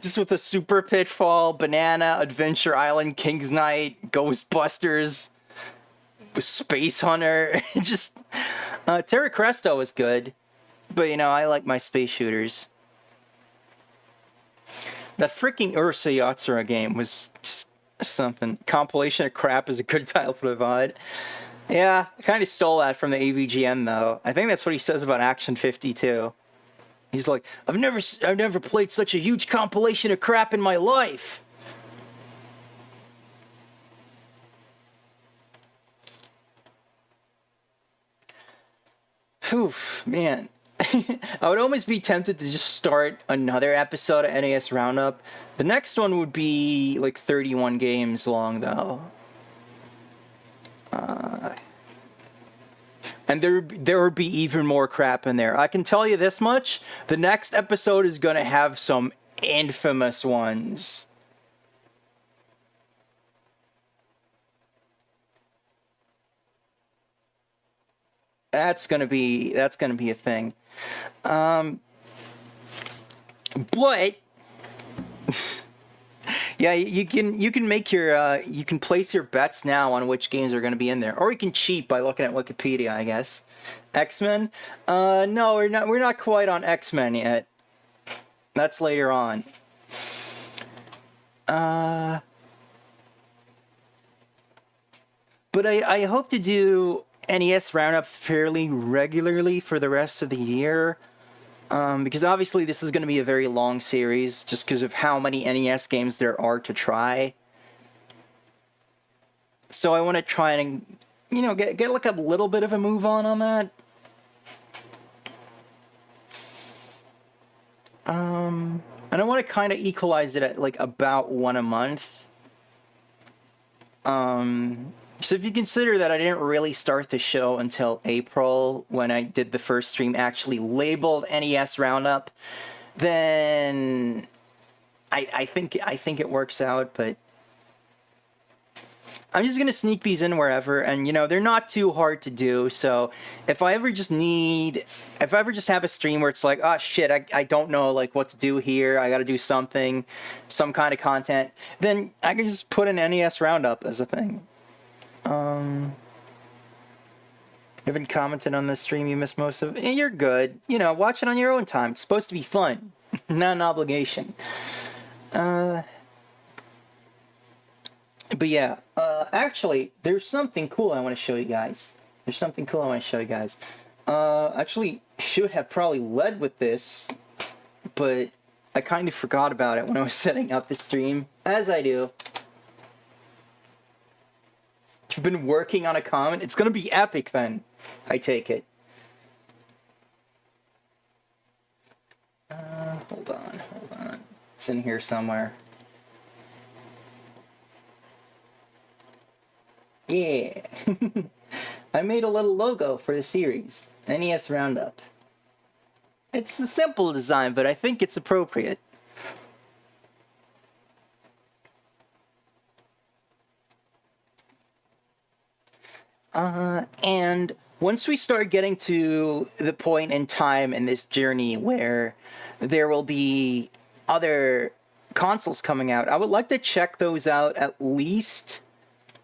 Just with a Super Pitfall, Banana, Adventure Island, King's Knight, Ghostbusters, Space Hunter. Just Terra Cresta was good, but you know, I like my space shooters. That freaking Urusei Yatsura game was just something. Compilation of crap is a good title for the VOD. Yeah, I kind of stole that from the AVGN though. I think that's what he says about Action 52. He's like, I've never played such a huge compilation of crap in my life. Oof, man. I would almost be tempted to just start another episode of NES Roundup. The next one would be like 31 games long though. And there would be even more crap in there. I can tell you this much: the next episode is gonna have some infamous ones. That's gonna be a thing. But yeah, you can make your you can place your bets now on which games are going to be in there, or you can cheat by looking at Wikipedia, I guess. X-Men? No, we're not quite on X-Men yet. That's later on. But I hope to do NES Roundup fairly regularly for the rest of the year. Because obviously this is going to be a very long series, just because of how many NES games there are to try. So I want to try and, get like a little bit of a move on that. And I want to kind of equalize it at like about one a month. So if you consider that I didn't really start the show until April, when I did the first stream actually labeled NES Roundup, then I think it works out. But I'm just gonna sneak these in wherever, and they're not too hard to do. So if I ever just have a stream where it's like, oh shit, I don't know like what to do here, I got to do some kind of content, then I can just put an NES Roundup as a thing. You haven't commented on this stream, you missed most of it. You're good. Watch it on your own time. It's supposed to be fun, not an obligation. But yeah, actually, there's something cool I want to show you guys. Actually, should have probably led with this, but I kind of forgot about it when I was setting up the stream, as I do. You've been working on a comment? It's gonna be epic then, I take it. Hold on. It's in here somewhere. Yeah. I made a little logo for the series, NES Roundup. It's a simple design, but I think it's appropriate. And once we start getting to the point in time in this journey where there will be other consoles coming out, I would like to check those out at least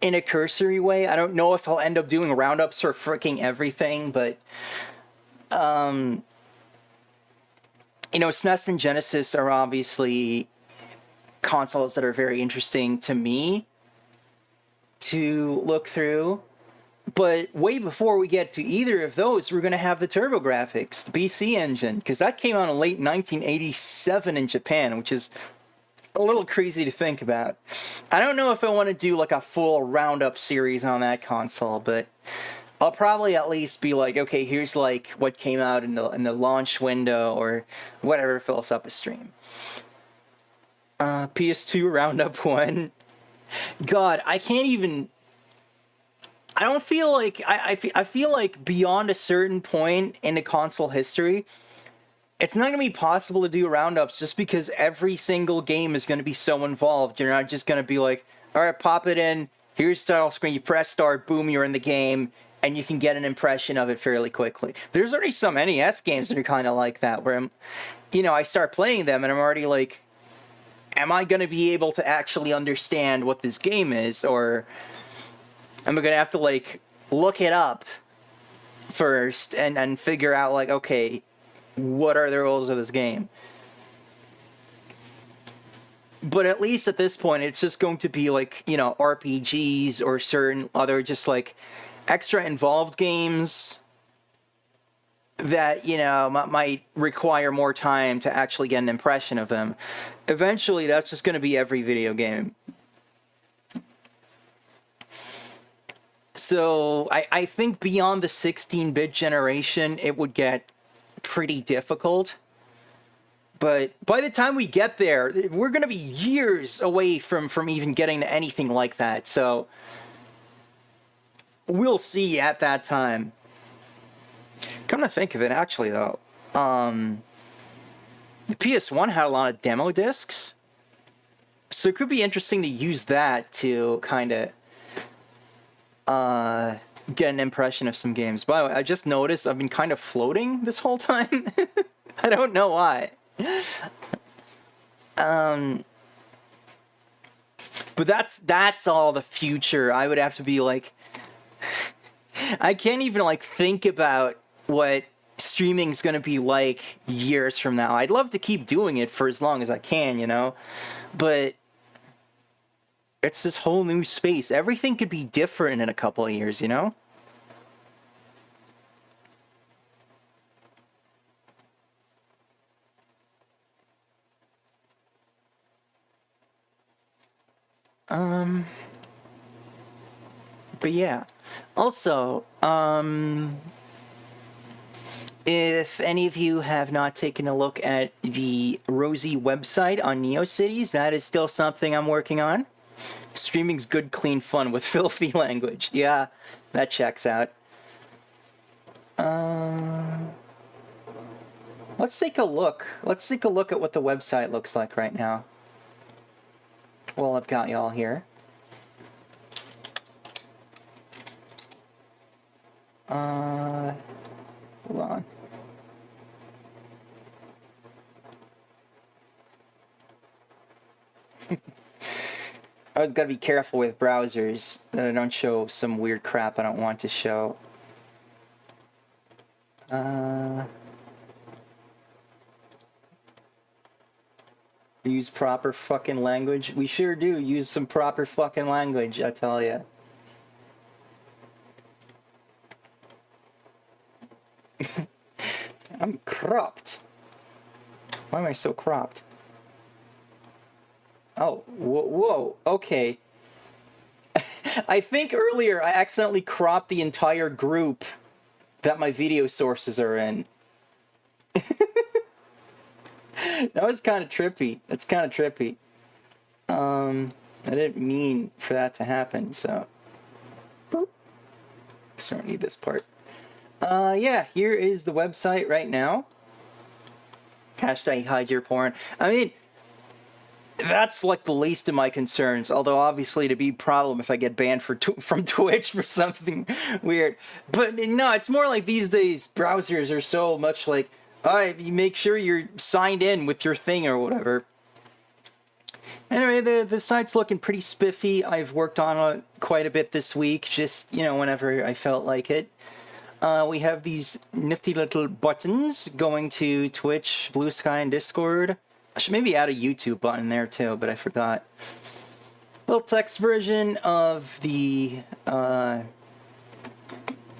in a cursory way. I don't know if I'll end up doing roundups for freaking everything, but SNES and Genesis are obviously consoles that are very interesting to me to look through. But way before we get to either of those, we're going to have the TurboGrafx, the BC engine, because that came out in late 1987 in Japan, which is a little crazy to think about. I don't know if I want to do like a full roundup series on that console, but I'll probably at least be like, okay, here's like what came out in the launch window or whatever fills up a stream. PS2 Roundup 1. God, I can't even... I don't feel like... I feel like beyond a certain point in the console history, it's not going to be possible to do roundups just because every single game is going to be so involved. You're not just going to be like, all right, pop it in, here's the title screen, you press start, boom, you're in the game, and you can get an impression of it fairly quickly. There's already some NES games that are kind of like that, where I start playing them and I'm already like, am I going to be able to actually understand what this game is, or am I going to have to like look it up first and figure out like, okay, what are the rules of this game? But at least at this point, it's just going to be like, RPGs or certain other just like extra involved games that, might require more time to actually get an impression of them. Eventually, that's just going to be every video game. So I think beyond the 16-bit generation, it would get pretty difficult. But by the time we get there, we're going to be years away from even getting to anything like that. So we'll see at that time. Come to think of it, actually, though, the PS1 had a lot of demo discs, so it could be interesting to use that to kind of get an impression of some games. By the way, I just noticed I've been kind of floating this whole time. I don't know why. But that's all the future. I would have to be like, I can't even like think about what streaming's gonna be like years from now. I'd love to keep doing it for as long as I can, you know, but it's this whole new space. Everything could be different in a couple of years, you know? But yeah. Also, if any of you have not taken a look at the Rosie website on NeoCities, that is still something I'm working on. Streaming's good, clean fun with filthy language. Yeah, that checks out. Let's take a look. Let's take a look at what the website looks like right now. Well, I've got y'all here. Hold on. I always gotta be careful with browsers that I don't show some weird crap I don't want to show. Use proper fucking language. We sure do use some proper fucking language, I tell ya. I'm cropped. Why am I so cropped? Oh, whoa, okay. I think earlier I accidentally cropped the entire group that my video sources are in. That was kind of trippy. That's kind of trippy. I didn't mean for that to happen, so. Boop. So I don't need this part. Yeah, here is the website right now. Hashtag hide your porn. I mean, that's like the least of my concerns, although obviously it'd be a problem if I get banned from Twitch for something weird. But no, it's more like these days browsers are so much like, alright, you make sure you're signed in with your thing or whatever. Anyway, the site's looking pretty spiffy. I've worked on it quite a bit this week, just, you know, whenever I felt like it. We have these nifty little buttons going to Twitch, Blue Sky, and Discord. I should maybe add a YouTube button there too, but I forgot. Little text version of the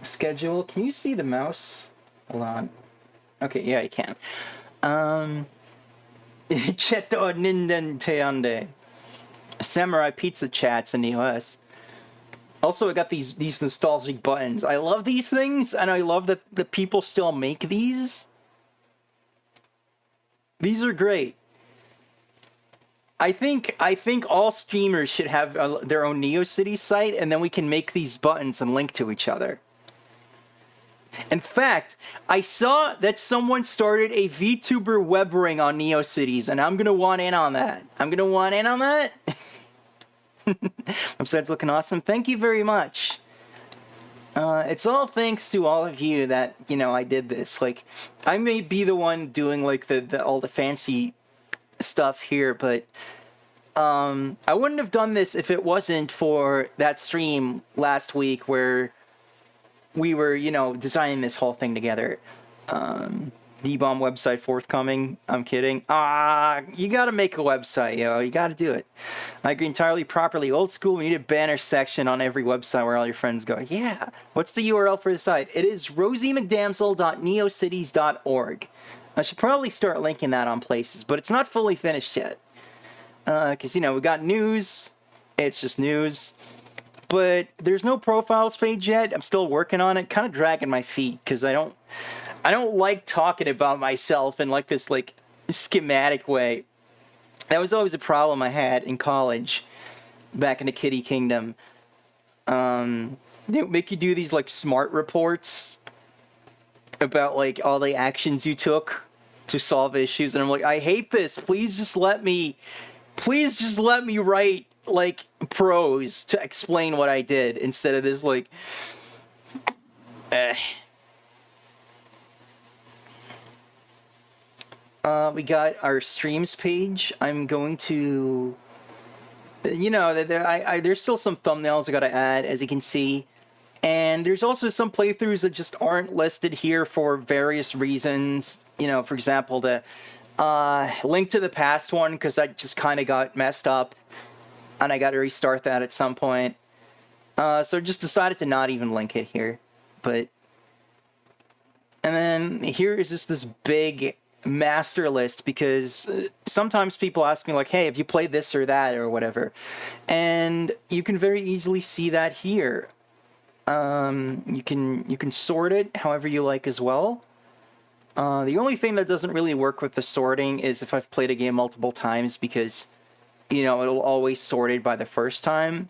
schedule. Can you see the mouse? Hold on. Okay, yeah, you can. Cheto Nindenteande. Samurai Pizza chats in the US. Also, I got these nostalgic buttons. I love these things, and I love that the people still make these. These are great. I think all streamers should have their own NeoCities site, and then we can make these buttons and link to each other. In fact, I saw that someone started a VTuber web ring on NeoCities, and I'm gonna want in on that. Website's looking awesome. Thank you very much. It's all thanks to all of you that, you know, I did this. Like, I may be the one doing like all the fancy stuff here, but I wouldn't have done this if it wasn't for that stream last week where we were, you know, designing this whole thing together. D-Bomb website forthcoming. I'm kidding. You gotta make a website, yo. You gotta do it. I agree entirely properly. Old school, we need a banner section on every website where all your friends go. Yeah. What's the URL for the site? It is rosiemcdamsel.neocities.org. I should probably start linking that on places, but it's not fully finished yet. Because, you know, we got news. It's just news. But there's no profiles page yet. I'm still working on it. Kind of dragging my feet because I don't like talking about myself in like this like schematic way. That was always a problem I had in college back in the Kitty Kingdom. They would make you do these like smart reports about like all the actions you took to solve issues, and I'm like, I hate this. Please just let me write like prose to explain what I did instead of this like we got our streams page. I'm going to, there's still some thumbnails I gotta add, as you can see. And there's also some playthroughs that just aren't listed here for various reasons. For example, the Link to the Past one, because that just kind of got messed up. And I got to restart that at some point. So just decided to not even link it here. And then here is just this big master list, because sometimes people ask me like, hey, have you played this or that or whatever? And you can very easily see that here. You can sort it however you like as well. The only thing that doesn't really work with the sorting is if I've played a game multiple times, because, it'll always sort it by the first time.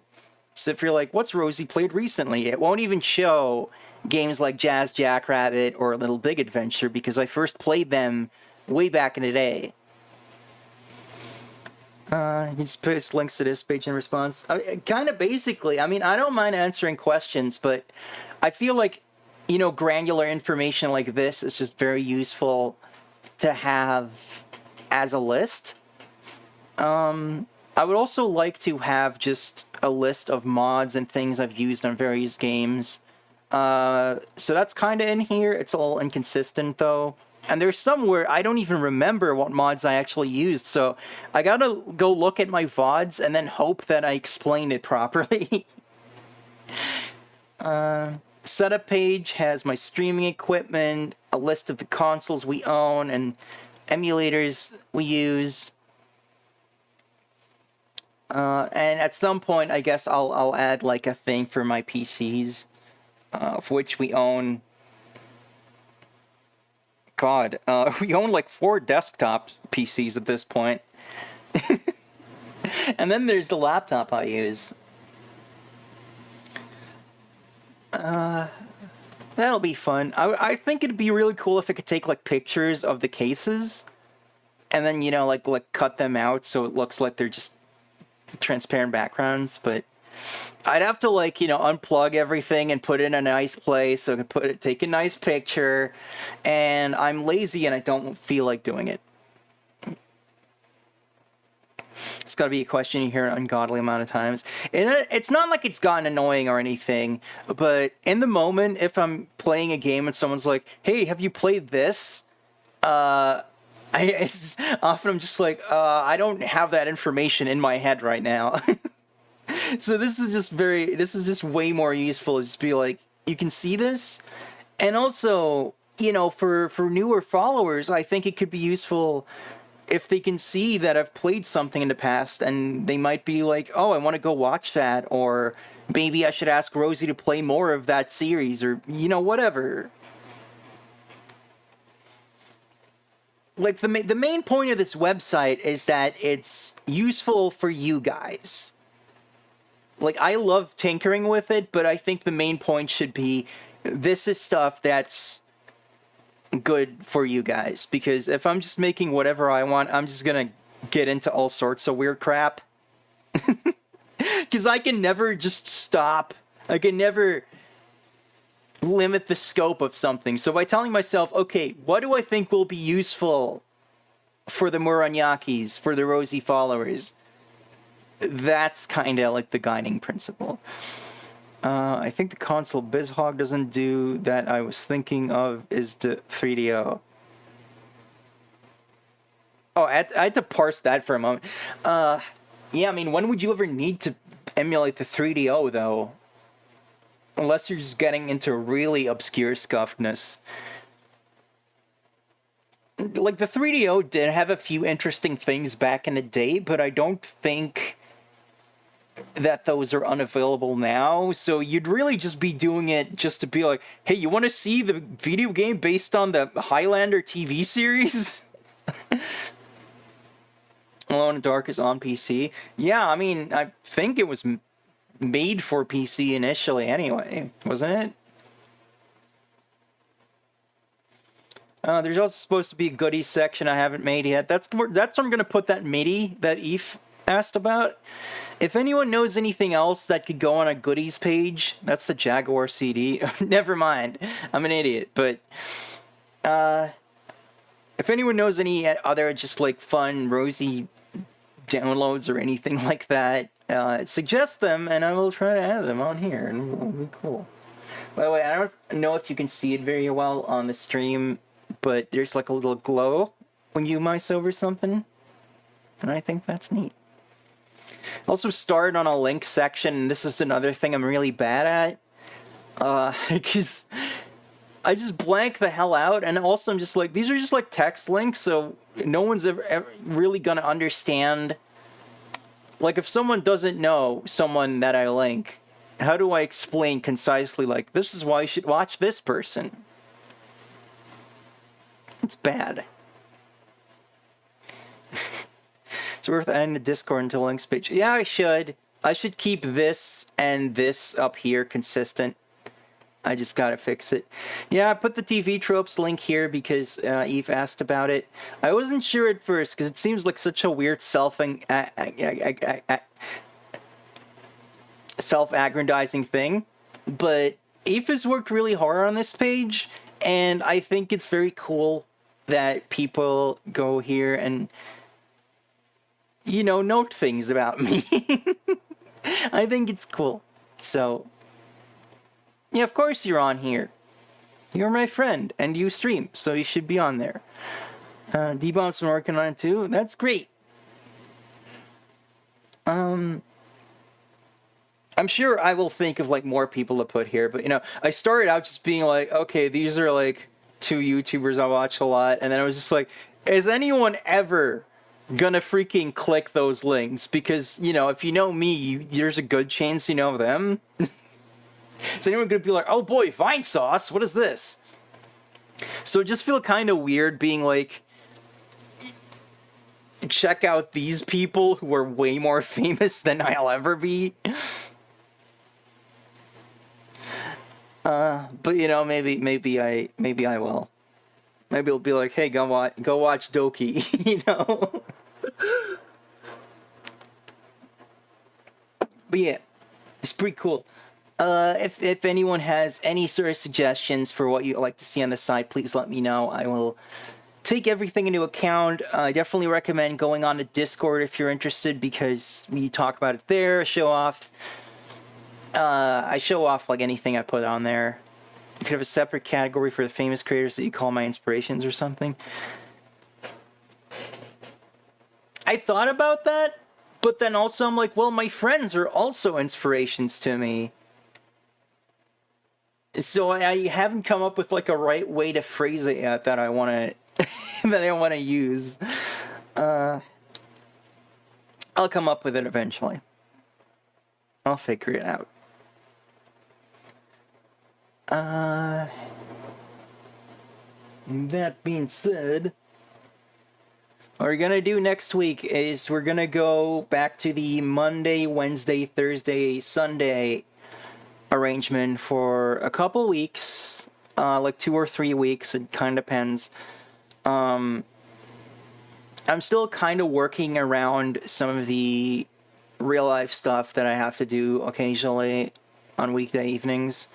So if you're like, what's Rosie played recently? It won't even show games like Jazz Jackrabbit or Little Big Adventure, because I first played them way back in the day. You just post links to this page in response. Kind of basically, I don't mind answering questions, but I feel like, granular information like this is just very useful to have as a list. I would also like to have just a list of mods and things I've used on various games. So that's kind of in here. It's all inconsistent, though. And there's some where I don't even remember what mods I actually used, so I gotta go look at my VODs and then hope that I explain it properly. Setup page has my streaming equipment, a list of the consoles we own, and emulators we use. And at some point, I guess I'll add like a thing for my PCs, of which we own... God, we own like 4 desktop PCs at this point. And then there's the laptop I use. That'll be fun. I think it'd be really cool if I could take like pictures of the cases and then, like cut them out so it looks like they're just transparent backgrounds, but I'd have to unplug everything and put it in a nice place so I could take a nice picture, and I'm lazy and I don't feel like doing it. It's got to be a question you hear an ungodly amount of times. And it's not like it's gotten annoying or anything, but in the moment, if I'm playing a game and someone's like, hey, have you played this? Often I'm just like, I don't have that information in my head right now. So this is just way more useful to just be like, you can see this. And also, for newer followers, I think it could be useful if they can see that I've played something in the past, and they might be like, oh, I want to go watch that, or maybe I should ask Rosie to play more of that series, or, whatever. Like, the main point of this website is that it's useful for you guys. Like, I love tinkering with it, but I think the main point should be, this is stuff that's good for you guys. Because if I'm just making whatever I want, I'm just gonna get into all sorts of weird crap. Because I can never just stop. I can never limit the scope of something. So by telling myself, okay, what do I think will be useful for the Muranyakis, for the Rosie followers? That's kind of like the guiding principle. I think the console BizHog doesn't do that I was thinking of is the 3DO. Oh, I had to parse that for a moment. Yeah, when would you ever need to emulate the 3DO, though? Unless you're just getting into really obscure scuffness. Like, the 3DO did have a few interesting things back in the day, but I don't think that those are unavailable now, so you'd really just be doing it just to be like, hey, you want to see the video game based on the Highlander TV series? Alone in the Dark is on PC. Yeah, I think it was made for PC initially anyway, wasn't it? There's also supposed to be a goodies section I haven't made yet. That's where I'm going to put that MIDI that Eve asked about. If anyone knows anything else that could go on a goodies page, that's the Jaguar CD. Never mind. I'm an idiot. But if anyone knows any other just like fun, rosy downloads or anything like that, suggest them and I will try to add them on here and it'll be cool. By the way, I don't know if you can see it very well on the stream, but there's like a little glow when you mouse over something, and I think that's neat. Also started on a link section, and this is another thing I'm really bad at, because I just blank the hell out, and also I'm just like, these are just like text links, so no one's ever really gonna understand. Like, if someone doesn't know someone that I link, how do I explain concisely, like, this is why you should watch this person? It's bad. It's worth adding the Discord into links page. Yeah, I should. I should keep this and this up here consistent. I just gotta fix it. Yeah, I put the TV tropes link here because Eve asked about it. I wasn't sure at first because it seems like such a weird self-aggrandizing thing. But Eve has worked really hard on this page, and I think it's very cool that people go here and, you know, note things about me. I think it's cool. So, yeah, of course you're on here. You're my friend, and you stream, so you should be on there. D-Bomb's been working on it too. That's great. I'm sure I will think of, like, more people to put here, but, you know, I started out just being like, okay, these are, like, 2 YouTubers I watch a lot, and then I was just like, is anyone ever gonna freaking click those links? Because, you know, if you know me, there's a good chance you know them. Is anyone gonna be like, oh boy, Vine Sauce, what is this? So it just feel kind of weird being like, check out these people who are way more famous than I'll ever be. But you know, maybe I will. Maybe it'll be like, hey, go watch Doki, you know. But yeah, it's pretty cool. If anyone has any sort of suggestions for what you'd like to see on the site, please let me know. I will take everything into account. I definitely recommend going on to Discord if you're interested, because we talk about it there. I show off like anything I put on there. You could have a separate category for the famous creators that you call my inspirations or something. I thought about that, but then also I'm like, well, my friends are also inspirations to me. So I haven't come up with like a right way to phrase it yet that I want to use. I'll come up with it eventually. I'll figure it out. That being said, what we're gonna do next week is we're gonna go back to the Monday, Wednesday, Thursday, Sunday arrangement for a couple weeks, like 2 or 3 weeks. It kind of depends. I'm still kind of working around some of the real life stuff that I have to do occasionally on weekday evenings.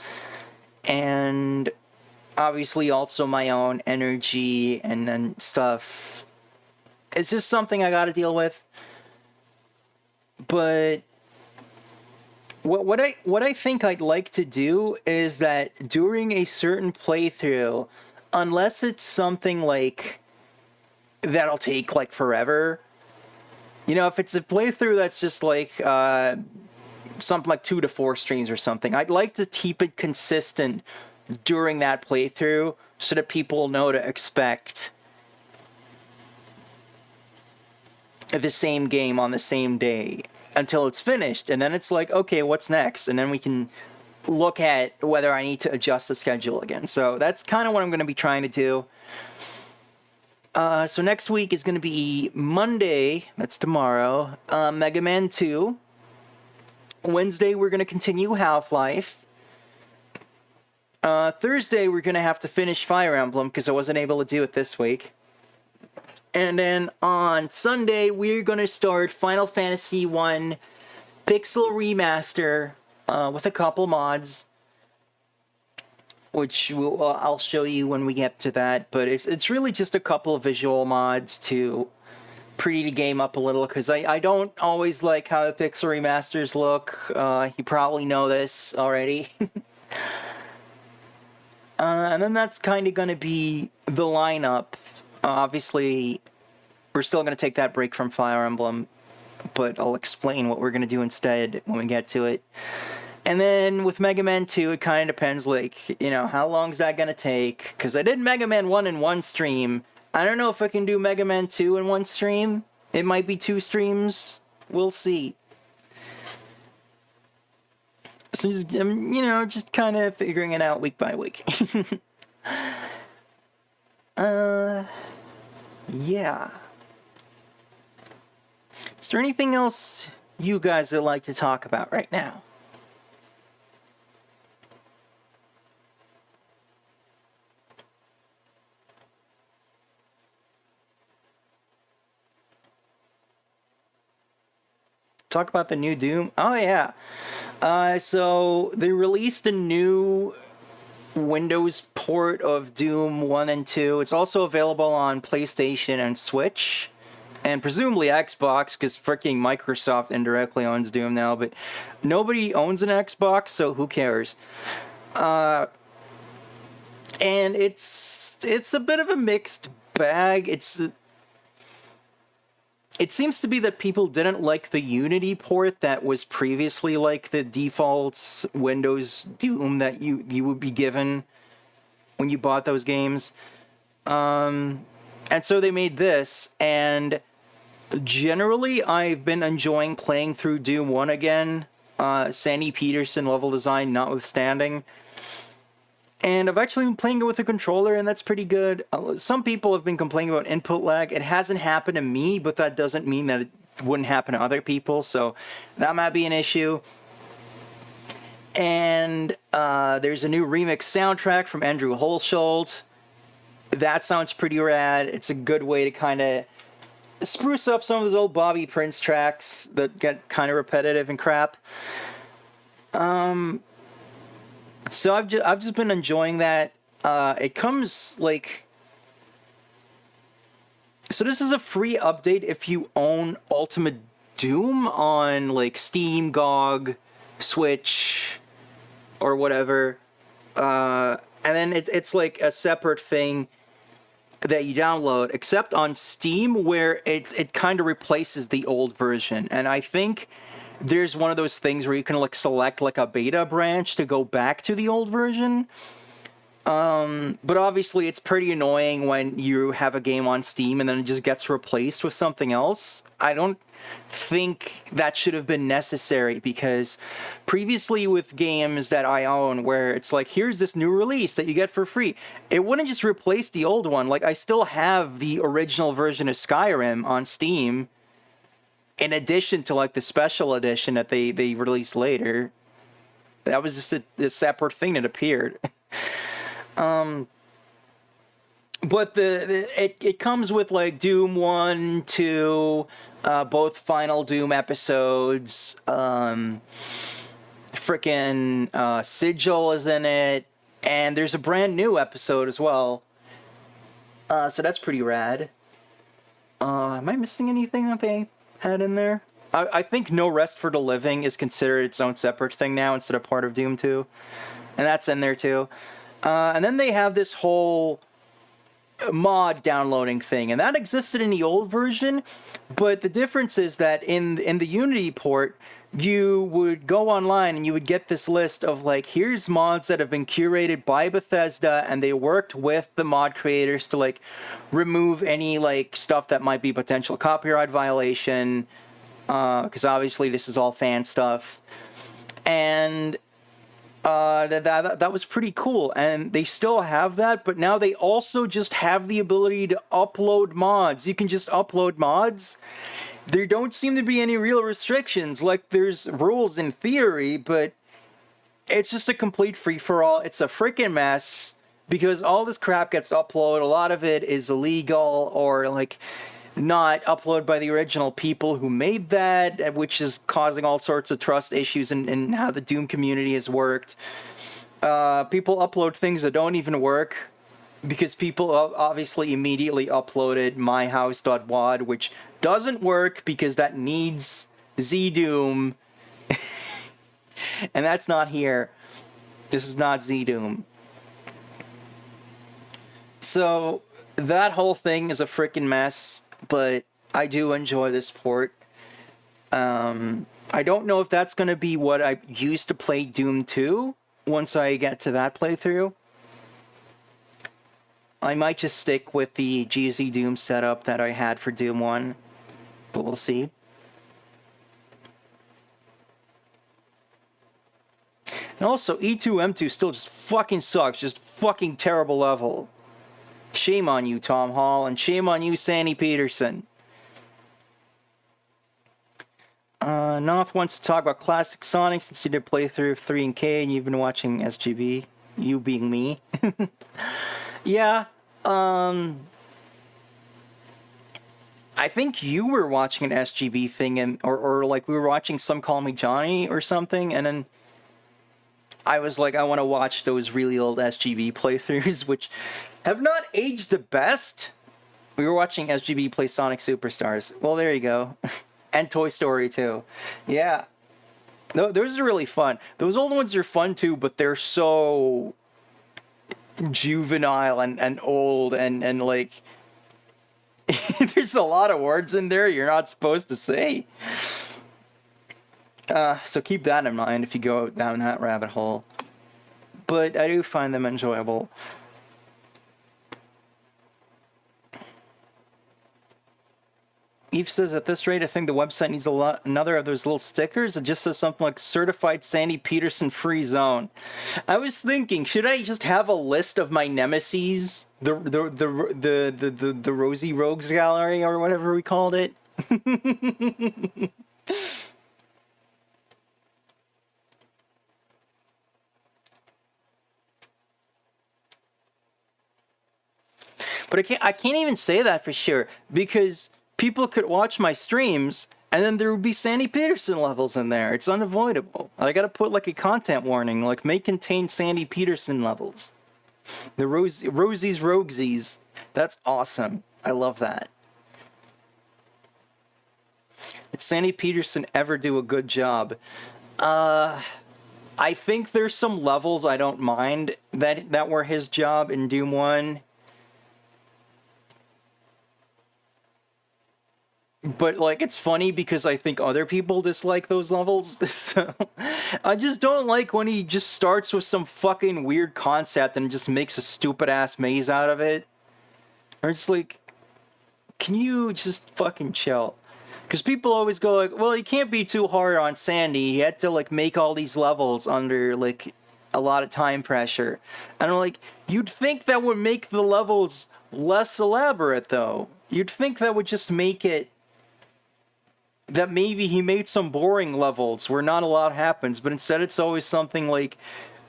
And obviously also my own energy and then stuff. It's just something I gotta deal with. But what I think I'd like to do is that during a certain playthrough, unless it's something like that'll take like forever, you know, if it's a playthrough that's just like something like 2 to 4 streams or something, I'd like to keep it consistent during that playthrough so that people know to expect the same game on the same day until it's finished, and then it's like, okay, what's next? And then we can look at whether I need to adjust the schedule again. So that's kind of what I'm going to be trying to do. So next week is going to be Monday, that's tomorrow, Mega Man 2. Wednesday, we're going to continue Half-Life. Thursday, we're going to have to finish Fire Emblem because I wasn't able to do it this week. And then on Sunday, we're going to start Final Fantasy 1 Pixel Remaster with a couple mods, which I'll show you when we get to that. But it's really just a couple of visual mods to pretty the game up a little, because I don't always like how the Pixel Remasters look. You probably know this already. And then that's kind of going to be the lineup. Obviously, we're still going to take that break from Fire Emblem, but I'll explain what we're going to do instead when we get to it. And then with Mega Man 2, it kind of depends, like, you know, how long is that going to take? Because I did Mega Man 1 in one stream. I don't know if I can do Mega Man 2 in one stream. It might be 2 streams. We'll see. So just, you know, just kind of figuring it out week by week. Yeah. Is there anything else you guys would like to talk about right now? Talk about the new Doom? Oh, yeah. So they released a new Windows port of Doom 1 and 2. It's also available on PlayStation and Switch, and presumably Xbox, because freaking Microsoft indirectly owns Doom now, but nobody owns an Xbox, so who cares? And it's a bit of a mixed bag. It seems to be that people didn't like the Unity port that was previously like the default Windows Doom that you would be given when you bought those games. And so they made this, and generally I've been enjoying playing through Doom 1 again, Sandy Peterson level design notwithstanding. And I've actually been playing it with a controller, and that's pretty good. Some people have been complaining about input lag. It hasn't happened to me, but that doesn't mean that it wouldn't happen to other people, so that might be an issue. And there's a new remix soundtrack from Andrew Holsholt. That sounds pretty rad. It's a good way to kind of spruce up some of those old Bobby Prince tracks that get kind of repetitive and crap. So I've just been enjoying that. It comes like, so this is a free update if you own Ultimate Doom on like Steam, GOG, Switch, or whatever. And then it's like a separate thing that you download, except on Steam, where it kind of replaces the old version. And I think there's one of those things where you can like select like a beta branch to go back to the old version. But obviously it's pretty annoying when you have a game on Steam and then it just gets replaced with something else. I don't think that should have been necessary, because previously with games that I own where it's like, here's this new release that you get for free, it wouldn't just replace the old one. Like, I still have the original version of Skyrim on Steam, in addition to like the special edition that they released later. That was just a separate thing that appeared. But it comes with like Doom 1, 2, both Final Doom episodes. Frickin' Sigil is in it, and there's a brand new episode as well. So that's pretty rad. Am I missing anything that they had in there? I think No Rest for the Living is considered its own separate thing now instead of part of Doom 2. And that's in there too. And then they have this whole mod downloading thing, and that existed in the old version, but the difference is that in the Unity port, you would go online and you would get this list of like, here's mods that have been curated by Bethesda, and they worked with the mod creators to like remove any like stuff that might be potential copyright violation, because obviously this is all fan stuff. And that was pretty cool, and they still have that, but now they also just have the ability to upload mods. You can just upload mods. There don't seem to be any real restrictions. Like, there's rules in theory, but it's just a complete free-for-all. It's a freaking mess because all this crap gets uploaded. A lot of it is illegal or like not uploaded by the original people who made that, which is causing all sorts of trust issues in how the Doom community has worked. People upload things that don't even work because people obviously immediately uploaded myhouse.wad, which doesn't work because that needs Z-Doom. And that's not here. This is not Z-Doom. So that whole thing is a freaking mess, but I do enjoy this port. I don't know if that's going to be what I used to play Doom 2 once I get to that playthrough. I might just stick with the GZ Doom setup that I had for Doom 1, but we'll see. And also, E2M2 still just fucking sucks. Just fucking terrible level. Shame on you, Tom Hall, and shame on you, Sandy Peterson. Noth wants to talk about classic Sonic since you did playthrough of 3 and K and you've been watching SGB. You being me. Yeah, I think you were watching an SGB thing, and or like we were watching Some Call Me Johnny or something, and then I was like, I want to watch those really old SGB playthroughs, which have not aged the best. We were watching SGB play Sonic Superstars. Well, there you go. And Toy Story 2. Yeah. No, those are really fun. Those old ones are fun too, but they're so juvenile and old and like there's a lot of words in there you're not supposed to say. So keep that in mind if you go down that rabbit hole. But I do find them enjoyable. Eve says, at this rate, I think the website needs another of those little stickers. It just says something like Certified Sandy Peterson Free Zone. I was thinking, should I just have a list of my nemesis? The Rosie Rogues Gallery, or whatever we called it? But I can't even say that for sure, because people could watch my streams, and then there would be Sandy Peterson levels in there. It's unavoidable. I gotta put like a content warning, like may contain Sandy Peterson levels. The Rosie's Roguesies. That's awesome. I love that. Did Sandy Peterson ever do a good job? I think there's some levels I don't mind that were his job in Doom 1. But, like, it's funny because I think other people dislike those levels, so I just don't like when he just starts with some fucking weird concept and just makes a stupid-ass maze out of it. Or it's like, can you just fucking chill? Because people always go like, well, you can't be too hard on Sandy. He had to, like, make all these levels under, like, a lot of time pressure. And I'm like, you'd think that would make the levels less elaborate, though. You'd think that would just make it that maybe he made some boring levels where not a lot happens, but instead it's always something like,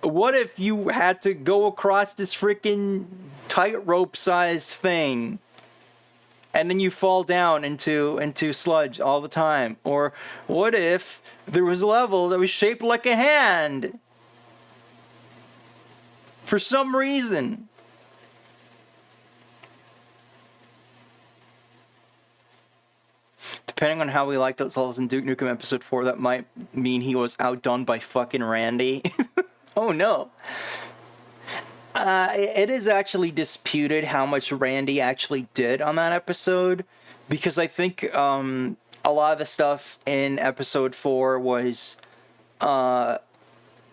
what if you had to go across this freaking tightrope-sized thing, and then you fall down into sludge all the time? Or what if there was a level that was shaped like a hand? For some reason. Depending on how we like those levels in Duke Nukem Episode 4, that might mean he was outdone by fucking Randy. Oh no. It is actually disputed how much Randy actually did on that episode, because I think a lot of the stuff in Episode 4 was,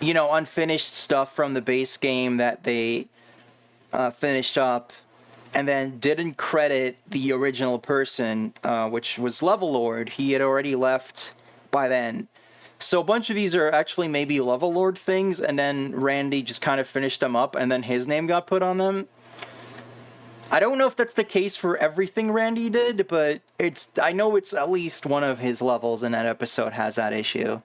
unfinished stuff from the base game that they finished up, and then didn't credit the original person, which was Level Lord. He had already left by then. So a bunch of these are actually maybe Level Lord things, and then Randy just kind of finished them up, and then his name got put on them. I don't know if that's the case for everything Randy did, but I know it's at least one of his levels in that episode has that issue.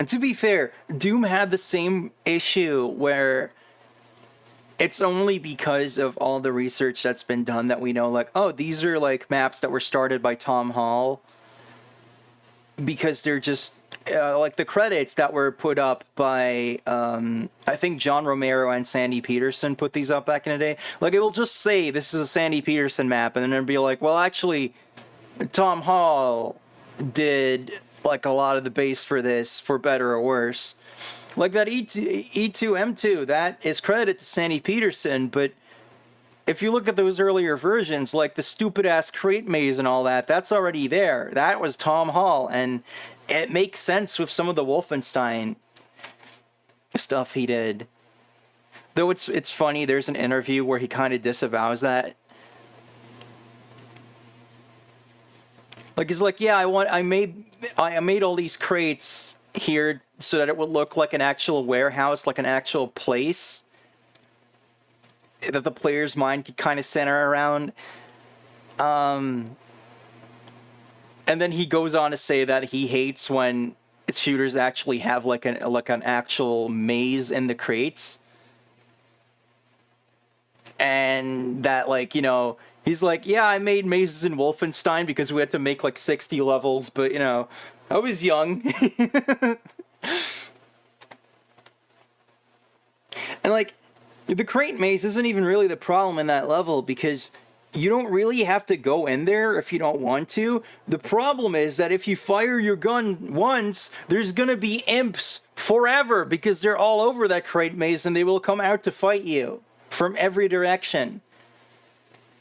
And to be fair, Doom had the same issue where it's only because of all the research that's been done that we know, like, oh, these are like maps that were started by Tom Hall, because they're just like the credits that were put up by I think John Romero and Sandy Peterson put these up back in the day. Like, it will just say this is a Sandy Peterson map, and then it'll be like, well, actually, Tom Hall did like a lot of the base for this, for better or worse. Like that E2M2, that is credited to Sandy Peterson, but if you look at those earlier versions, like the stupid-ass crate maze and all that, that's already there. That was Tom Hall, and it makes sense with some of the Wolfenstein stuff he did. Though it's funny, there's an interview where he kind of disavows that. Like, he's like, yeah, I made all these crates here so that it would look like an actual warehouse, like an actual place that the player's mind could kind of center around. And then he goes on to say that he hates when shooters actually have like an actual maze in the crates. And that, like, you know, he's like, yeah, I made mazes in Wolfenstein because we had to make like 60 levels, but, you know, I was young. And like, the crate maze isn't even really the problem in that level, because you don't really have to go in there if you don't want to. The problem is that if you fire your gun once, there's gonna be imps forever, because they're all over that crate maze and they will come out to fight you from every direction.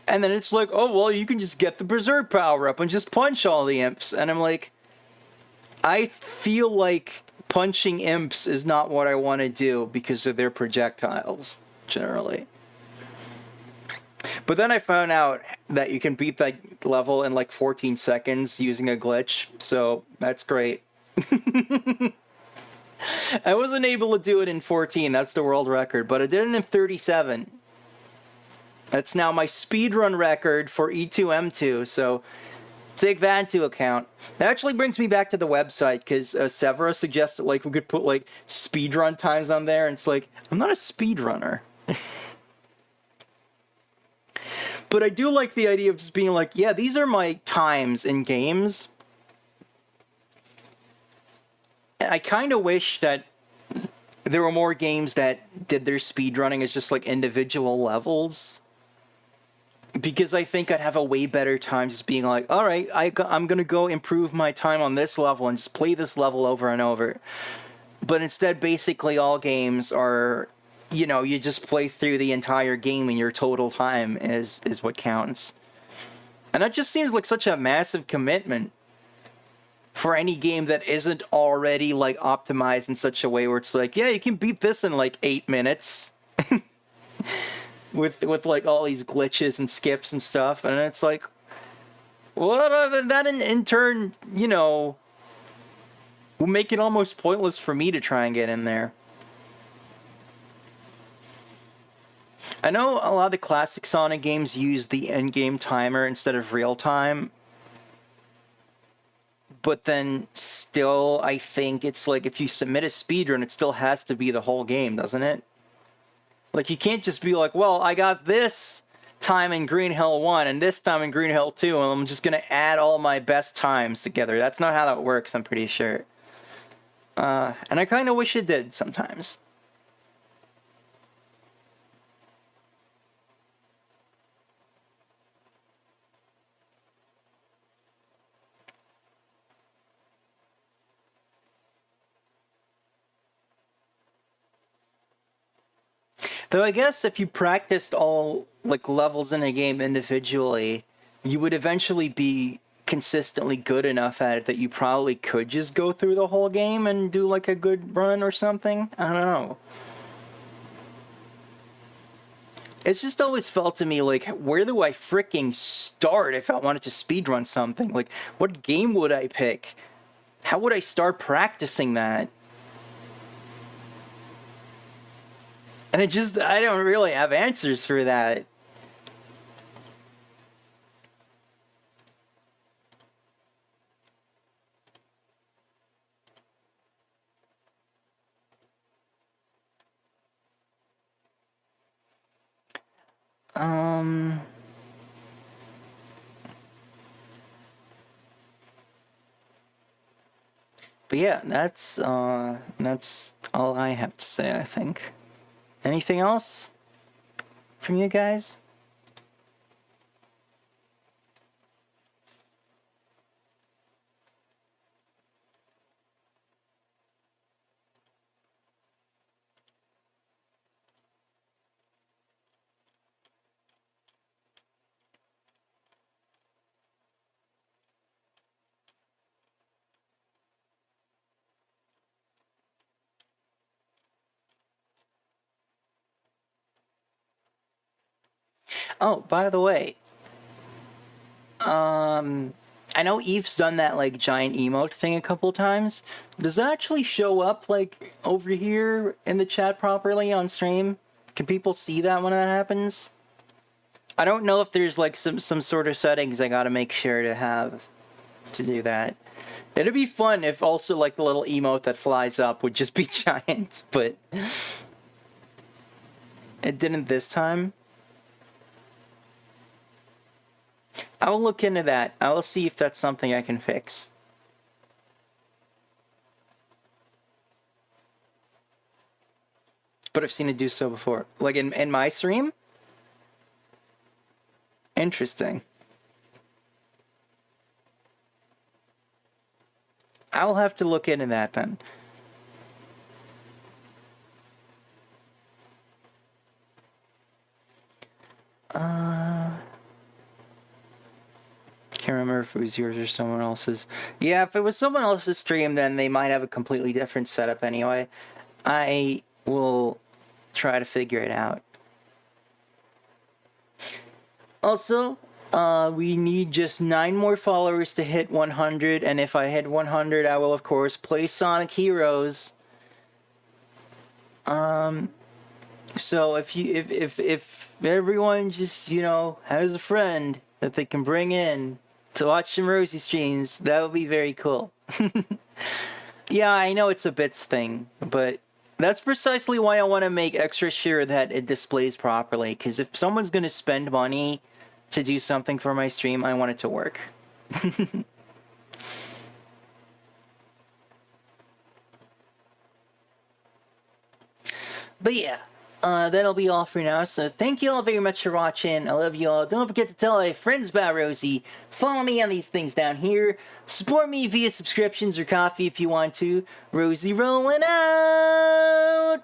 And then it's like, oh, well, you can just get the Berserk power up and just punch all the imps. And I'm like, I feel like punching imps is not what I want to do because of their projectiles, generally. But then I found out that you can beat that level in like 14 seconds using a glitch, so that's great. I wasn't able to do it in 14, that's the world record, but I did it in 37. That's now my speedrun record for E2M2, so take that into account. That actually brings me back to the website, because Severa suggested like we could put like speedrun times on there, and it's like, I'm not a speedrunner. But I do like the idea of just being like, yeah, these are my times in games. And I kind of wish that there were more games that did their speedrunning as just like individual levels. Because I think I'd have a way better time just being like, all right, I'm going to go improve my time on this level and just play this level over and over. But instead, basically all games are, you know, you just play through the entire game and your total time is what counts. And that just seems like such a massive commitment for any game that isn't already like optimized in such a way where it's like, yeah, you can beat this in like 8 minutes. with like all these glitches and skips and stuff, and it's like, well, that in turn, you know, will make it almost pointless for me to try and get in there. I know a lot of the classic Sonic games use the end-game timer instead of real time, but then still, I think it's like if you submit a speedrun, it still has to be the whole game, doesn't it? Like, you can't just be like, well, I got this time in Green Hill 1 and this time in Green Hill 2, and I'm just going to add all my best times together. That's not how that works, I'm pretty sure. And I kind of wish it did sometimes. Though I guess if you practiced all like levels in a game individually, you would eventually be consistently good enough at it that you probably could just go through the whole game and do like a good run or something. I don't know. It's just always felt to me like, where do I freaking start if I wanted to speedrun something? Like, what game would I pick? How would I start practicing that? And I don't really have answers for that. But yeah, that's all I have to say, I think. Anything else from you guys? Oh, by the way, I know Eve's done that like giant emote thing a couple times. Does that actually show up like over here in the chat properly on stream? Can people see that when that happens? I don't know if there's like some sort of settings I gotta make sure to have to do that. It'd be fun if also like the little emote that flies up would just be giant, but it didn't this time. I'll look into that. I'll see if that's something I can fix. But I've seen it do so before. Like in my stream? Interesting. I'll have to look into that then. Can't remember if it was yours or someone else's. Yeah, if it was someone else's stream, then they might have a completely different setup anyway. I will try to figure it out. Also, we need just 9 more followers to hit 100, and if I hit 100, I will of course play Sonic Heroes. So if everyone just, you know, has a friend that they can bring in to watch some Rosie streams, that would be very cool. Yeah, I know it's a bits thing, but that's precisely why I want to make extra sure that it displays properly, because if someone's going to spend money to do something for my stream, I want it to work. But yeah, that'll be all for now. So thank you all very much for watching. I love you all. Don't forget to tell all your friends about Rosie. Follow me on these things down here. Support me via subscriptions or coffee if you want to. Rosie rolling out!